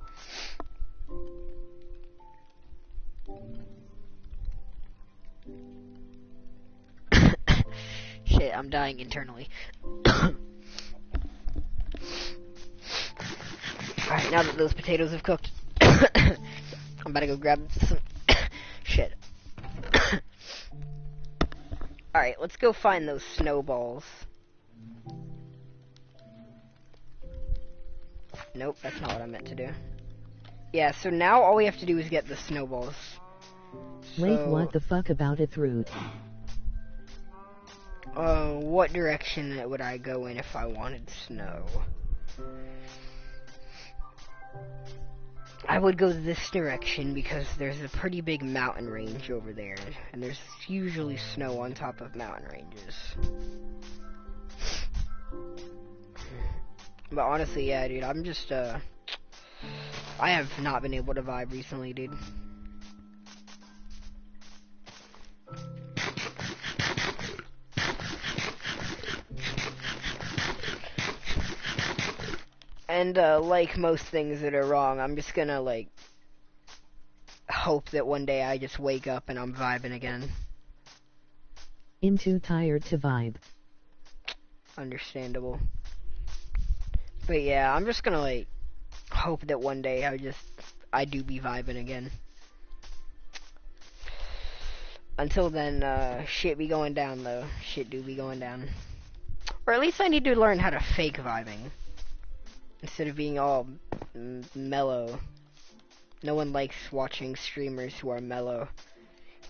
Shit, I'm dying internally. Alright, now that those potatoes have cooked, I'm about to go grab some shit. Alright, let's go find those snowballs. Nope, that's not what I meant to do. Yeah, so now all we have to do is get the snowballs. Wait, what the fuck about it, root? What direction would I go in if I wanted snow? I would go this direction because there's a pretty big mountain range over there, and there's usually snow on top of mountain ranges. But honestly, yeah, dude, I'm just, I have not been able to vibe recently, dude. And, like most things that are wrong, I'm just gonna, like, hope that one day I just wake up and I'm vibing again. I'm too tired to vibe. Understandable. But yeah, I'm just gonna, like, hope that one day I do be vibing again. Until then, shit be going down, though. Shit do be going down. Or at least I need to learn how to fake vibing. Instead of being all mellow. No one likes watching streamers who are mellow.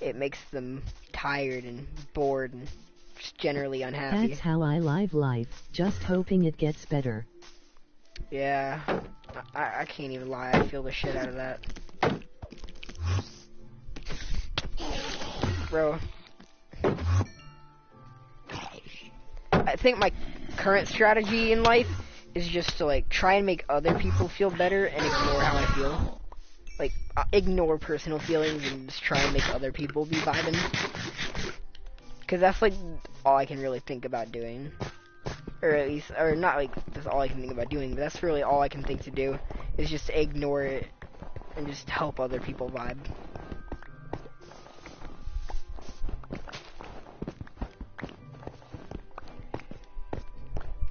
It makes them tired and bored and just generally unhappy. That's how I live life, just hoping it gets better. Yeah, I can't even lie, I feel the shit out of that. Bro. I think my current strategy in life is just to, like, try and make other people feel better and ignore how I feel. Like, ignore personal feelings and just try and make other people be vibing. Because that's, like, all I can really think about doing. Or at least, or not, like, that's all I can think about doing, but that's really all I can think to do, is just to ignore it and just help other people vibe.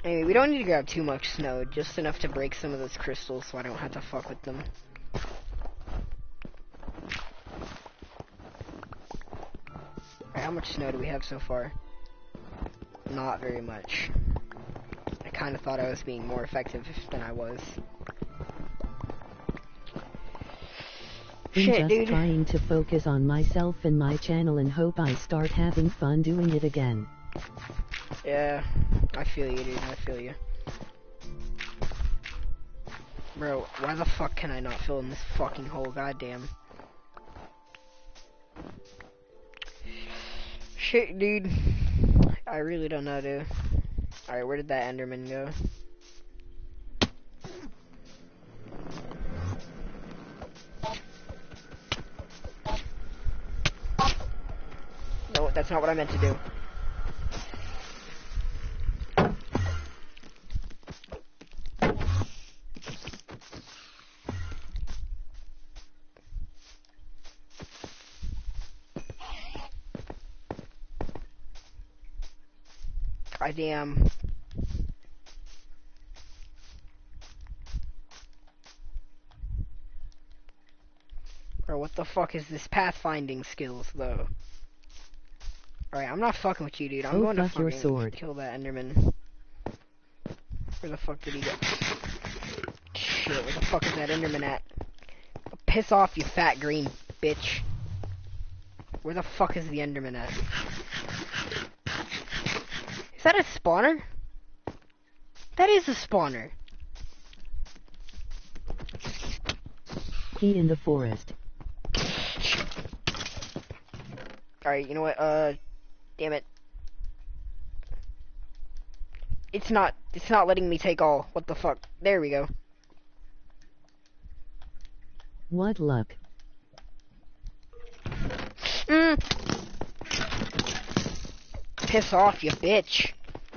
Anyway, we don't need to grab too much snow, just enough to break some of those crystals so I don't have to fuck with them. Alright, how much snow do we have so far? Not very much. I kind of thought I was being more effective than I was. I'm Shit, just dude. trying to focus on myself and my channel and hope I start having fun doing it again. Yeah, I feel you, dude, I feel you. Bro, why the fuck can I not fill in this fucking hole, goddamn. Shit, dude. I really don't know, dude. Alright, where did that Enderman go? No, that's not what I meant to do. Goddamn. Bro, what the fuck is this pathfinding skills, though? Alright, I'm not fucking with you, dude. I'm going to fuck your fucking sword. kill that Enderman. Where the fuck did he go? Shit, where the fuck is that Enderman at? Piss off, you fat green bitch. Where the fuck is the Enderman at? Is that a spawner? That is a spawner. He in the forest. Alright, you know what, damn it. It's not letting me take all. What the fuck? There we go. What luck. Piss off, you bitch.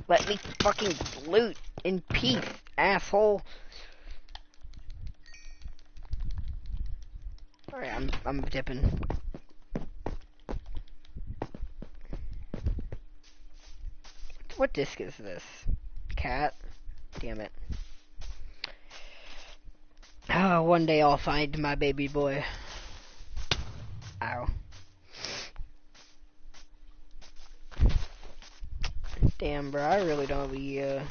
Let me fucking loot in peace, asshole. Alright, I'm dipping. What disc is this? Cat? Damn it. Oh, one day I'll find my baby boy. Ow. Damn, bro, I really don't be, The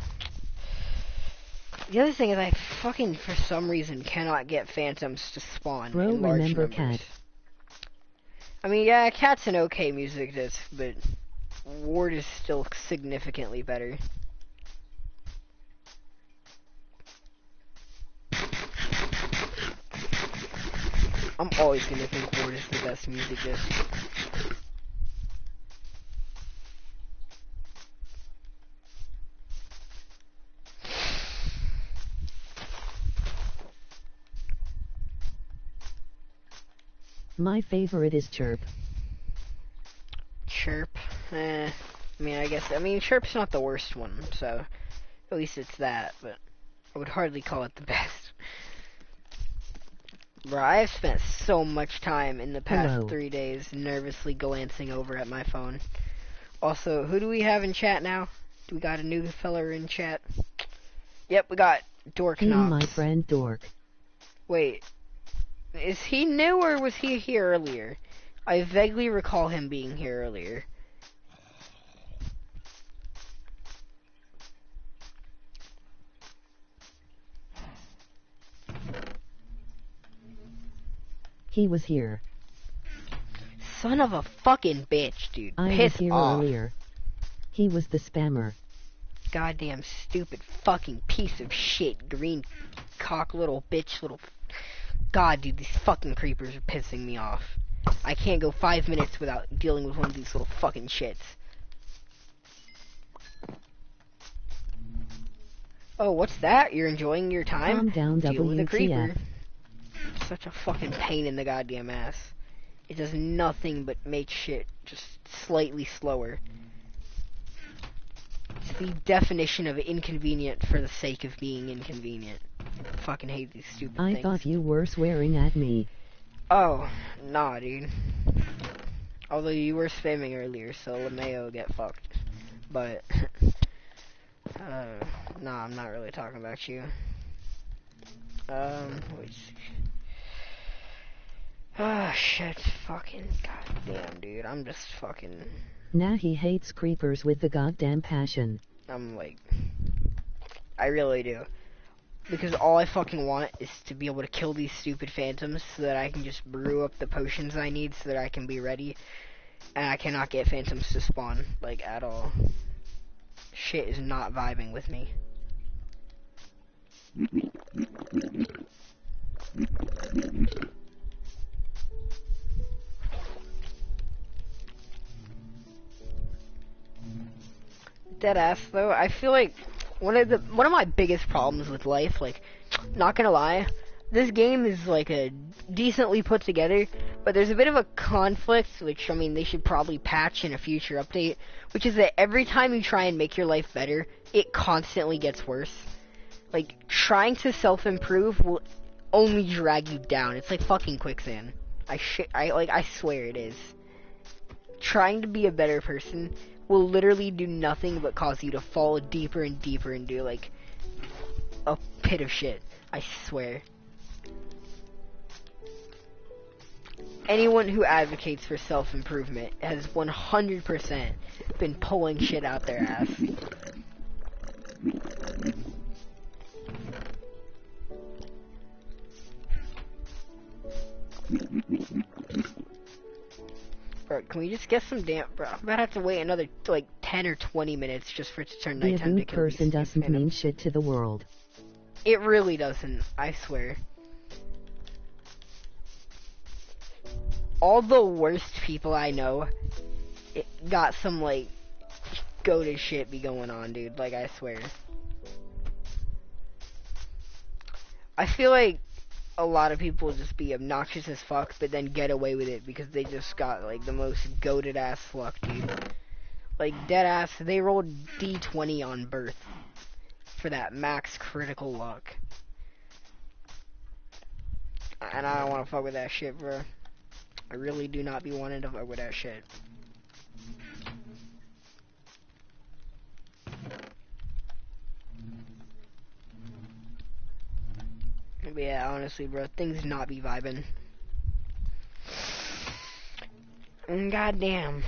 other thing is I fucking, for some reason, cannot get phantoms to spawn Bro, in large remember numbers. Cat. I mean, yeah, Cat's an okay music disc, but Ward is still significantly better. I'm always gonna think Ward is the best music disc. My favorite is Chirp. Chirp, I mean, Chirp's not the worst one, so at least it's that, but I would hardly call it the best. Bro, I have spent so much time in the past 3 days nervously glancing over at my phone. Also, who do we have in chat now? Do we got a new feller in chat? Yep, we got Dork Hey, Knox. my friend Dork. Wait, is he new or was he here earlier? I vaguely recall him being here earlier. He was here. Son of a fucking bitch, dude. I was Piss here off. earlier. He was the spammer. Goddamn stupid fucking piece of shit. Green cock little bitch little... God, dude, these fucking creepers are pissing me off. I can't go 5 minutes without dealing with one of these little fucking shits. Oh, what's that? You're enjoying your time? Calm down, Deal with a creeper. WTF. Such a fucking pain in the goddamn ass. It does nothing but make shit just slightly slower. It's the definition of inconvenient for the sake of being inconvenient. I fucking hate these stupid things. I thought you were swearing at me. Oh, nah, dude. Although you were spamming earlier, so LeMayo get fucked. But, nah, I'm not really talking about you. Wait. Ah, shit, fucking goddamn, dude. I'm just fucking... Nah, he hates creepers with the goddamn passion. I'm like... I really do. Because all I fucking want is to be able to kill these stupid phantoms so that I can just brew up the potions I need so that I can be ready. And I cannot get phantoms to spawn, like, at all. Shit is not vibing with me. Deadass, though, I feel like one of my biggest problems with life, like, not gonna lie, this game is like a decently put together, but there's a bit of a conflict, which I mean they should probably patch in a future update, which is that every time you try and make your life better, it constantly gets worse. Like, trying to self-improve will only drag you down. It's like fucking quicksand. I swear it is. Trying to be a better person will literally do nothing but cause you to fall deeper and deeper into like a pit of shit. I swear. Anyone who advocates for self-improvement has 100% been pulling shit out their ass. Bro, can we just get some damn... Bro, I'm about to have to wait another, like, 10 or 20 minutes just for it to turn nighttime to Be a good person doesn't mean shit to the world. It really doesn't, I swear. All the worst people I know got some, like, goated shit be going on, dude. Like, I swear. I feel like a lot of people just be obnoxious as fuck, but then get away with it because they just got, like, the most goated ass luck, dude. Like, dead ass, they rolled D20 on birth for that max critical luck. And I don't want to fuck with that shit, bro. I really do not be wanting to fuck with that shit. But yeah, honestly, bro, things not be vibing. And goddamn.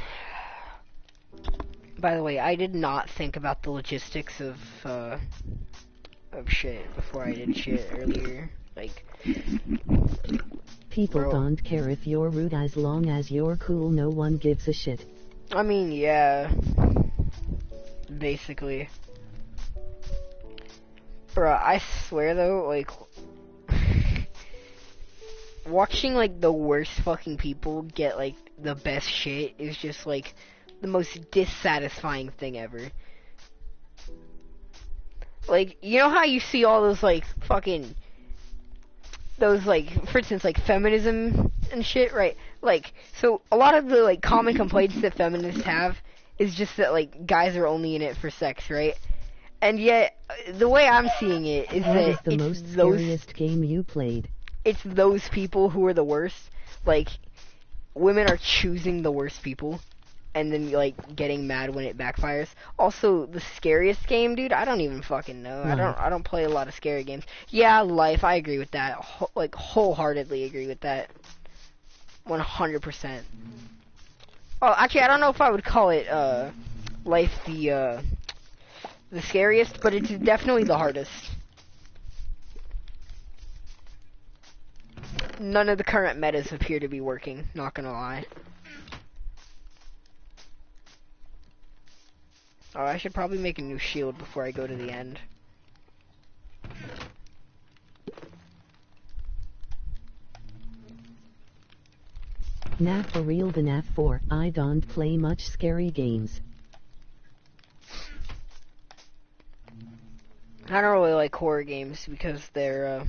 By the way, I did not think about the logistics of shit before I did shit earlier. Like, people don't care if you're rude as long as you're cool. No one gives a shit. I mean, yeah. Basically. Bruh, I swear though, like, watching, like, the worst fucking people get, like, the best shit is just, like, the most dissatisfying thing ever. Like, you know how you see all those, like, fucking, those, like, for instance, like, feminism and shit, right? Like, so, a lot of the, like, common complaints that feminists have is just that, like, guys are only in it for sex, right? And yet, the way I'm seeing it is that that is the most scariest game you played. It's those people who are the worst. Like, women are choosing the worst people, and then, like, getting mad when it backfires. Also, the scariest game, dude, I don't even fucking know. I don't play a lot of scary games. Yeah, Life, I agree with that. Like, wholeheartedly agree with that. 100%. Oh, actually, I don't know if I would call it, Life the scariest, but it's definitely the hardest. None of the current metas appear to be working, not gonna lie. Oh, I should probably make a new shield before I go to the end. Nah, for real, the NAF 4, I don't play much scary games. I don't really like horror games because they're,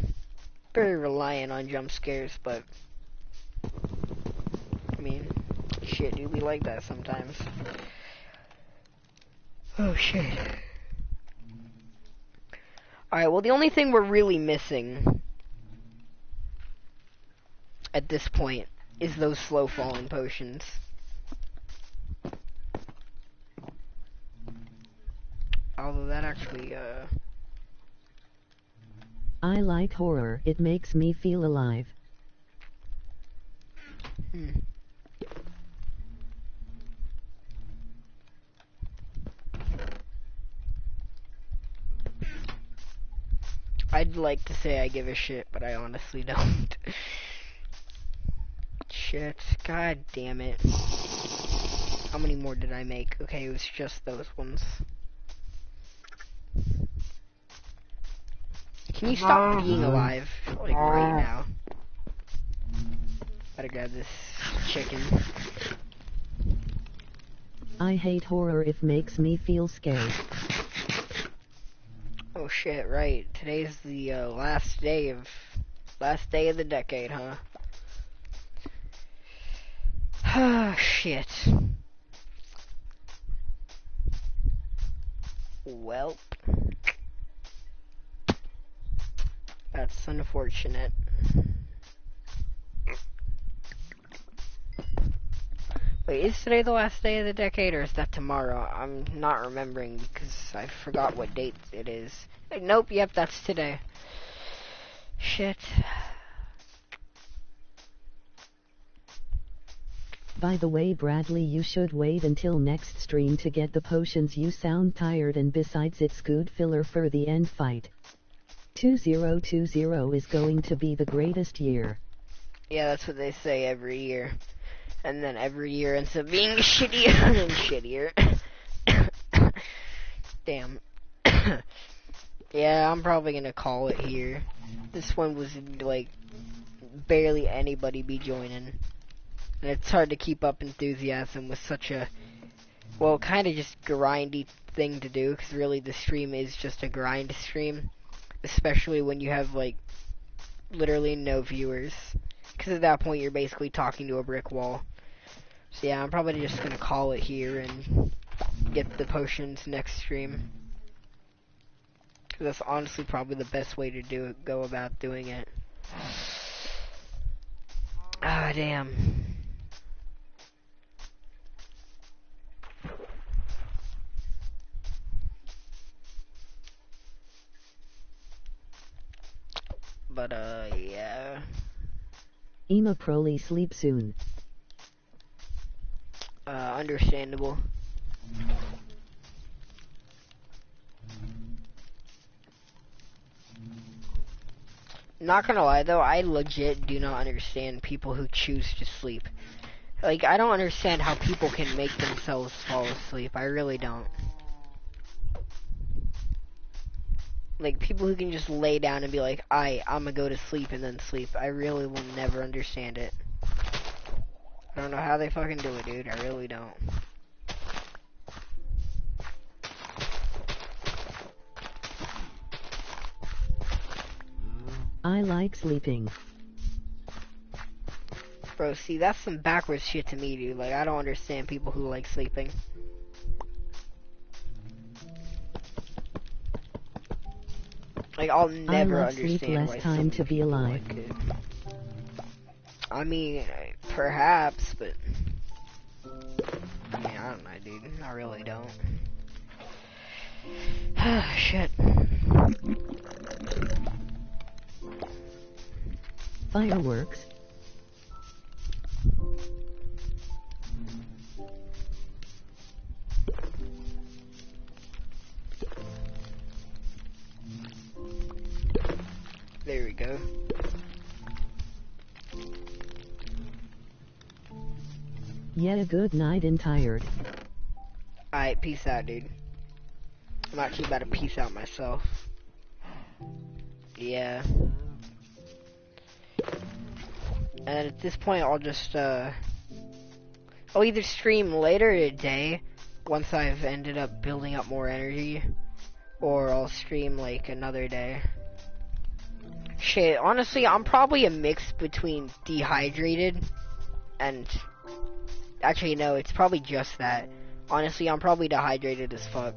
very reliant on jump scares, but I mean, shit, dude, we like that sometimes. Oh shit. Alright, well, the only thing we're really missing at this point is those slow falling potions. Although that actually, I like horror, it makes me feel alive. I'd like to say I give a shit, but I honestly don't. Shit, god damn it. How many more did I make? Okay, it was just those ones. Can you stop being alive, like, right now? Gotta grab this chicken. I hate horror, it makes me feel scared. Oh shit, right. Today's the last day of the decade, huh? Ah, shit. Welp. That's unfortunate. Wait, is today the last day of the decade, or is that tomorrow? I'm not remembering because I forgot what date it is. Nope, yep, that's today. Shit. By the way, Bradley, you should wait until next stream to get the potions. You sound tired, and besides, it's good filler for the end fight. 2020 is going to be the greatest year. Yeah, that's what they say every year. And then every year ends up being shittier and shittier. Damn. Yeah, I'm probably gonna call it here. This one was, like, barely anybody be joining. And it's hard to keep up enthusiasm with such a, well, kind of just grindy thing to do, because really the stream is just a grind stream. Especially when you have, like, literally no viewers. Because at that point, you're basically talking to a brick wall. So yeah, I'm probably just gonna call it here and get the potions next stream. Cause that's honestly probably the best way to go about doing it. Ah, damn. But, yeah. Ema Proly, sleep soon. Understandable. Not gonna lie though, I legit do not understand people who choose to sleep. Like, I don't understand how people can make themselves fall asleep. I really don't. Like, people who can just lay down and be like, I'm gonna go to sleep and then sleep. I really will never understand it. I don't know how they fucking do it, dude. I really don't. I like sleeping. Bro, see, that's some backwards shit to me, dude. Like, I don't understand people who like sleeping. Like, I'll never I love understand sleep, less why time to be alive. like it. I mean, perhaps, but I mean, I don't know, dude. I really don't. Shit. Fireworks. There we go. Yet a good night and tired. Alright, peace out, dude. I'm actually about to peace out myself. Yeah. And at this point, I'll just, I'll either stream later today, once I've ended up building up more energy, or I'll stream, like, another day. Shit, honestly, I'm probably a mix between dehydrated and... Actually, no, it's probably just that. Honestly, I'm probably dehydrated as fuck.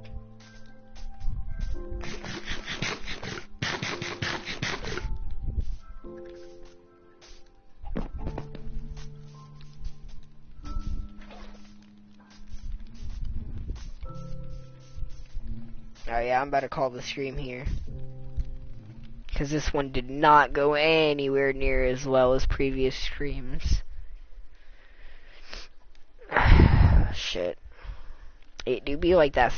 Oh yeah, I'm about to call the stream here. Because this one did not go anywhere near as well as previous streams. Shit. It do be like that sometimes.